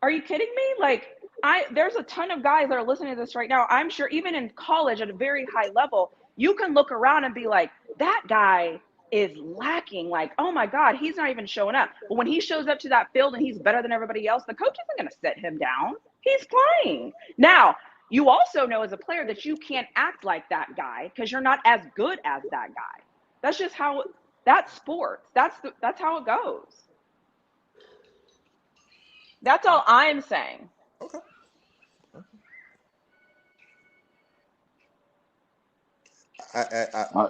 are you kidding me? Like there's a ton of guys that are listening to this right now. I'm sure even in college at a very high level, you can look around and be like, that guy is lacking. Like, oh my God, he's not even showing up. But when he shows up to that field and he's better than everybody else, the coach isn't going to sit him down. He's playing. Now, you also know as a player that you can't act like that guy because you're not as good as that guy. That's just that's sports. That's how it goes. That's all I'm saying. Okay. I,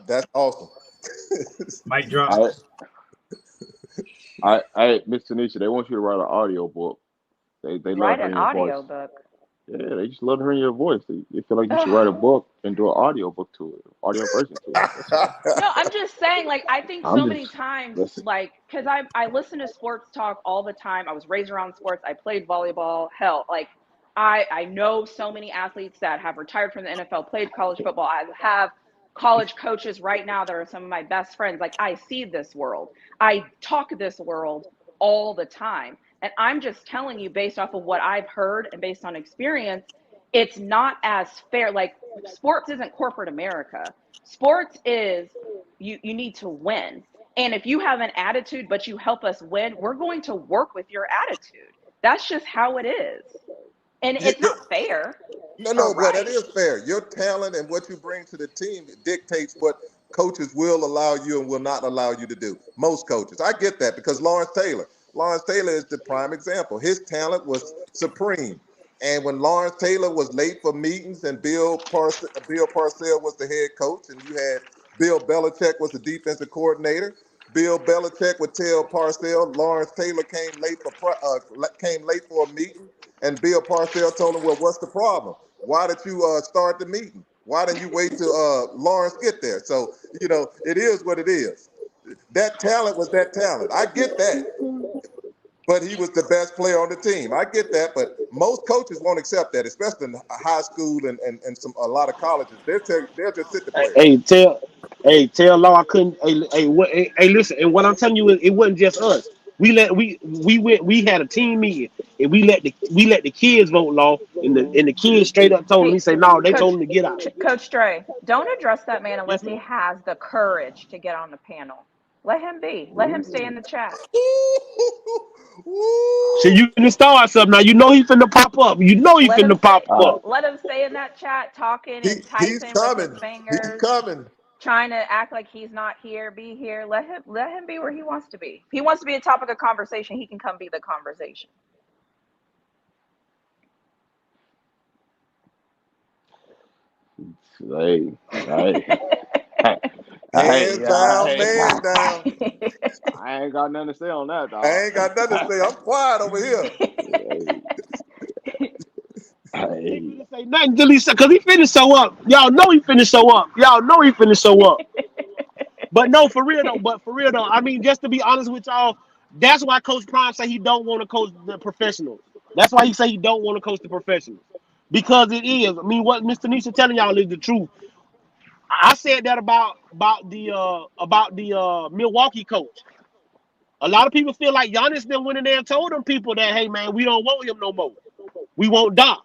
That's awesome. Mic drop. Miss Tanisha, they want you to write an audio book. They love Write an hearing your voice. audio book. Yeah, they just love hearing your voice. They feel like you should write a book and do an audio book to it, audio version to it. That's all. No, I'm just saying, like, I think I'm so many just times, listen. like, because I listen to sports talk all the time. I was raised around sports. I played volleyball. Hell, like, I know so many athletes that have retired from the NFL, played college football. I have college coaches right now that are some of my best friends. Like, I see this world. I talk this world all the time. And I'm just telling you, based off of what I've heard and based on experience, it's not as fair. Like, sports isn't corporate America. Sports is you need to win. And if you have an attitude, but you help us win, we're going to work with your attitude. That's just how it is. And You- it's not fair or no, but that right. is fair. Your talent and what you bring to the team dictates what coaches will allow you and will not allow you to do. Most coaches. I get that because Lawrence Taylor is the prime example. His talent was supreme. And when Lawrence Taylor was late for meetings and Bill Parcells was the head coach and you had Bill Belichick was the defensive coordinator, Bill Belichick would tell Parcells Lawrence Taylor came late for a meeting, and Bill Parcells told him, "Well, what's the problem? Why did you start the meeting? Why didn't you wait till Lawrence get there?" So it is what it is. That talent was that talent. I get that, but he was the best player on the team. I get that, but most coaches won't accept that, especially in high school and a lot of colleges. They'll just sit the player. Hey, tell Law I couldn't. Listen. And what I'm telling you is, it wasn't just us. We had a team meeting, and we let the kids vote, Law, and the kids straight up told him. Hey, He said, "No, they told Coach him to get out." Coach Dre, don't address that man Yes, unless he ma'am. has the courage to get on the panel. Let him be. Let him stay in the chat. So Woo! you can start something now. You know he finna pop up. You know he Let him finna stay. pop Uh, up. Let him stay in that chat, talking and He's typing with his coming. He's fingers, coming. trying to act like he's not here. Be here. Let him be where he wants to be. If he wants to be a topic of conversation, he can come be the conversation. hey, hey, Hey, Hands down, hey, man down. I ain't got nothing to say on that, I dog. ain't got nothing to say. I'm quiet over here. He didn't say nothing till he said, because he finished so up. Y'all know he finished so up. But no, for real though. I mean, just to be honest with y'all, that's why Coach Prime say he don't want to coach the professionals. That's why he say he don't want to coach the professionals. Because it is. I mean, what Mr. Nisha telling y'all is the truth. I said that about the Milwaukee coach. A lot of people feel like Giannis then went in there and told them people that, hey man, we don't want him no more. We want Doc.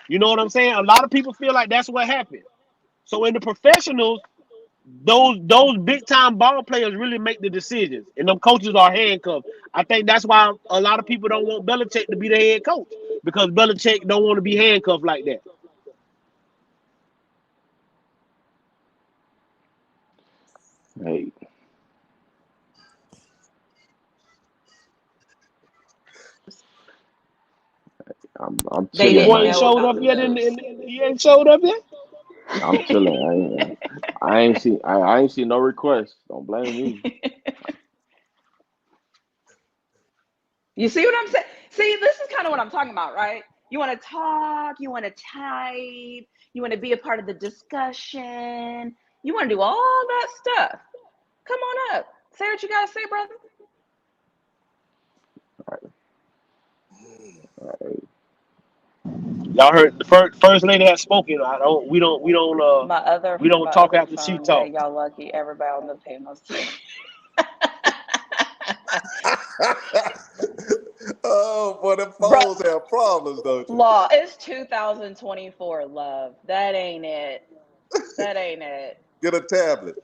You know what I'm saying? A lot of people feel like that's what happened. So in the professionals, those big time ball players really make the decisions, and them coaches are handcuffed. I think that's why a lot of people don't want Belichick to be the head coach, because Belichick don't want to be handcuffed like that. Hey, I'm They Your chilling, didn't boy ain't man. know showed about up the yet, moves. he ain't showed up yet. I'm chilling. I ain't see no requests. Don't blame me. You see what I'm saying? See, this is kind of what I'm talking about, right? You want to talk, you want to type, you want to be a part of the discussion, you want to do all that stuff. Come on up. Say what you got to say, brother. Y'all heard the first lady has spoken. We don't we don't My talk other after she phone. Yeah, talk. y'all lucky. Everybody on the panel. Oh, boy, them Bro, phones have problems, don't you? Law, it's 2024, love. That ain't it. That ain't it. Get a tablet.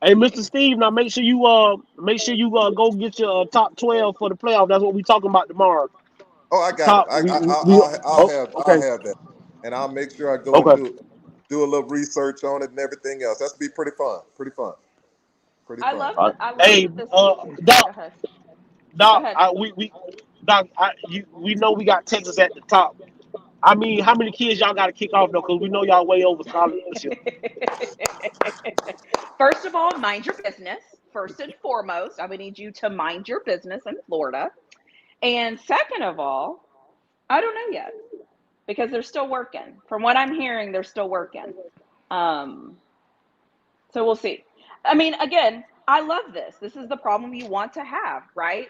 Hey, Mr. Steve, now make sure you go get your top 12 for the playoff. That's what we talking about tomorrow. Oh, I got it. Top we I'll oh, I'll okay. have that, and I'll make sure I go and Okay. do a little research on it and everything else. That's be pretty fun. Pretty fun. I, I love Hey, that this. Go Doc, ahead. Go Doc, ahead. Doc, we know we got Texas at the top. I mean, how many kids y'all got to kick off though? Because we know y'all way over scholarship. First of all, mind your business. First and foremost, I would need you to mind your business in Florida. And second of all, I don't know yet because they're still working. From what I'm hearing, they're still working. Um, so we'll see. I mean, again, I love this. This is the problem you want to have, right?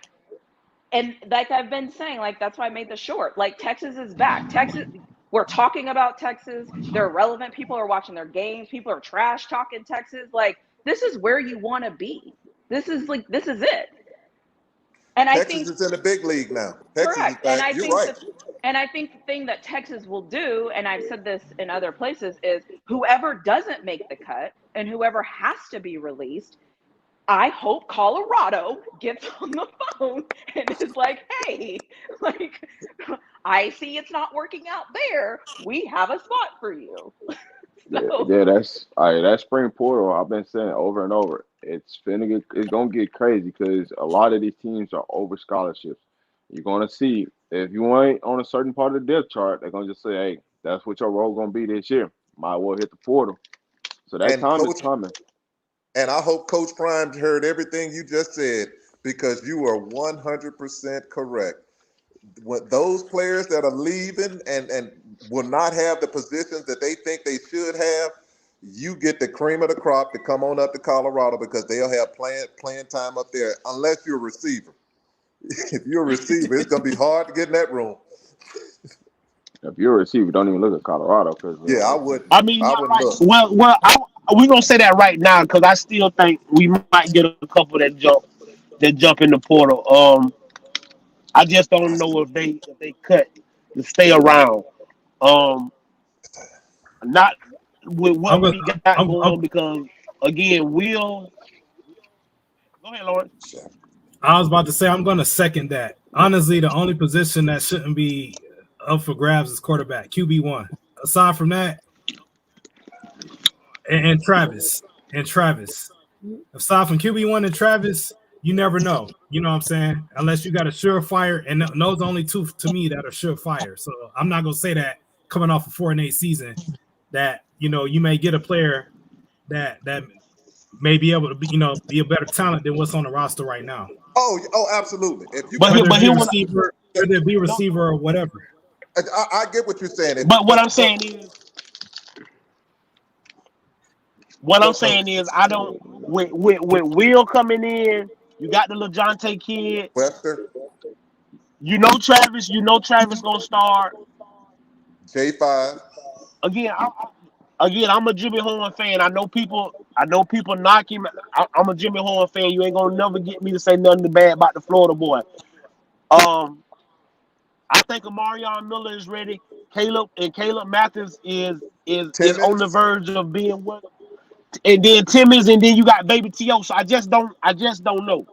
And like I've been saying, like that's why I made the short. Like Texas is back. Texas, we're talking about Texas. They're relevant. People are watching their games. People are trash talking Texas. Like this is where you want to be. This is it. And I Texas think is in the big league now. Texas is correct. back. You're right. And I think the thing that Texas will do, and I've said this in other places, is whoever doesn't make the cut and whoever has to be released, I hope Colorado gets on the phone and is like, hey, like, I see it's not working out there. We have a spot for you. So, that's that spring portal. I've been saying over and over. It's gonna get crazy because a lot of these teams are over scholarships. You're gonna see if you ain't on a certain part of the depth chart, they're gonna just say, hey, that's what your role gonna be this year. Might well hit the portal. So that And time is coach, coming. and I hope Coach Prime heard everything you just said, because you are 100% correct. What those players that are leaving and will not have the positions that they think they should have, you get the cream of the crop to come on up to Colorado, because they'll have playing time up there, unless you're a receiver. If you're a receiver, it's going to be hard to get in that room. If you're a receiver, don't even look at Colorado because Yeah, I wouldn't. I mean, I not wouldn't right. look. We gonna say that right now because I still think we might get a couple that jump in the portal. I just don't know if they cut to stay around. Um, not with I'm what gonna we got I'm, going on, because again, Will. Go ahead, Lawrence. I was about to say I'm going to second that. Honestly, the only position that shouldn't be up for grabs is quarterback, QB1. Aside from that, and Travis. Aside from QB1 and Travis, you never know. You know what I'm saying? Unless you got a surefire, and those are only two to me that are surefire. So I'm not going to say that coming off a 4-8 season that you may get a player that may be able to be a better talent than what's on the roster right now. Oh, absolutely. If you But got, here, Whether but it be here, a what, receiver, whether it be no, receiver or whatever. I get what you're saying. but what I'm Go, saying coach. is, I don't. With Will coming in, you got the LeJontay kid. Webster, Travis gonna start J5. again. I'm a Jimmy Horn fan. I know people knock him. I'm a Jimmy Horn fan. You ain't gonna never get me to say nothing bad about the Florida boy. I think Amarion Miller is ready. Caleb Mathis is on the Timmons. verge of being what, and then Timmons, and then you got Baby T.O. So I just don't know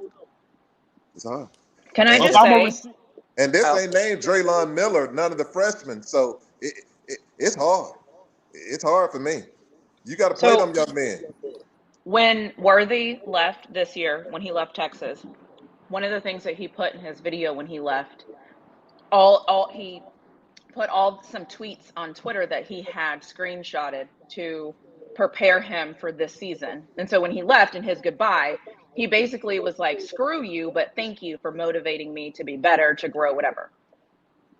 It's hard. Can I And if just this, I'm a say, receiver. and this oh, ain't named Draylon Miller, none of the freshmen. So it's hard. It's hard for me. You got to play so them young men. when Worthy left this year, when he left Texas, one of the things that he put in his video when he left, he put some tweets on Twitter that he had screenshotted to prepare him for this season. And so when he left in his goodbye, he basically was like, screw you, but thank you for motivating me to be better, to grow, whatever.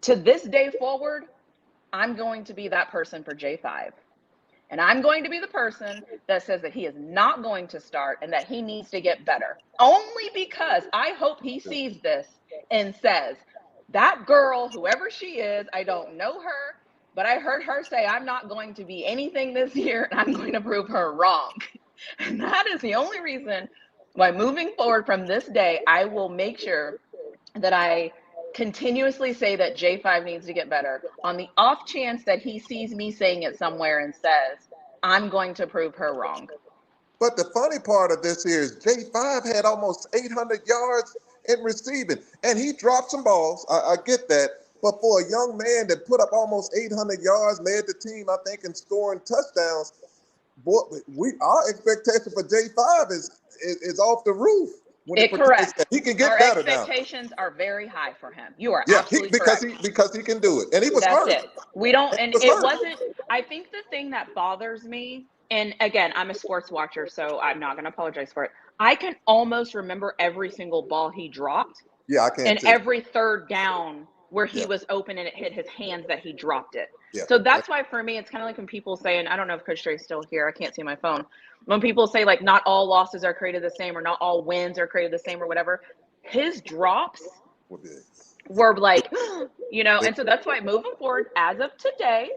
To this day forward, I'm going to be that person for J5. And I'm going to be the person that says that he is not going to start and that he needs to get better. Only because I hope he sees this and says, that girl, whoever she is, I don't know her, but I heard her say, I'm not going to be anything this year and I'm going to prove her wrong. And that is the only reason why moving forward from this day, I will make sure that I continuously say that J5 needs to get better. On the off chance that he sees me saying it somewhere and says, I'm going to prove her wrong. But the funny part of this here is J5 had almost 800 yards in receiving, and he dropped some balls. I get that. But for a young man that put up almost 800 yards, led the team, I think, in scoring touchdowns, boy, our expectation for J5 is off the roof when it pertains to Correct. that. He can Our get better now. expectations are very high for him. You are Yeah, absolutely correct. because he can do it, and he was That's hurt. it. We don't, And and he was it hurt. wasn't, I think the thing that bothers me, and again, I'm a sports watcher, so I'm not going to apologize for it. I can almost remember every single ball he dropped Yeah, I can and too. every third down where he Yeah, was open and it hit his hands that he dropped it. yeah. So that's why for me, it's kind of like when people say, and I don't know if Coach Trey's still here, I can't see my phone. When people say like not all losses are created the same or not all wins are created the same or whatever, his drops were like, and so that's why moving forward, as of today,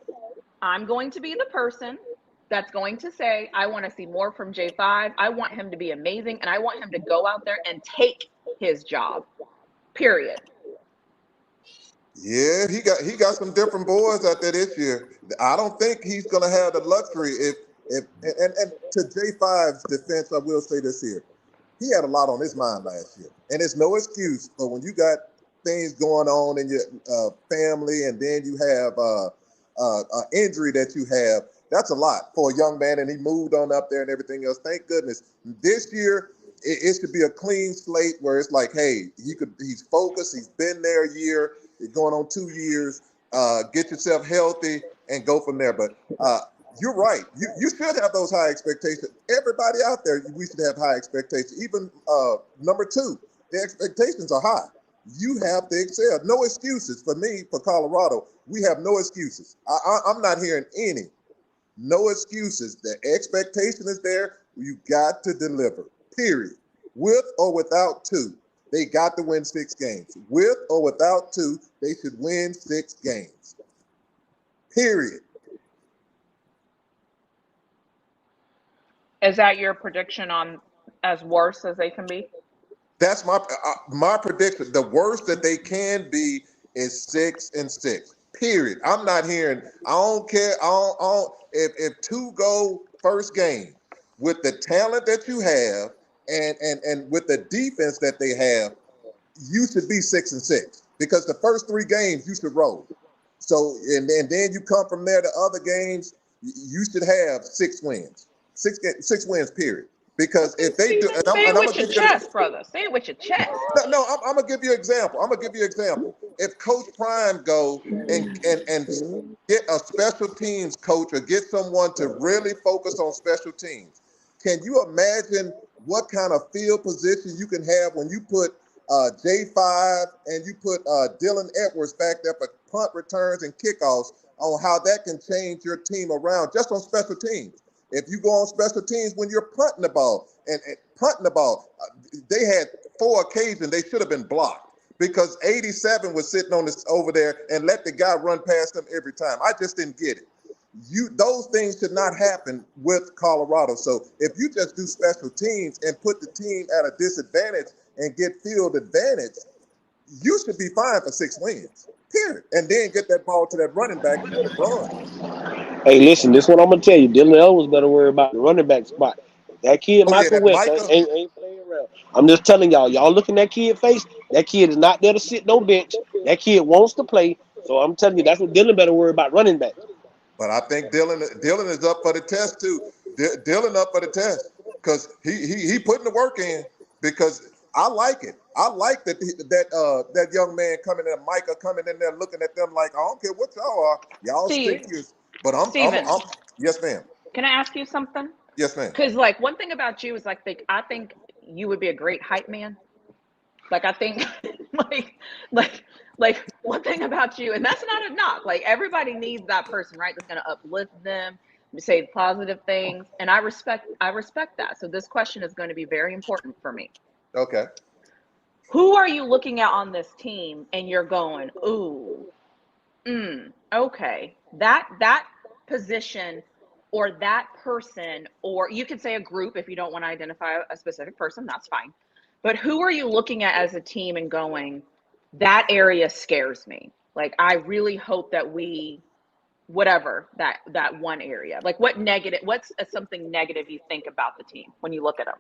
I'm going to be the person that's going to say, I want to see more from J5. I want him to be amazing, and I want him to go out there and take his job, period. Yeah, he got some different boys out there this year. I don't think he's gonna have the luxury if and to J5's defense, I will say this here. He had a lot on his mind last year. And it's no excuse, but when you got things going on in your family and then you have an injury that you have, that's a lot for a young man, and he moved on up there and everything else. Thank goodness. This year, it should be a clean slate where it's like, hey, he's focused. He's been there a year. It's going on 2 years. Get yourself healthy and go from there. But you're right. You should have those high expectations. Everybody out there, we should have high expectations. Even number 2, the expectations are high. You have to excel. No excuses for me, for Colorado. We have no excuses. I'm not hearing any. No excuses. The expectation is there. You got to deliver, period. With or without 2. They got to win 6 games. With or without 2, they should win 6 games. Period. Is that your prediction on as worse as they can be? That's my prediction. The worst that they can be is 6-6. Period. I'm not hearing. I don't care. If 2 go first game with the talent that you have and with the defense that they have, you should be 6-6 because the first 3 games you should roll. So and then you come from there to other games. You should have 6 wins. 6 wins. Period. Because if they do, Say and it I'm gonna with your give you an chest, brother. Say it with your chest. no, I'm gonna give you an example. If Coach Prime go and get a special teams coach or get someone to really focus on special teams, can you imagine what kind of field position you can have when you put J5 and you put Dylan Edwards back there for punt returns and kickoffs on how that can change your team around just on special teams? If you go on special teams when you're punting the ball and punting the ball, they had 4 occasions they should have been blocked because 87 was sitting on this over there and let the guy run past them every time. I just didn't get it. Those things should not happen with Colorado. So if you just do special teams and put the team at a disadvantage and get field advantage, you should be fine for 6 wins. Period. And then get that ball to that running back and run. Hey, listen, this is what I'm gonna tell you. Dylan Ellis better worry about the running back spot. That kid, Oh yeah, Michael that West, Micah. ain't playing around. I'm just telling y'all look in that kid face. That kid is not there to sit no bench. That kid wants to play. So I'm telling you, that's what Dylan better worry about, running back. But I think Dylan is up for the test too. Dylan up for the test because he putting the work in. Because I like it. I like that young man coming in, Micah coming in there looking at them like, I don't care what y'all are, y'all stinkers. But I'm yes, ma'am. Can I ask you something? Yes, ma'am. Because like one thing about you is like I think you would be a great hype man. Like I think like one thing about you, and that's not a knock. Like everybody needs that person, right? That's gonna uplift them, say positive things. And I respect that. So this question is going to be very important for me. Okay. Who are you looking at on this team and you're going, ooh, okay. That position or that person, or you could say a group if you don't want to identify a specific person, that's fine. But who are you looking at as a team and going, that area scares me? Like, I really hope that we, whatever, that one area. Like, what's something negative you think about the team when you look at them?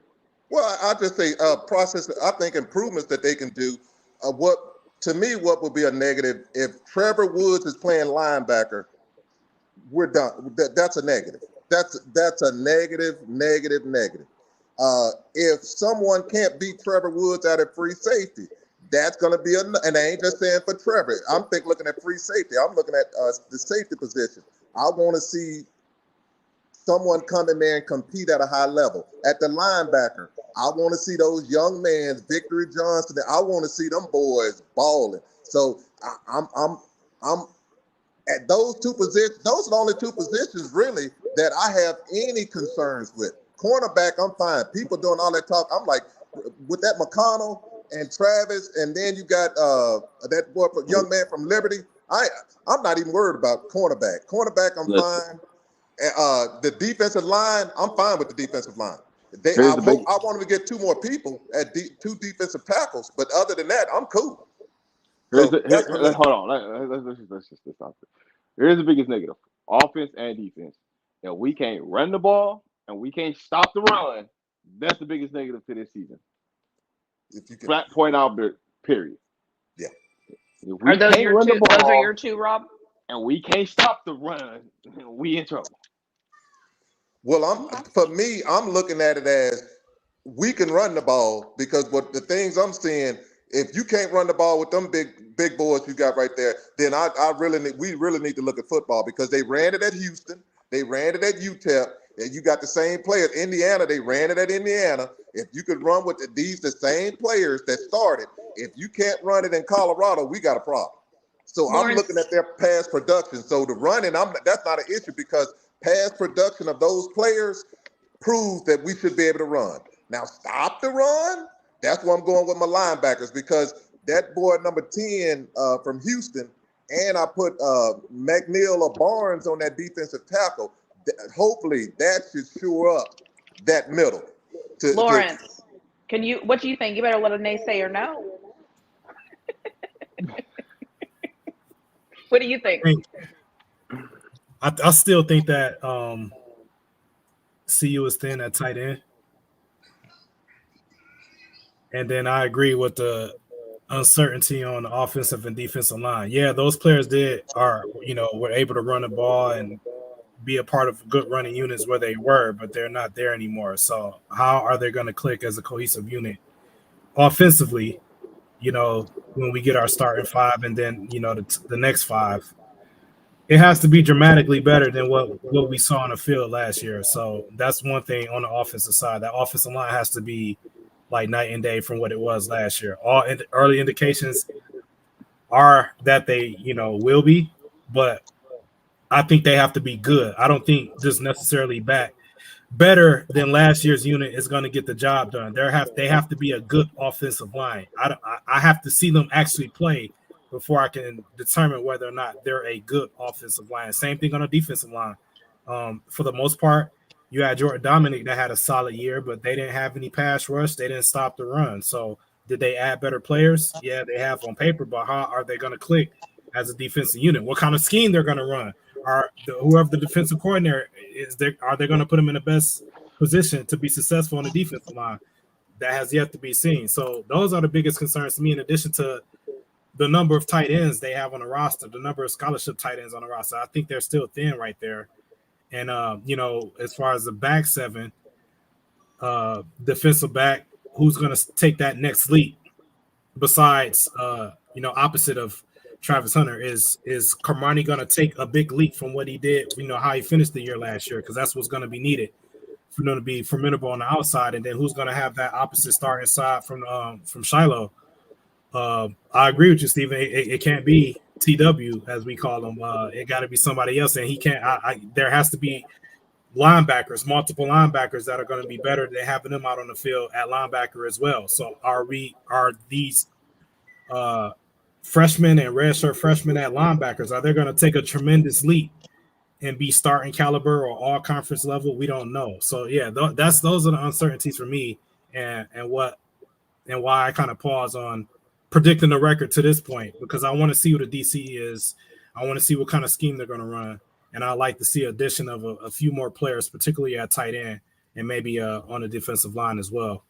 Well, I'll just say process. I think improvements that they can do. What would be a negative if Trevor Woods is playing linebacker? We're done. That's a negative. That's a negative. If someone can't beat Trevor Woods out at free safety, that's going to be and I ain't just saying for Trevor. I'm looking at free safety. I'm looking at the safety position. I want to see someone come in there and compete at a high level. At the linebacker, I want to see those young men, Victory Johnson. I want to see them boys balling. So I'm at those 2 positions. Those are the only 2 positions really that I have any concerns with. Cornerback, I'm fine. People doing all that talk. I'm like, with that McConnell and Travis, and then you got that boy, young man from Liberty. I'm not even worried about cornerback. Cornerback, I'm fine. The defensive line, I'm fine with the defensive line. I want them to get 2 more people at 2 defensive tackles, but other than that, I'm cool. Hold on. Let's just stop it. Here's the biggest negative: offense and defense. If we can't run the ball and we can't stop the run, that's the biggest negative to this season. If you can flat point out, period. Yeah. If we are those can't your run 2? the ball, Those are your 2, Rob? and we can't stop the run, we in trouble. Well, I'm looking at it as we can run the ball because what the things I'm seeing, if you can't run the ball with them big boys you got right there, then we really need to look at football because they ran it at Houston, they ran it at UTEP, and you got the same players. Indiana, they ran it at Indiana. If you could run with the same players that started, if you can't run it in Colorado, we got a problem. So Lawrence. I'm looking at their past production. So the running, that's not an issue because past production of those players proves that we should be able to run. Now stop the run. That's where I'm going with my linebackers because that boy number 10 from Houston, and I put McNeil or Barnes on that defensive tackle. Hopefully that should shore up that middle. Lawrence, what do you think? You better let a naysayer know. What do you think? I still think that CU is thin at tight end. And then I agree with the uncertainty on the offensive and defensive line. Yeah, those players were able to run the ball and be a part of good running units where they were, but they're not there anymore. So how are they going to click as a cohesive unit offensively? When we get our starting five, and then the next five, it has to be dramatically better than what we saw on the field last year. So that's one thing on the offensive side. That offensive line has to be like night and day from what it was last year. All early indications are that they, will be, but I think they have to be good. I don't think just necessarily better than last year's unit is going to get the job done. They have to be a good offensive line. I have to see them actually play before I can determine whether or not they're a good offensive line. Same thing on a defensive line. For the most part, you had Jordan Dominic that had a solid year, but they didn't have any pass rush. They didn't stop the run. So did they add better players? Yeah, they have on paper, but how are they going to click as a defensive unit? What kind of scheme they're going to run? Whoever the defensive coordinator is, are they going to put them in the best position to be successful on the defensive line? That has yet to be seen. So those are the biggest concerns to me, in addition to the number of tight ends they have on the roster, the number of scholarship tight ends on the roster. I think they're still thin right there. And, as far as the back seven, defensive back, who's going to take that next leap besides, opposite of Travis Hunter? Is Carmani going to take a big leap from what he did, how he finished the year last year? Because that's what's going to be needed for them to be formidable on the outside. And then who's going to have that opposite starting side from Shiloh? I agree with you, Stephen. It can't be TW, as we call him. It got to be somebody else, and he can't. There has to be linebackers, multiple linebackers that are going to be better than having them out on the field at linebacker as well. So are these freshmen and redshirt freshmen at linebackers, are they going to take a tremendous leap and be starting caliber or all conference level? We don't know. So yeah, those are the uncertainties for me, and why I kind of pause on predicting the record to this point, because I want to see what the DC is. I want to see what kind of scheme they're going to run. And I like to see addition of a few more players, particularly at tight end and maybe on the defensive line as well.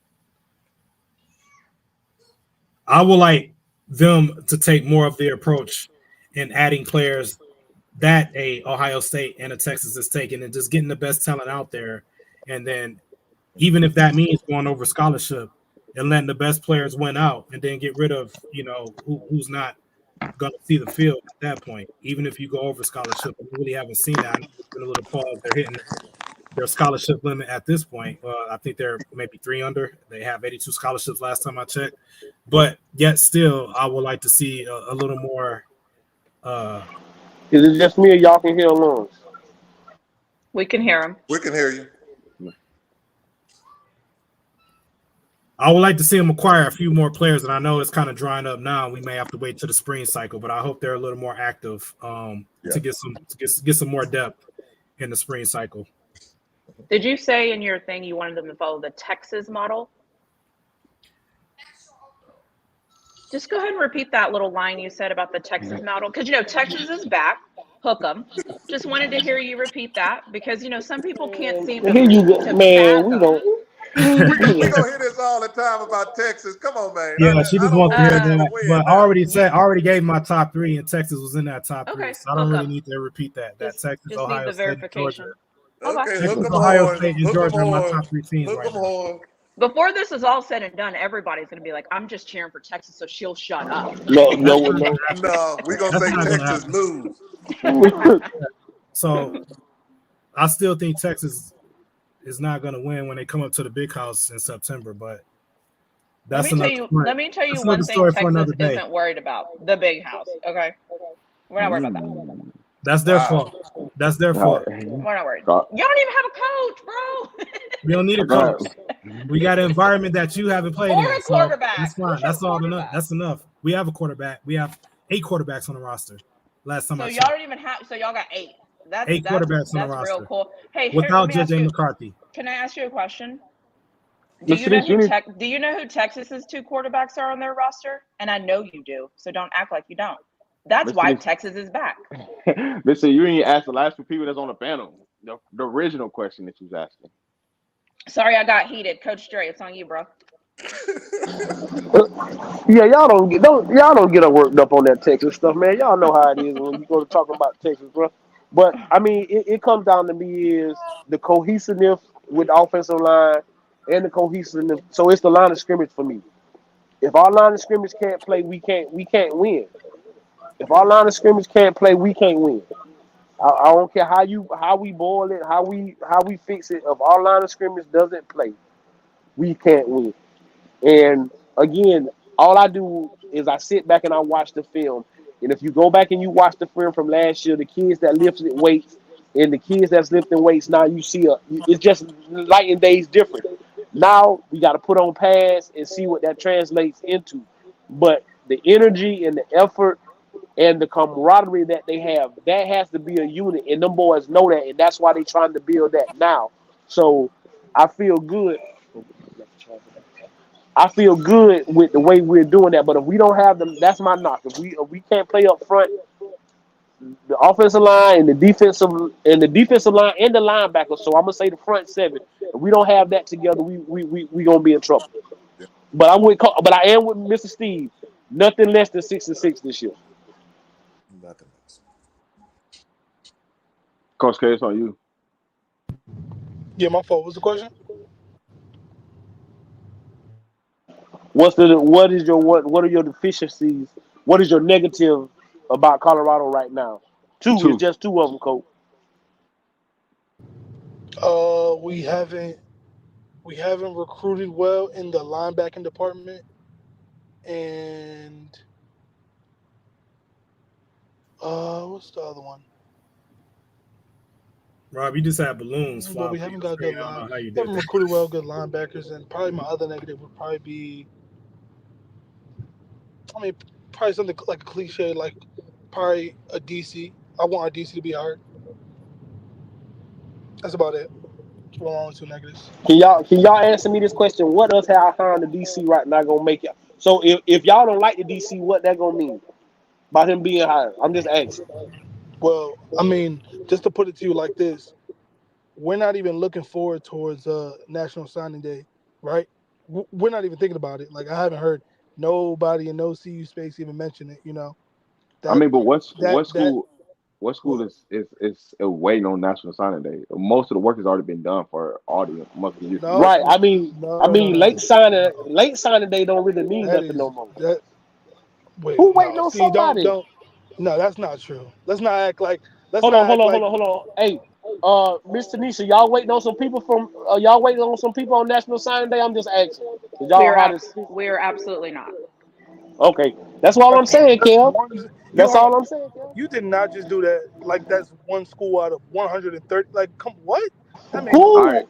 I would like them to take more of their approach in adding players that a Ohio State and a Texas is taking, and just getting the best talent out there. And then even if that means going over scholarship and letting the best players win out, and then get rid of, who's not going to see the field at that point. Even if you go over scholarship, we really haven't seen that. It's been a little pause. They're hitting their scholarship limit at this point. I think they're maybe 3 under. They have 82 scholarships last time I checked. But yet still, I would like to see a little more. Is it just me or y'all can hear Lawrence? We can hear him. We can hear you. I would like to see them acquire a few more players, and I know it's kind of drying up now. We may have to wait to the spring cycle, but I hope they're a little more active to get some more depth in the spring cycle. Did you say in your thing you wanted them to follow the Texas model? Just go ahead and repeat that little line you said about the Texas model, because Texas is back. Hook 'em. Just wanted to hear you repeat that, because some people can't seem to. Here you go, man. We don't. We gonna hear this all the time about Texas. Come on, man. Yeah, she just wants to hear that. But I already gave my top 3, and Texas was in that top 3. So I don't really need to repeat that. That Texas, Ohio State, and Georgia. Okay, Texas, Ohio State, and Georgia are my top 3 teams right now. Before this is all said and done, everybody's going to be like, I'm just cheering for Texas, so she'll shut up. No, we're going to say Texas lose. So I still think Texas is not going to win when they come up to the big house in September, but that's let me tell you one thing Texas isn't worried about: the big house. Okay, we're not worried about that. That's their fault. That's their fault. We're not worried. Y'all don't even have a coach, bro. We don't need a coach. We got an environment that you haven't played in. Or a quarterback. So that's fine. That's all enough. That's enough. We have a quarterback. We have 8 quarterbacks on the roster. Last time I checked. So y'all don't even have. So y'all got 8. That's 8 quarterbacks on the roster. That's real cool. Hey, without J.J. McCarthy. Can I ask you a question? Do you know who Texas's 2 quarterbacks are on their roster? And I know you do, so don't act like you don't. That's why Texas is back. Listen, you didn't ask the last 2 people that's on the panel. The original question that you was asking. Sorry, I got heated. Coach Dre, it's on you, bro. Yeah, y'all don't get worked up on that Texas stuff, man. Y'all know how it is when you go to talk about Texas, bro. But I mean, it comes down to me is the cohesiveness with the offensive line and the cohesiveness. So it's the line of scrimmage for me. If our line of scrimmage can't play, we can't win. If our line of scrimmage can't play, we can't win. I don't care how we boil it, how we fix it. If our line of scrimmage doesn't play, we can't win. And again, all I do is I sit back and I watch the film. And if you go back and you watch the film from last year, the kids that lifted weights and the kids that's lifting weights now, you see it's just light and days different. Now we got to put on pads and see what that translates into. But the energy and the effort and the camaraderie that they have, that has to be a unit. And them boys know that, and that's why they're trying to build that now. So I feel good. I feel good with the way we're doing that. But if we don't have them, that's my knock. If we can't play up front, the offensive line and the defensive line and the linebackers. So I'm gonna say the front seven. If we don't have that together, we gonna be in trouble. But I am with Mr. Steve. Nothing less than 6-6 this year. Nothing else. Coach K, it's on you. Yeah, my fault. What's the question? What are your deficiencies? What is your negative about Colorado right now? Two. It's just two of them, Coach. We haven't recruited well in the linebacking department, and what's the other one? Rob, you just had balloons But flying. we haven't got good I don't know how you we did haven't that. recruited well good linebackers, and probably my other negative would probably be, I mean, probably something like a cliche, like probably a DC. I want our DC to be hard. That's about it. One on two negatives. Can y'all answer me this question? What else have I found the DC right now gonna make it? So if y'all don't like the DC, what that gonna mean by him being hired? I'm just asking. Well, I mean, just to put it to you like this, we're not even looking forward towards National Signing Day, right? We're not even thinking about it. Like, I haven't heard nobody in no CU space even mention it. You know, I mean, but what that school is waiting on National Signing Day? Most of the work has already been done for audience month of the year. no, Right. I mean, no, late signing day don't really mean that nothing no more. wait, Who waiting no. on See, somebody? no, that's not true. Let's not act like. Hold on. Hey, Miss Tanisha, y'all waiting on some people on National Signing Day? I'm just asking. 'Cause y'all hot as We're absolutely not. okay. That's all I'm saying, That's Kev. That's hold on. all I'm saying, Kev. You did not just do that. Like, that's one school out of 130. Like, come what? That makes All Who? right.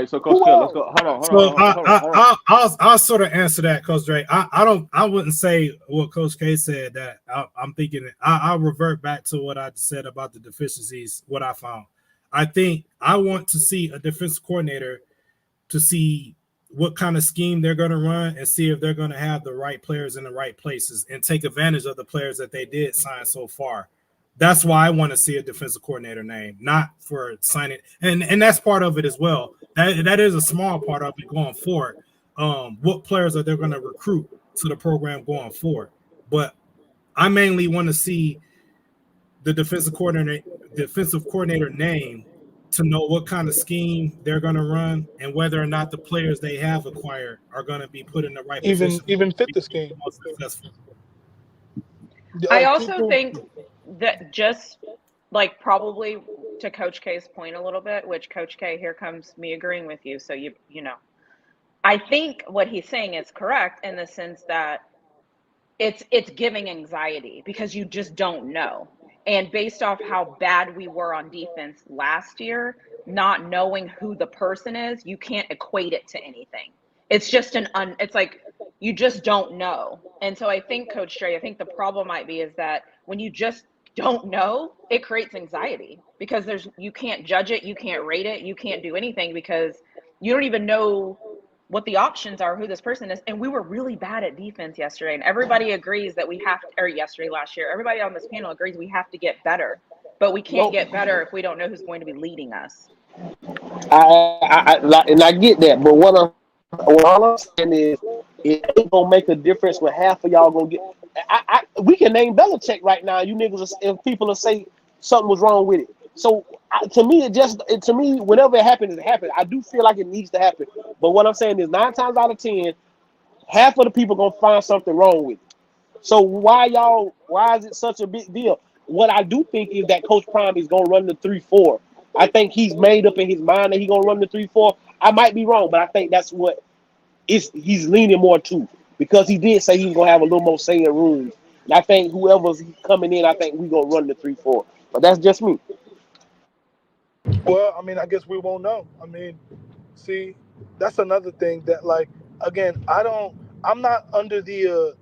So Coach Who K, let's else? go. Hold So on. I'll sort of answer that, Coach Dre. I wouldn't say what Coach K said. That I'm thinking. I'll revert back to what I said about the deficiencies. What I found. I think I want to see a defensive coordinator to see what kind of scheme they're going to run and see if they're going to have the right players in the right places and take advantage of the players that they did sign so far. That's why I want to see a defensive coordinator name, not for signing. And that's part of it as well. That is a small part of it going forward. What players are they going to recruit to the program going forward? But I mainly want to see the defensive coordinator name to know what kind of scheme they're going to run and whether or not the players they have acquired are going to be put in the right position even fit to this be game. most successful. I also think that just like probably to Coach K's point a little bit, which Coach K, here comes me agreeing with you. So you know, I think what he's saying is correct in the sense that it's giving anxiety because you just don't know. And based off how bad we were on defense last year, not knowing who the person is, you can't equate it to anything. It's just it's like you just don't know. And so I think, Coach Dre, I think the problem might be is that when you just don't know, it creates anxiety because you can't judge it, you can't rate it, you can't do anything because you don't even know what the options are, who this person is. And we were really bad at defense yesterday. And everybody agrees that last year, everybody on this panel agrees we have to get better. But we can't get better if we don't know who's going to be leading us. I get that, but what all I'm saying is it ain't gonna make a difference when half of y'all gonna get. We can name Belichick right now. You niggas, if people will say something was wrong with it, So to me, whenever it happens, it happens. I do feel like it needs to happen. But what I'm saying is 9 times out of 10, half of the people gonna find something wrong with it. So why is it such a big deal? What I do think is that Coach Prime is gonna run the 3-4. I think he's made up in his mind that he's gonna run the 3-4. I might be wrong, but I think that's what he's leaning more to, because he did say he's gonna have a little more say in rooms. And I think whoever's coming in, I think we gonna run the 3-4. But that's just me. Well, I mean, I guess we won't know. I mean, see, that's another thing that, like, again, I'm not under the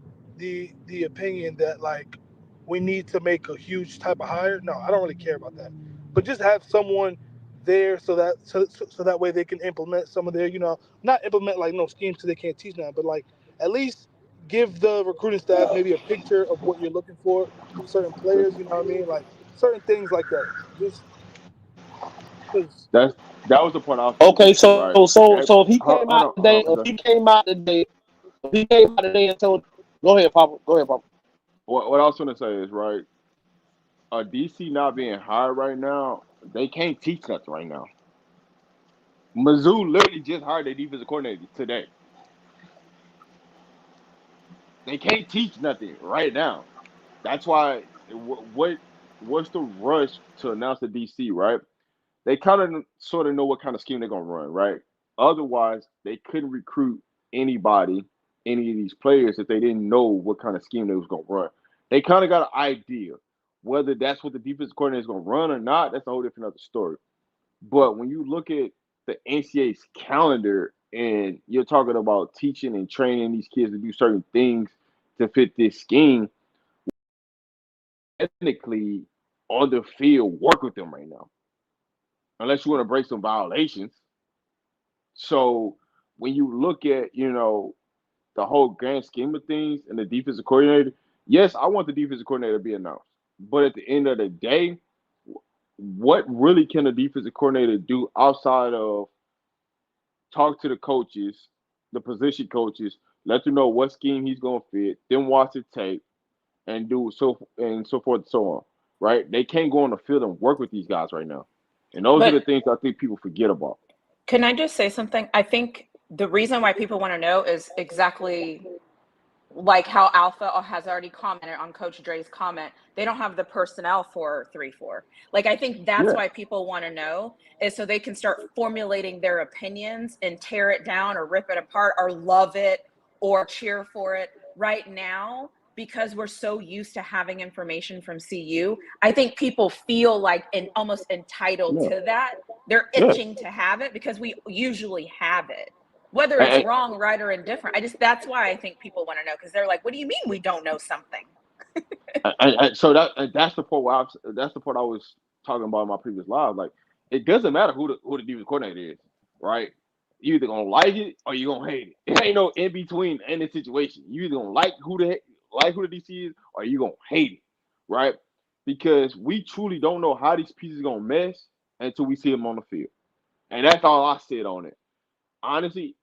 opinion that, like, we need to make a huge type of hire. No, I don't really care about that. But just have someone there so that way they can implement some of their, not implement like no schemes because they can't teach now, but like at least give the recruiting staff maybe a picture of what you're looking for from certain players. You know what I mean? Like certain things like that. Just because. That was the point I was finna Okay, get to, so right? so so if he Hold, came hold out on, today, hold on. and told, go ahead, Papa. Go ahead, Papa. What I was gonna say is, right, DC not being hired right now, they can't teach nothing right now. Mizzou literally just hired their defensive coordinator today. They can't teach nothing right now. That's why what's the rush to announce the DC, right? They kind of sort of know what kind of scheme they're gonna run, right? Otherwise, they couldn't recruit anybody, any of these players, if they didn't know what kind of scheme they was gonna run. They kind of got an idea. Whether that's what the defensive coordinator is gonna run or not, that's a whole different other story. But when you look at the NCAA's calendar and you're talking about teaching and training these kids to do certain things to fit this scheme, technically on the field work with them right now, unless you want to break some violations. So when you look at, the whole grand scheme of things and the defensive coordinator, yes, I want the defensive coordinator to be announced. But at the end of the day, what really can a defensive coordinator do outside of talk to the coaches, the position coaches, let them know what scheme he's gonna fit, then watch the tape and do so forth and so on. Right? They can't go on the field and work with these guys right now. And those are But the things I think people forget about. can I just say something? I think the reason why people want to know is exactly like how Alpha has already commented on Coach Dre's comment. They don't have the personnel for 3-4. Like, I think that's Yeah. why people want to know, is so they can start formulating their opinions and tear it down or rip it apart or love it or cheer for it. Right now, because we're so used to having information from CU, I think people feel like almost entitled Yeah. to that. They're Yeah. itching to have it because we usually have it. Whether it's And, wrong, right, or indifferent, that's why I think people want to know, because they're like, what do you mean we don't know something? so that's the part that's the part I was talking about in my previous live. Like, it doesn't matter who the defensive coordinator is, right? You either gonna like it or you gonna hate it. It ain't no in between in this situation. You either gonna like who the DC is or you gonna hate it, right? Because we truly don't know how these pieces gonna mesh until we see them on the field, and that's all I said on it. Honestly,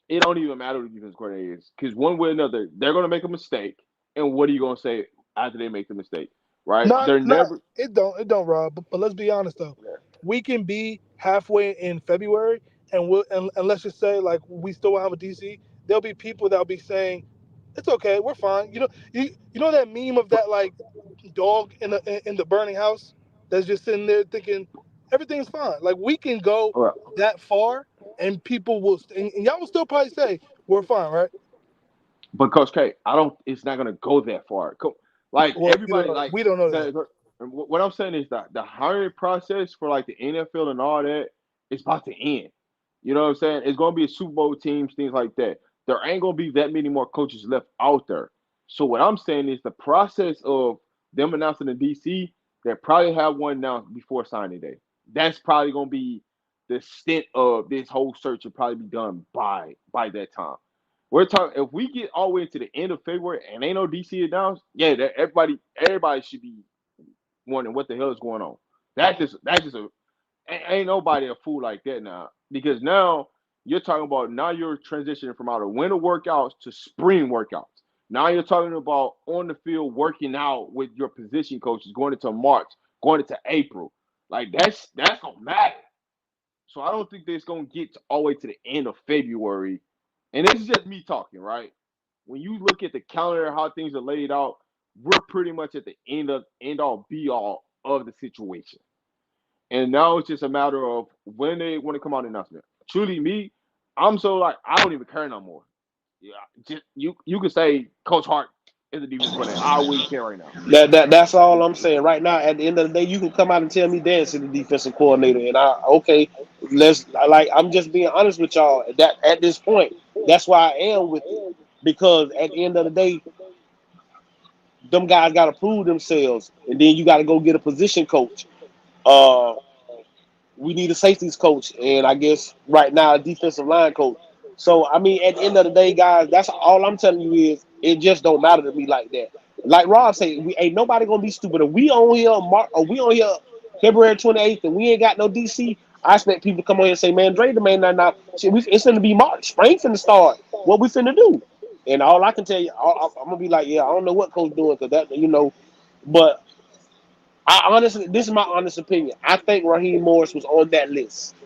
it don't even matter who the defense coordinator is, because one way or another, they're going to make a mistake. And what are you going to say after they make the mistake? Right? They're Not never. it don't, Rob. But let's be honest though, we can be halfway in February, and let's just say like we still won't have a DC. There'll be people that'll be saying, "It's okay, we're fine." You know that meme of that like dog in the burning house that's just sitting there thinking everything's fine. Like we can go that far, and people will, and y'all will still probably say we're fine, right? But Coach K, I don't. It's not going to go that far. Like Well, everybody, like we don't know that. what I'm saying is that the hiring process for like the NFL and all that is about to end. You know what I'm saying? It's going to be a Super Bowl teams, things like that. There ain't going to be that many more coaches left out there. So what I'm saying is the process of them announcing the DC, they probably have one now before signing day. That's probably going to be the stint of this whole search will probably be done by that time. We're talking if we get all the way to the end of February and ain't no DC announced, yeah, everybody should be wondering what the hell is going on. That's just ain't nobody a fool like that now, because now you're talking about now you're transitioning from out of winter workouts to spring workouts. Now you're talking about on the field working out with your position coaches going into March, going into April. Like that's gonna matter. So I don't think that it's gonna get all the way to the end of February. And this is just me talking, right? When you look at the calendar, how things are laid out, we're pretty much at the end all be all of the situation. And now it's just a matter of when they want to come out with an announcement. Truly, me, I'm so like I don't even care no more. Yeah, just you could say Coach Hart is a defense coordinator. I wouldn't care right now. That's all I'm saying. Right now, at the end of the day, you can come out and tell me Dan's the defensive coordinator, and okay, I'm just being honest with y'all. That at this point, that's why I am with it because at the end of the day, them guys got to prove themselves, and then you got to go get a position coach. Uh, we need a safeties coach, and I guess right now a defensive line coach. So I mean, at the end of the day, guys, that's all I'm telling you is it just don't matter to me like that. Like Rob said, we ain't nobody gonna be stupid. If we on here, we on here February 28th, and we ain't got no DC. I expect people to come on here and say, "Man, Dre, the man, now, shit, it's gonna be March, spring finna start. What we finna do?" And all I can tell you, I'm gonna be like, "Yeah, I don't know what coach doing because that, but." I honestly, this is my honest opinion. I think Raheem Morris was on that list.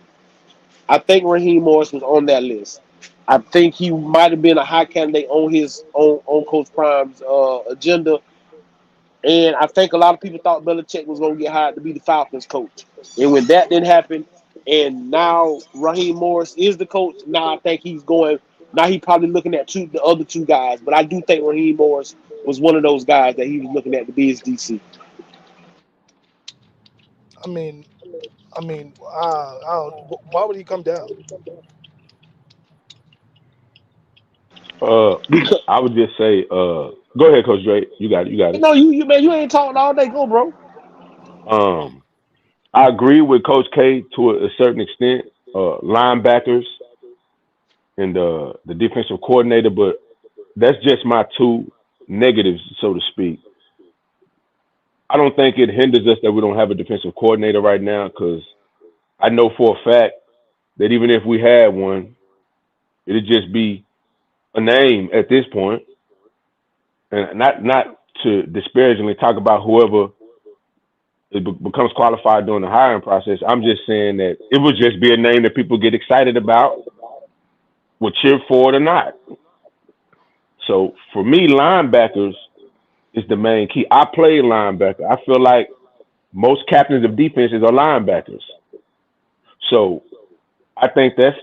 I think Raheem Morris was on that list. I think he might have been a high candidate on his on Coach Prime's agenda. And I think a lot of people thought Belichick was going to get hired to be the Falcons coach. And when that didn't happen, and now Raheem Morris is the coach, now I think he's going. Now he's probably looking at the other two guys. But I do think Raheem Morris was one of those guys that he was looking at to be his DC. I mean, I don't. Why would he come down? Uh, Because I would just say, go ahead, Coach Drake. You got it. You got it. you man, you ain't talking all day. Go, bro. Um, I agree with Coach K to a certain extent. Linebackers and the defensive coordinator, but that's just my two negatives, so to speak. I don't think it hinders us that we don't have a defensive coordinator right now because I know for a fact that even if we had one, it'd just be a name at this point, and not to disparagingly talk about whoever it becomes qualified during the hiring process. I'm just saying that it would just be a name that people get excited about, would cheer for it or not. So for me, linebackers is the main key. I play linebacker. I feel like most captains of defenses are linebackers. So I think that's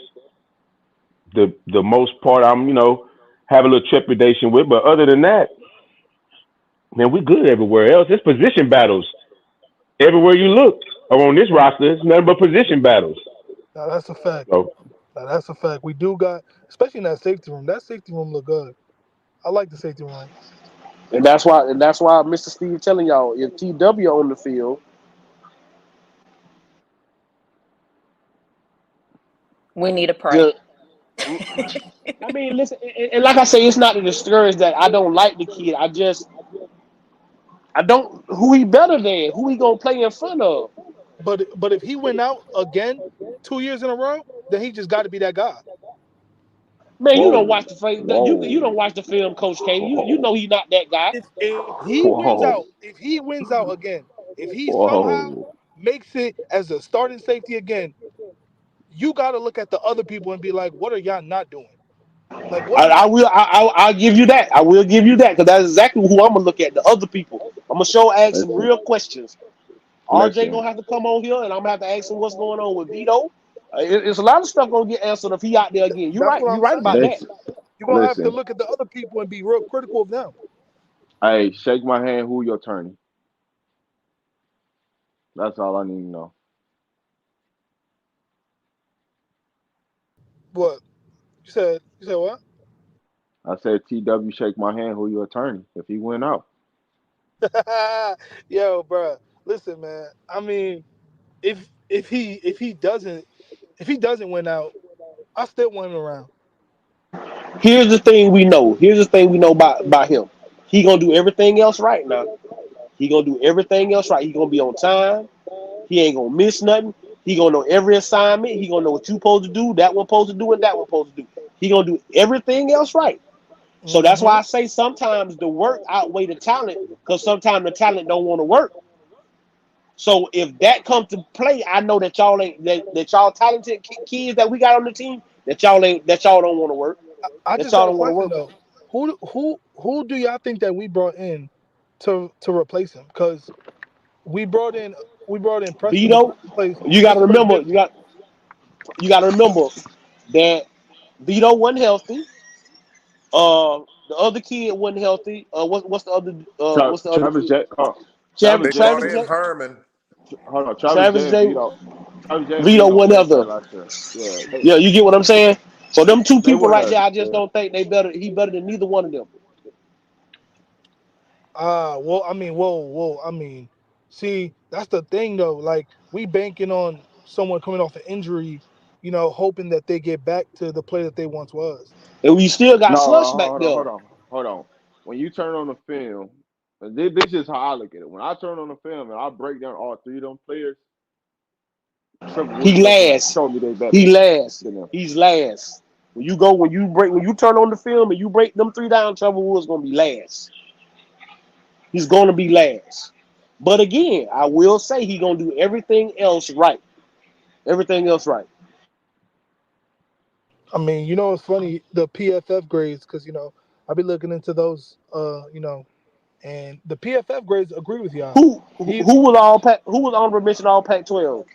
the most part I'm, have a little trepidation with. But other than that, man, we good everywhere else. It's position battles. Everywhere you look or on this roster, it's nothing but position battles. Now that's a fact. So Now that's a fact. We do got, especially in that safety room. That safety room look good. I like the safety room. And that's why Mr. Steve telling y'all if TW on the field, We need to pray. just I mean, listen, and like I say, it's not to discourage that I don't like the kid. I don't who he better than, who he gonna play in front of. But if he went out again 2 years in a row, then he just got to be that guy. Man, you don't Whoa, watch the film. You don't whoa, watch the film, Coach K. You whoa, know he not that guy. whoa, If he wins out again, if he somehow whoa. makes it as a starting safety again, you got to look at the other people and be like, what are y'all not doing? Like, what are I y'all? will. I'll give you that. I will give you that because that's exactly who I'm gonna look at. The other people. I'm gonna ask some Listen, real questions. RJ listen. gonna have to come on here, and I'm gonna have to ask him what's going on with Vito. It's a lot of stuff gonna get answered if he out there again. You're That's right. what You're I'm right about saying. that. Listen, You're gonna have to listen. look at the other people and be real critical of them. Hey, shake my hand. Who your attorney? That's all I need to know. What you said? You said what? I said, TW, shake my hand. Who your attorney? If he went out, Yo, bro, listen, man. I mean, if he doesn't win out, I still want him around. Here's the thing we know. Here's the thing we know about him. He gonna do everything else right now. He gonna do everything else right. He gonna be on time. He ain't gonna miss nothing. He gonna know every assignment. He gonna know what you supposed to do, that one supposed to do, and that one supposed to do. He gonna do everything else right. So that's why Mm-hmm. I say sometimes the work outweigh the talent, because sometimes the talent don't want to work. So if that comes to play, I know that y'all ain't that y'all talented kids that we got on the team that y'all don't want to work. I That just y'all got a don't want to question work. though. Who do y'all think that we brought in to replace him? Because we brought in Preston to Vito, replace you got to Preston remember Benjamin. you got to remember that Vito wasn't healthy. The other kid wasn't healthy. What's the other Travis kid? J. Travis Travis They J. brought Travis in J. Herman. Hold on, Travis Travis J. and J. Vito. Travis J. and Vito Vito wasn't weren't there other. last year. Yeah, Yeah, you get what I'm saying? So them two they people right weren't there, I just there. don't think they better. He better than neither one of them. Well, I mean, whoa. I mean, see, that's the thing though. Like we banking on someone coming off an injury, hoping that they get back to the player that they once was. And we still got No, Slush back there. hold on. When you turn on the film, and this is how I look at it. When I turn on the film and I break down all three of them players, Trevor Woods He last. showed me they better He last. than them. He's last. When you turn on the film and you break them three down, Trevor Woods gonna be last. He's gonna be last. But again, I will say he gonna do everything else right. Everything else right. I mean, it's funny the PFF grades because I've been looking into those, and the PFF grades agree with y'all. He's, Who was honorable mention all Pac-12?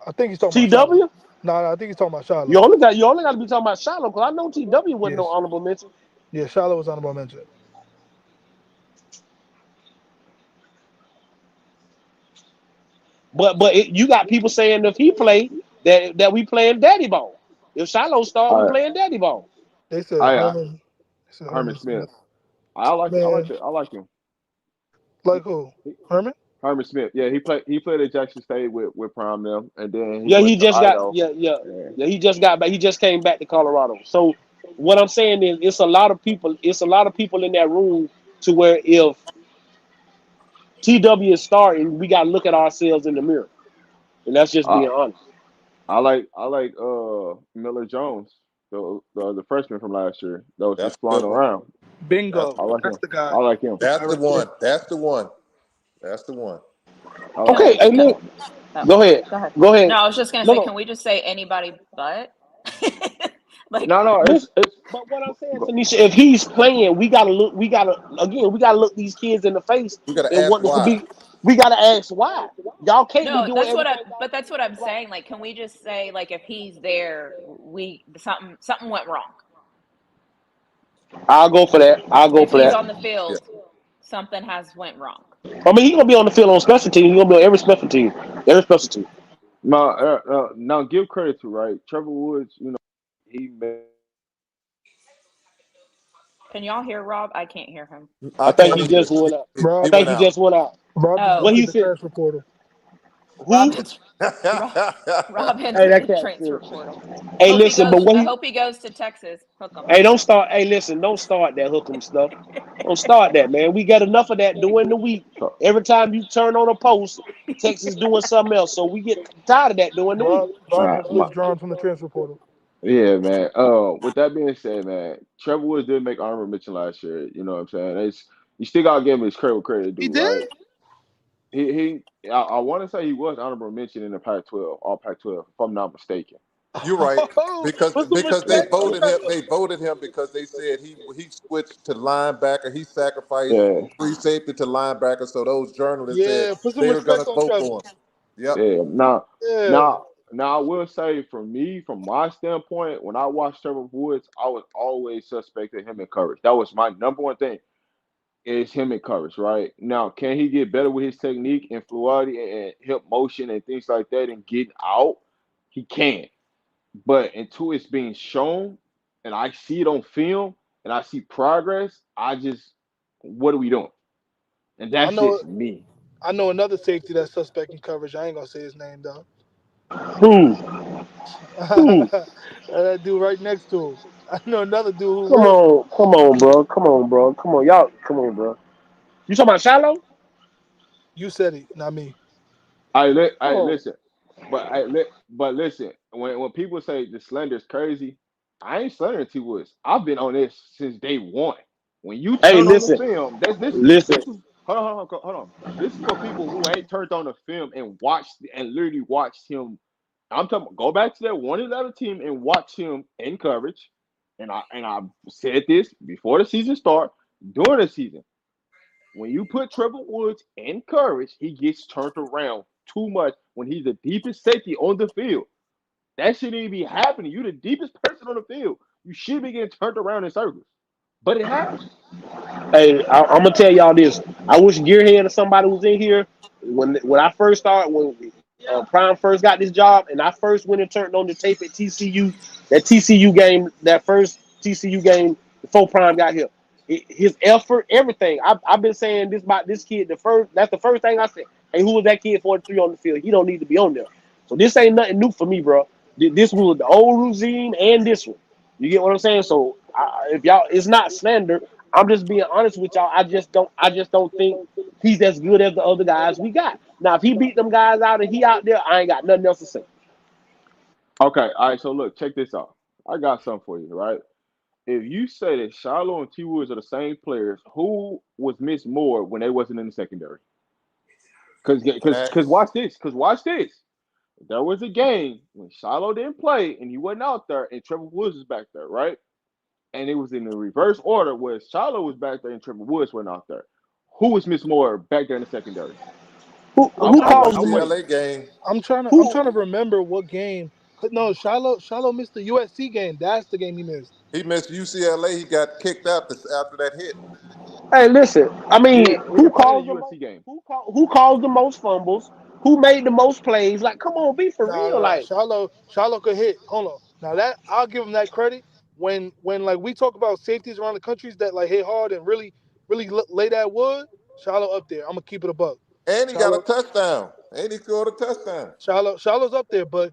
I think he's talking about Shiloh. TW? No, I think he's talking about You Shiloh. only got to be talking about Shiloh because I know TW wasn't no Yes, honorable mention. yeah, Shiloh was honorable mention. But you got people saying if he play that we playing daddy ball. If Shiloh start, we I playing daddy ball. They said I Herman. They said Herman Herman Smith. Smith. I like Man, I like him. like who? Herman? Herman Smith. Yeah, he played at Jackson State with Prime them, and then he Yeah, went he to just got Idaho. Yeah. he just got back. He just came back to Colorado. So what I'm saying is it's a lot of people in that room to where if TW is starting, we gotta look at ourselves in the mirror. And that's just I being honest. I like Miller Jones, the freshman from last year that was That's just a flying good one. around. That's Bingo. I like That's him. the guy. I like him. That guy that's the right there. one. That's the one. That's the one. I like No, Okay, him. hey can, look, oh, go ahead. go ahead. Go ahead. No, I was just gonna No, say, no. can we just say anybody but? Like, No, Listen, it's but what I'm saying, go- Tanisha, if he's playing, we gotta look these kids in the face We got to and ask want it to why. be. We gotta ask why. Y'all can't be no, doing everything. but that's what I'm saying. Like, can we just say, like, if he's there, something went wrong. I'll go for that. I'll go If for he's that. on the Yeah. field, something has went wrong. I mean, he's gonna be on the field on special teams. He's gonna be on every special team. Every special team. now give credit to right Trevor Woods. He made Can y'all hear Rob? I can't hear him. I I think can't he either. just went out. I He Rob, think went he out. just went out. Rob just What Oh, he entered the said? transfer portal. Rob Who? Rob, Rob Hey, entered that the cat transfer said. portal. Hey, listen, but I hope he goes to Texas. Hook 'em. hey, don't start. Hey, listen, don't start that hook'em stuff. Don't start that, man. We got enough of that during the week. Every time you turn on a post, Texas doing something else. So we get tired of that during the week. Rob my, has my withdrawn from the transfer portal. yeah, man. With that being said, man, Trevor Woods did make honorable mention last year. You know what I'm saying? You still gotta give him his credit where credit He due, right? did? I want to say he was honorable mention in the Pac-12, all Pac-12, if I'm not mistaken. You're right. Oh, Because put some because they respect on voted him. that. They voted him because they said he switched to linebacker. He sacrificed Yeah, free safety to linebacker. So those journalists said Yeah, put some they were going respect to on vote Trevor. for him. Yep. yeah. Now, Yeah. now, now, I will say, for me, from my standpoint, when I watched Trevor Woods, I was always suspect of him in coverage. That was my number one thing. Is him in coverage, right? Now, can he get better with his technique and fluidity and hip motion and things like that and getting out? He can. But until it's being shown and I see it on film and I see progress, what are we doing? And I that's know just me. I know another safety that's suspect in coverage. I ain't gonna say his name though. Who? Who? That dude right next to him. I know another dude who Come works. on, come on, bro. Come on, bro. Come on, y'all. Come on, bro. You talking about Shiloh? You said it, not me. Come I on. listen, but listen. When people say the slender is crazy, I ain't slandering T Woods. I've been on this since day one. When you Hey, turn on the listen, film, listen. this is hold on. This is for people who ain't turned on the film and literally watched him. I'm talking. Go back to that 1-11 team and watch him in coverage. And I said this before the season start, during the season. When you put Trevor Woods in coverage, he gets turned around too much when he's the deepest safety on the field. That shouldn't even be happening. You're the deepest person on the field. You should be getting turned around in circles. But it happens. Hey, I'm gonna tell y'all this. I wish Gearhead or somebody was in here when I first started when Prime first got this job, and I first went and turned on the tape at TCU. That TCU game, that first TCU game before Prime got here. His effort, everything. I've been saying this about this kid. That's the first thing I said. Hey, who was that kid 43 on the field? He don't need to be on there. So this ain't nothing new for me, bro. This was the old regime and this one. You get what I'm saying? So if y'all, it's not slander. I'm just being honest with y'all. I just don't think he's as good as the other guys we got. Now, if he beat them guys out and he out there, I ain't got nothing else to say. Okay, all right. So look, check this out. I got something for you, right? If you say that Shiloh and T Woods are the same players, who was missed more when they wasn't in the secondary? Because watch this. There was a game when Shiloh didn't play and he wasn't out there, and Trevor Woods was back there, right? And it was in the reverse order where Shiloh was back there and Trevor Woods went out there. Who was missed more back there in the secondary? Who That calls the UCLA game. I'm trying to remember what game. No, Shiloh missed the USC game. That's the game he missed. He missed UCLA. He got kicked out after that hit. Hey, listen. I mean, Yeah, who probably calls the the USC game. who calls the most fumbles? Who made the most plays? Like, come on, be for real. Nah. Like, Shiloh could hit. Hold on. Now that I'll give him that credit. When like we talk about safeties around the countries that like hit hard and really lay that wood, Shiloh up there. I'm gonna keep it a buck. And he got a Shiloh touchdown. And he scored a touchdown. Shallow's up there, but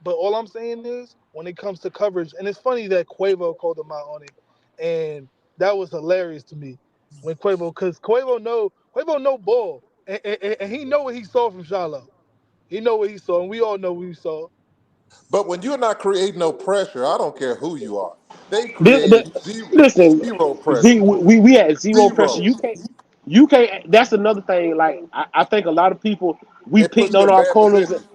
all I'm saying is when it comes to coverage, and it's funny that Quavo called him out on it, and that was hilarious to me when because Quavo know ball, and he know what he saw from Shallow. He know what he saw, and we all know what we saw. But when you're not creating no pressure, I don't care who you are. They but created listen, zero pressure. we had zero pressure. Zero. You can't. That's another thing. Like I think a lot of people we They put picked you on in our bad corners. position.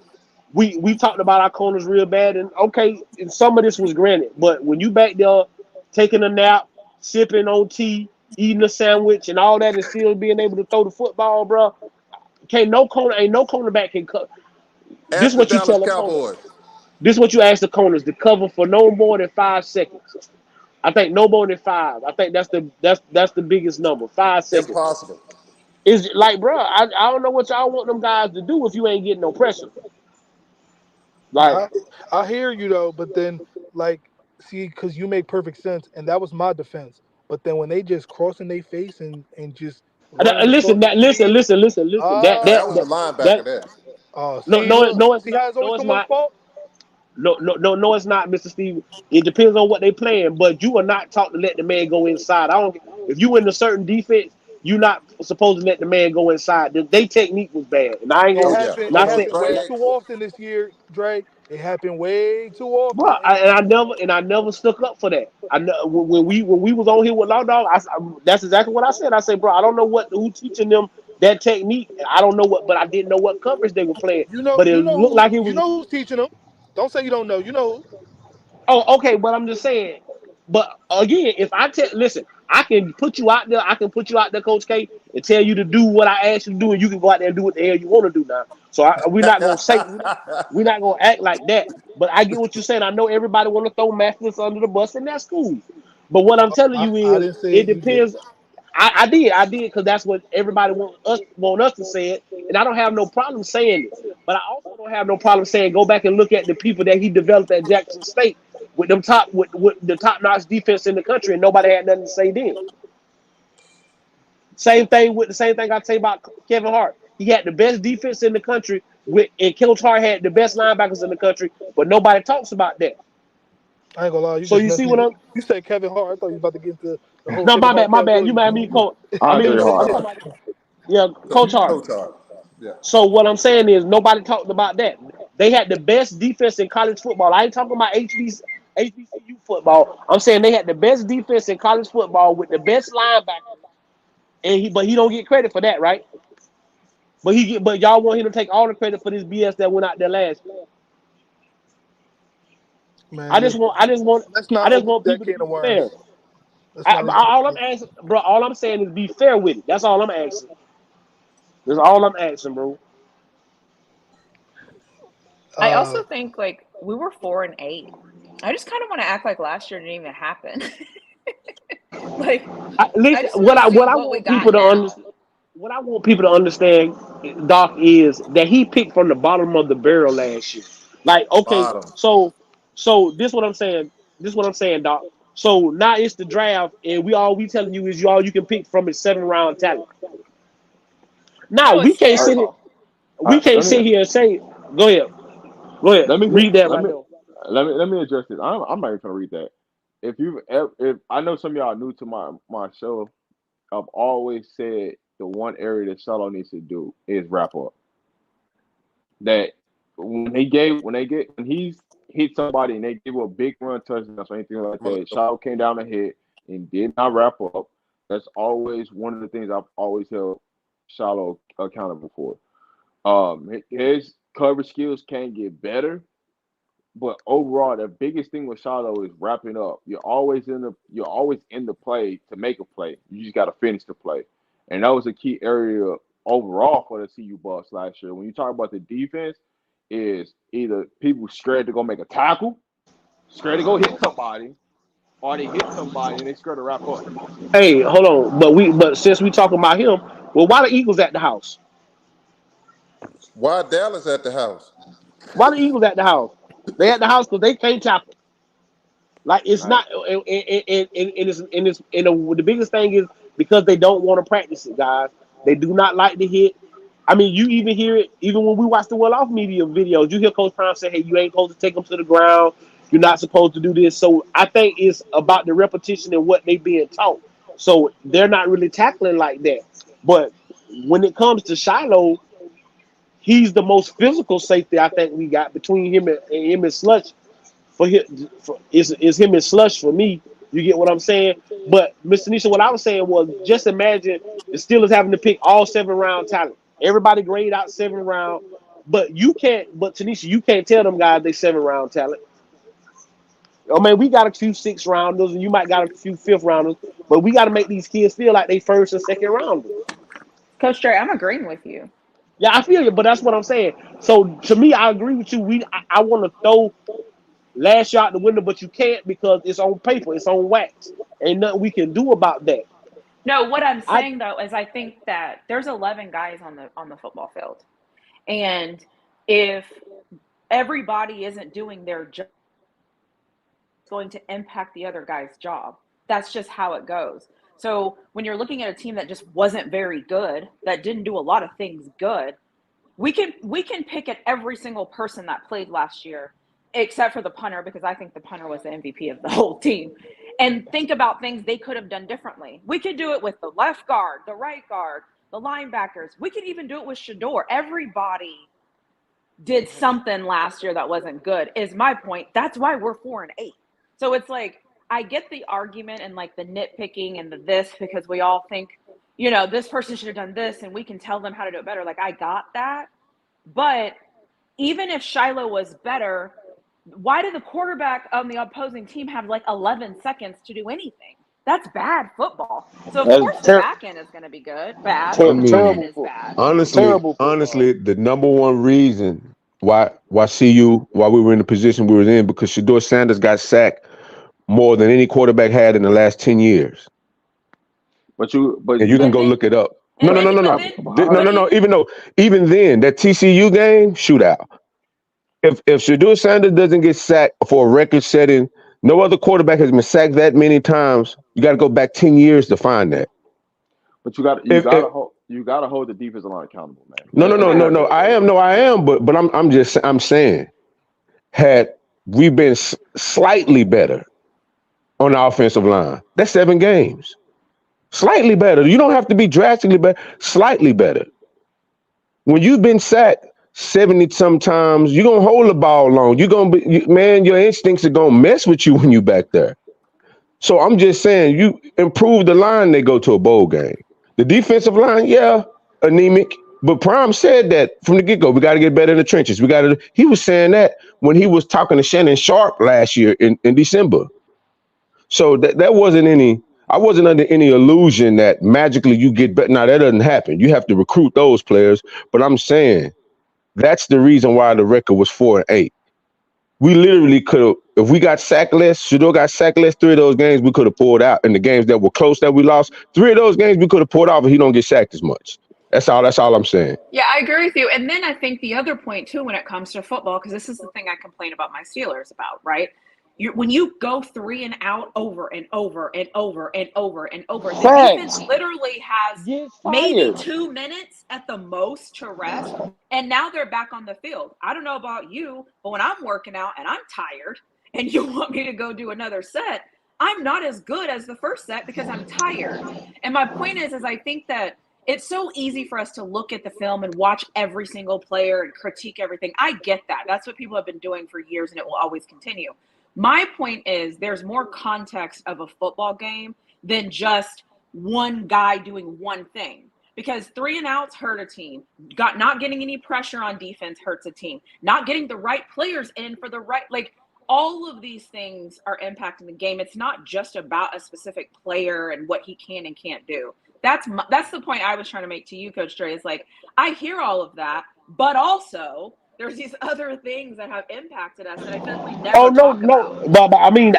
We talked about our corners real bad, and okay, and some of this was granted. But when you back there taking a nap, sipping on tea, eating a sandwich, and all that, and still being able to throw the football, bro, ain't no cornerback can cut. This is Ask the what you Dallas tell a corner. Cowboys. This is what you ask the corners to cover for no more than 5 seconds. I think no more than 5. I think that's the biggest number. 5 seconds. Impossible. Is like, bro, I don't know what y'all want them guys to do if you ain't getting no pressure. Like, I hear you though, but then like see, because you make perfect sense, and that was my defense. But then when they just crossing their face and just running across listen, the field, listen. Now that was a That linebacker there. no, see, look, no, it's see how not. it's always No, it's someone's not. fault. No, it's not, Mr. Steve. It depends on what they playing, but you are not taught to let the man go inside. I don't. If you in a certain defense, you're not supposed to let the man go inside. Their technique was bad, and I ain't It gonna. Oh yeah. happened. And It I On said, happened way straight. too often this year, Dre. It happened way too often. bro, and I never stuck up for that. I know when we was on here with Law Dog, that's exactly what I said. I said, bro, I don't know who teaching them that technique. I don't know what, but I didn't know what coverage they were playing. But it looked like it You was. know who's teaching them. Don't say you don't know. You know who. Oh, okay, but I'm just saying. But again, if listen, I can put you out there. I can put you out there, Coach K, and tell you to do what I asked you to do, and you can go out there and do what the hell you want to do now. So we're not gonna say we're not gonna act like that. But I get what you're saying. I know everybody want to throw Mathis under the bus, and that's cool. But what I'm telling you I is, didn't say it it. You did. depends. I did, because that's what everybody want us to say it, and I don't have no problem saying it. But I also don't have no problem saying go back and look at the people that he developed at Jackson State with with the top notch defense in the country, and nobody had nothing to say then. Same thing I say about Kevin Hart. He had the best defense in the country, and Coach Hart had the best linebackers in the country, but nobody talks about that. I ain't gonna lie. You So just you messed see me. what I'm? You said Kevin Hart. I thought you was about to get into the whole No, Kevin my bad, Hart, my Kevin bad. You Williams. mad me, Coach? I Andre mean, I'm Hart. talking about, yeah, Coach Hart. Coach Hart. Yeah. So what I'm saying is nobody talked about that. They had the best defense in college football. I ain't talking about HBCU football. I'm saying they had the best defense in college football with the best linebackers, but he don't get credit for that, right? But y'all want him to take all the credit for this BS that went out there last year. Man, I just let's not open up want that people to can be of worms. fair. Let's not reach All I'm asking, bro, all I'm saying is be fair with it. That's all I'm asking. That's all I'm asking, bro. I also think like we were 4-8. I just kind of want to act like last year didn't even happen. Like At least I just want to see what I what we want people got to now. understand. What I want people to understand, Doc, is that he picked from the bottom of the barrel last year. Like, okay, Bottom. so this what I'm saying. This what I'm saying, Doc. So now it's the draft, and we telling you is you can pick from his 7th-round talent. Now No, it's terrible. we can't Let me sit here and say, go ahead, let me read that let right me there. let me address this. I'm not even gonna read that. If I know some of y'all new to my show, I've always said the one area that Shiloh needs to do is wrap up. That when he's hit somebody and they give a big run touchdown or anything like that, Shiloh came down the hit and did not wrap up. That's always one of the things I've always held Shiloh accountable for. His coverage skills can get better, but overall, the biggest thing with Shiloh is wrapping up. You're always in the play to make a play. You just got to finish the play, and that was a key area overall for the CU Bucks last year. When you talk about the defense, is either people scared to go make a tackle, scared to go hit somebody, or they hit somebody and they scared to wrap up. Hey, hold on, but since we talking about him, well, why the Eagles at the house? Why Dallas at the house? Why the Eagles at the house? They at the house because they can't tackle. Like it's Right? not, the biggest thing is because they don't want to practice it, guys. They do not like to hit. I mean, you even hear it even when we watch the well-off media videos. You hear Coach Prime say, "Hey, you ain't supposed to take them to the ground. You're not supposed to do this." So I think it's about the repetition and what they being taught. So they're not really tackling like that. But when it comes to Shiloh, he's the most physical safety I think we got between him and Slush. Is him and Slush for me. You get what I'm saying? But Mr. Nisha, what I was saying was just imagine the Steelers having to pick all 7th-round talent. Everybody grade out 7th-round, but you can't. But Tanisha, you can't tell them guys they 7th-round talent. I mean, we got a few 6th-rounders, and you might got a few 5th-rounders, but we got to make these kids feel like they 1st and 2nd-rounders. Coach Dre, I'm agreeing with you. Yeah, I feel you, but that's what I'm saying. So to me, I agree with you. I want to throw last year out the window, but you can't because it's on paper, it's on wax. Ain't nothing we can do about that. No, what I'm I saying though is I think that there's 11 guys on the football field. And if everybody isn't doing their job, it's going to impact the other guy's job. That's just how it goes. So when you're looking at a team that just wasn't very good, that didn't do a lot of things good, we can pick at every single person that played last year, except for the punter, because I think the punter was the MVP of the whole team, and think about things they could have done differently. We could do it with the left guard, the right guard, the linebackers. We could even do it with Shador. Everybody did something last year that wasn't good, is my point. That's why we're 4-8. So it's like, I get the argument and like the nitpicking and the this, because we all think, this person should have done this and we can tell them how to do it better. Like, I got that. But even if Shiloh was better, why did the quarterback on the opposing team have like 11 seconds to do anything? That's bad football. So of course the back end is going to be good. Bad. I The front mean, end terrible is football. bad. Terrible honestly, football. the number one reason why we were in the position we were in, because Shador Sanders got sacked more than any quarterback had in the last 10 years. But you And you can But go then, look it up. No. and then, but then, but even Even then, that TCU game shootout. If Shador Sanders doesn't get sacked for a record-setting, no other quarterback has been sacked that many times. You got to go back 10 years to find that. But you gotta hold the defensive line accountable, man. No. I am, but I'm saying, had we been slightly better on the offensive line, that's 7 games. Slightly better. You don't have to be drastically better. Slightly better. When you've been sacked 70 sometimes, you're gonna hold the ball long. You're gonna be, man, your instincts are gonna mess with you when you back there. So I'm just saying, you improve the line, they go to a bowl game. The defensive line, yeah, anemic. But Prime said that from the get-go. We got to get better in the trenches. We got to. He was saying that when he was talking to Shannon Sharp last year in December. So that wasn't any. I wasn't under any illusion that magically you get better. Now that doesn't happen. You have to recruit those players. But I'm saying that's the reason why the record was 4-8. We literally could have, if we got sacked less, Shador got sacked less, 3 of those games we could have pulled out. And the games that were close that we lost, 3 of those games we could have pulled off if he don't get sacked as much. That's all I'm saying. Yeah, I agree with you. And then I think the other point too, when it comes to football, because this is the thing I complain about my Steelers about, right? When you go 3 and out over and over and over and over and over, the defense literally has maybe 2 minutes at the most to rest, and now they're back on the field. I don't know about you, but when I'm working out and I'm tired and you want me to go do another set, I'm not as good as the first set because I'm tired. And my point is I think that it's so easy for us to look at the film and watch every single player and critique everything. I get that. That's what people have been doing for years, and it will always continue. My point is there's more context of a football game than just one guy doing one thing. Because 3 and outs hurt a team. Not getting any pressure on defense hurts a team. Not getting the right players in for the right, all of these things are impacting the game. It's not just about a specific player and what he can and can't do. That's the point I was trying to make to you, Coach Dre. Is I hear all of that, but also there's these other things that have impacted us that I feel like we never talk about. But I mean,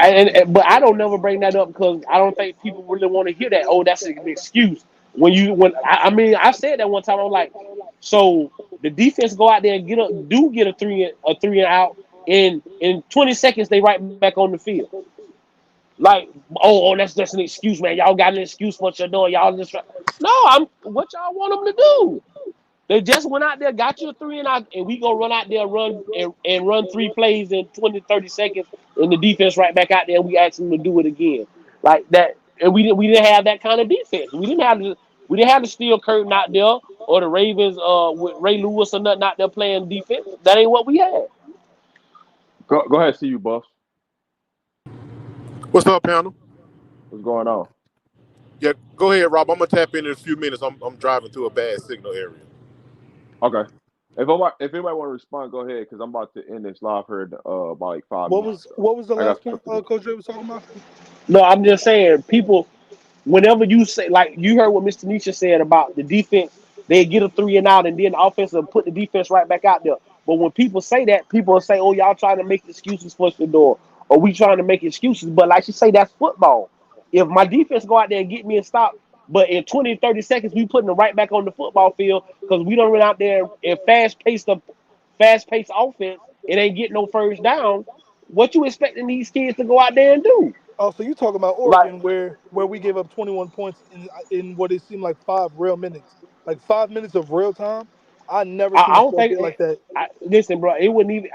but I don't never bring that up because I don't think people really want to hear that. Oh, that's an excuse. I mean, I said that one time. I'm like, so the defense go out there and get a three and out, and in 20 seconds they right back on the field. Like, that's an excuse, man. Y'all got an excuse for what you're doing. Y'all just what y'all want them to do? They just went out there, got you a 3 and out, and we go run out there, run 3 plays in 20, 30 seconds, and the defense right back out there, and we ask them to do it again. Like that, and we didn't have that kind of defense. We didn't have the steel curtain out there or the Ravens with Ray Lewis or nothing out there playing defense. That ain't what we had. Go ahead, see you, boss. What's up, panel? What's going on? Yeah, go ahead, Rob. I'm gonna tap in a few minutes. I'm driving through a bad signal area. Okay. If anybody want to respond, go ahead because I'm about to end this live here about 5 minutes. What was the last point Coach Dre was talking about? No, I'm just saying, people, whenever you say, like you heard what Mr. Nisha said about the defense, they get a 3 and out, and then the offense will put the defense right back out there. But when people say that, people will say, "Oh, y'all trying to make excuses for Shador, or we trying to make excuses." But like you say, that's football. If my defense go out there and get me a stop, but in 20, 30 seconds, we putting them right back on the football field because we don't run out there and fast-paced offense, it ain't getting no first down. What you expecting these kids to go out there and do? Oh, so you talking about Oregon, where we gave up 21 points in what it seemed like 5 real minutes, like 5 minutes of real time. I never seen I don't think like that. Listen, bro, it wouldn't even.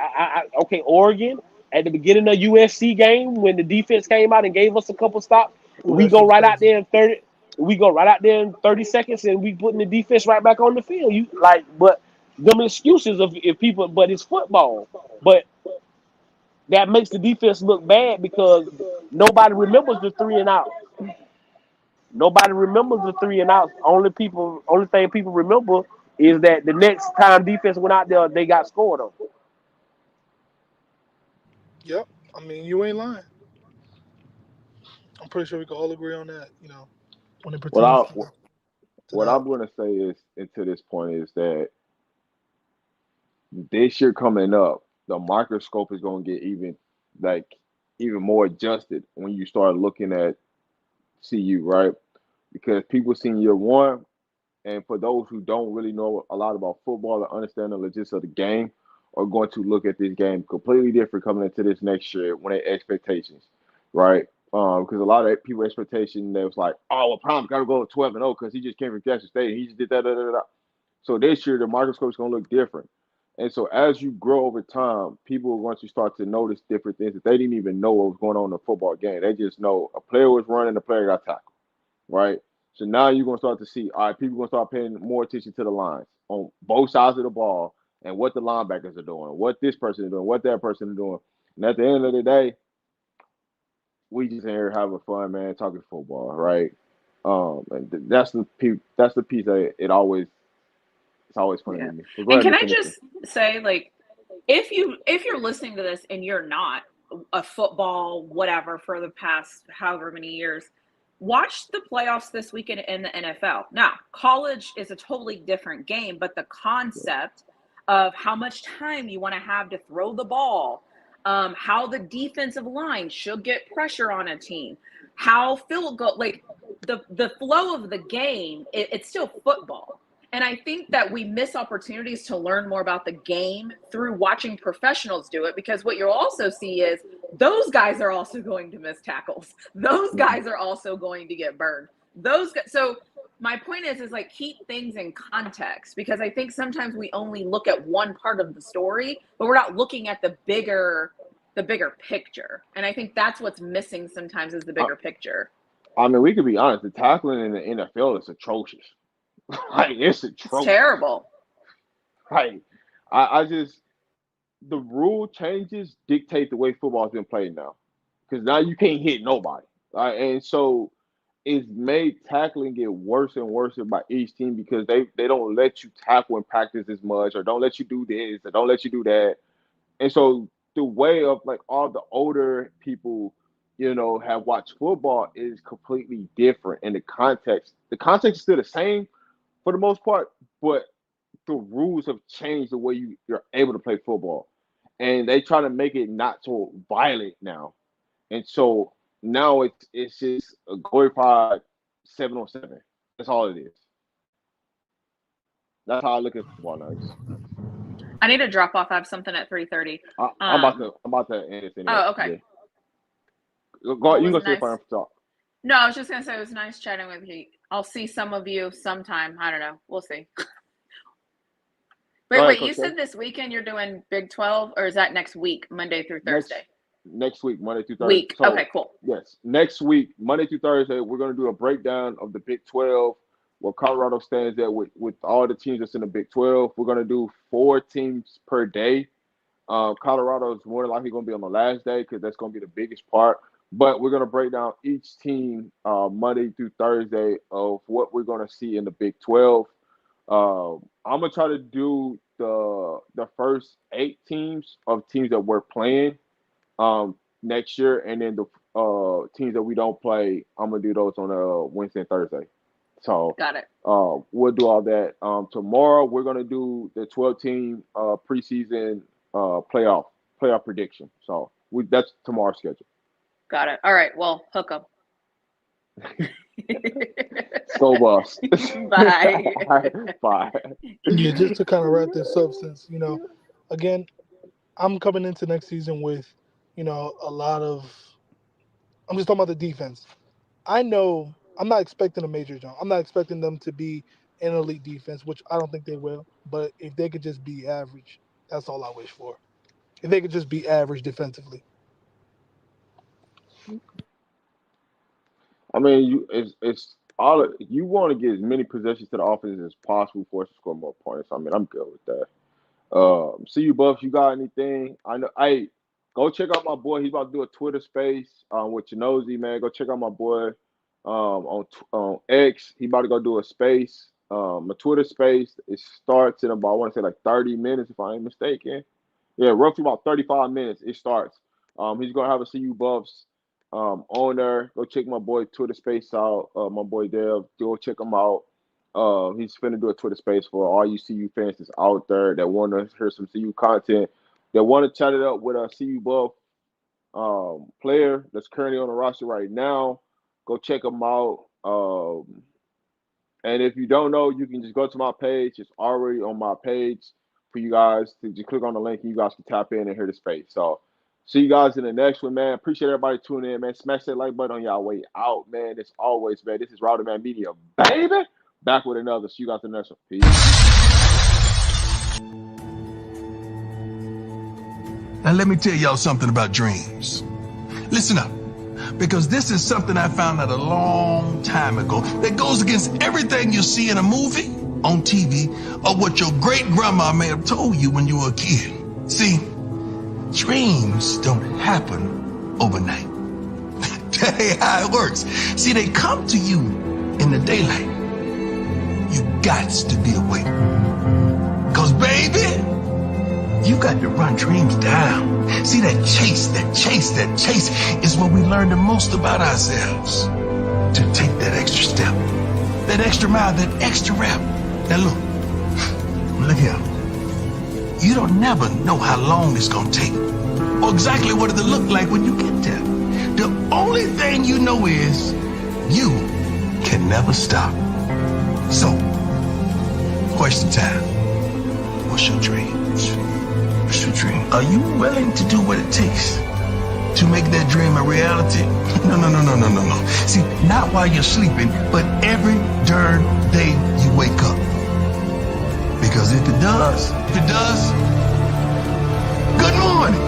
Okay, Oregon at the beginning of USC game when the defense came out and gave us a couple stops, we go right out there in 30. We go right out there in 30 seconds, and we putting the defense right back on the field. But them excuses if people, but it's football. But that makes the defense look bad because nobody remembers the 3 and out. Nobody remembers the 3 and out. Only thing people remember is that the next time defense went out there, they got scored on. Yep. I mean, you ain't lying. I'm pretty sure we can all agree on that, when it pertains what I'm going to say is, to this point, is that this year coming up, the microscope is going to get even more adjusted when you start looking at CU, right? Because people seen year one, and for those who don't really know a lot about football or understand the logistics of the game, are going to look at this game completely different coming into this next year when their expectations, right? Because a lot of people expectation that was like, oh, well, Prime got to go 12-0 because he just came from Jackson State and he just did that. So this year the microscope is going to look different. And so as you grow over time, people are going to start to notice different things that they didn't even know what was going on in the football game. They just know a player was running, a player got tackled, right? So now you're going to start to see, all right, people are going to start paying more attention to the lines on both sides of the ball and what the linebackers are doing, what this person is doing, what that person is doing. And at the end of the day, we just here having fun, man, talking football, right? And that's the piece that it's always funny Yeah. to me. So go And ahead can and I finish just say, like, if you're listening to this and you're not a football whatever for the past however many years, watch the playoffs this weekend in the NFL. Now, college is a totally different game, but the concept of how much time you want to have to throw the ball, how the defensive line should get pressure on a team, how field goal, like the flow of the game, it's still football. And I think that we miss opportunities to learn more about the game through watching professionals do it, because what you'll also see is those guys are also going to miss tackles. Those guys are also going to get burned. So my point is like, keep things in context, because I think sometimes we only look at one part of the story, but we're not looking at the bigger picture. And I think that's what's missing sometimes, is the bigger picture. I mean, we could be honest. The tackling in the NFL is atrocious. Like, it's atrocious. It's terrible. Like, I just, the rule changes dictate the way football's been played now, because now you can't hit nobody. And so it's made tackling get worse and worse by each team, because they don't let you tackle in practice as much, or don't let you do this, or don't let you do that. And so the way of, like, all the older people, have watched football is completely different. And the context is still the same for the most part, but the rules have changed the way you're able to play football. And they try to make it not so violent now. And so now it's just a glorified 7-on-7. That's all it is. That's how I look at football now. I need to drop off. I have something at 3:30. I'm about to end this anyway. Oh, okay. Yeah. Go, you can go see if I'm talk. No, I was just gonna say it was nice chatting with you. I'll see some of you sometime. I don't know. We'll see. Wait, you said this weekend you're doing Big 12, or is that next week, Monday through Thursday? Next week, Monday through Thursday. So, okay, cool. Yes, next week, Monday through Thursday, we're going to do a breakdown of the Big 12, where Colorado stands at with all the teams that's in the Big 12. We're going to do 4 teams per day. Colorado is more than likely going to be on the last day, because that's going to be the biggest part. But we're going to break down each team Monday through Thursday of what we're going to see in the Big 12. I'm going to try to do the first 8 teams that we're playing next year, and then the teams that we don't play, I'm going to do those on Wednesday and Thursday. So got it. We'll do all that. Tomorrow we're going to do the 12-team preseason playoff prediction. So that's tomorrow's schedule. Got it. All right. Well, hook up. Go Buffs. Bye. Bye. Yeah, just to kind of wrap this up, since, again, I'm coming into next season with, a lot of, I'm just talking about the defense. I know I'm not expecting a major jump. I'm not expecting them to be an elite defense, which I don't think they will. But if they could just be average, that's all I wish for. If they could just be average defensively. I mean, it's all you want to get as many possessions to the offense as possible for us to score more points. I mean, I'm good with that. See you, Buffs. You got anything? I know. Hey, go check out my boy. He's about to do a Twitter space with Nosy, man. Go check out my boy on X. He about to go do a space, a Twitter space. It starts in about, I want to say, like 30 minutes, if I ain't mistaken. Yeah, roughly about 35 minutes. It starts. He's gonna have a See You Buffs on there. Go check my boy Twitter space out. My boy Dev, go check him out. He's finna do a Twitter space for all you CU fans that's out there that want to hear some CU content, that want to chat it up with a CU Buff player that's currently on the roster right now. Go check him out. And if you don't know, you can just go to my page. It's already on my page for you guys to just click on the link and you guys can tap in and hear the space. So see you guys in the next one, man. Appreciate everybody tuning in, man. Smash that like button on y'all way out, man. As always, man, this is Rowdy Man Media, baby. Back with another. See you guys in the next one. Peace. Now let me tell y'all something about dreams. Listen up, because this is something I found out a long time ago that goes against everything you see in a movie, on TV, or what your great grandma may have told you when you were a kid. See, dreams don't happen overnight. That ain't how it works. See, they come to you in the daylight, you gots to be awake. Cause baby, you got to run dreams down. See, that chase is when we learn the most about ourselves. To take that extra step, that extra mile, that extra rep. Now look here. You don't never know how long it's gonna take or exactly what it'll look like when you get there. The only thing you know is you can never stop. So, question time. What's your dreams? What's your dream? Are you willing to do what it takes to make that dream a reality? No. See, not while you're sleeping, but every darn day you wake up. Because if it does, good morning.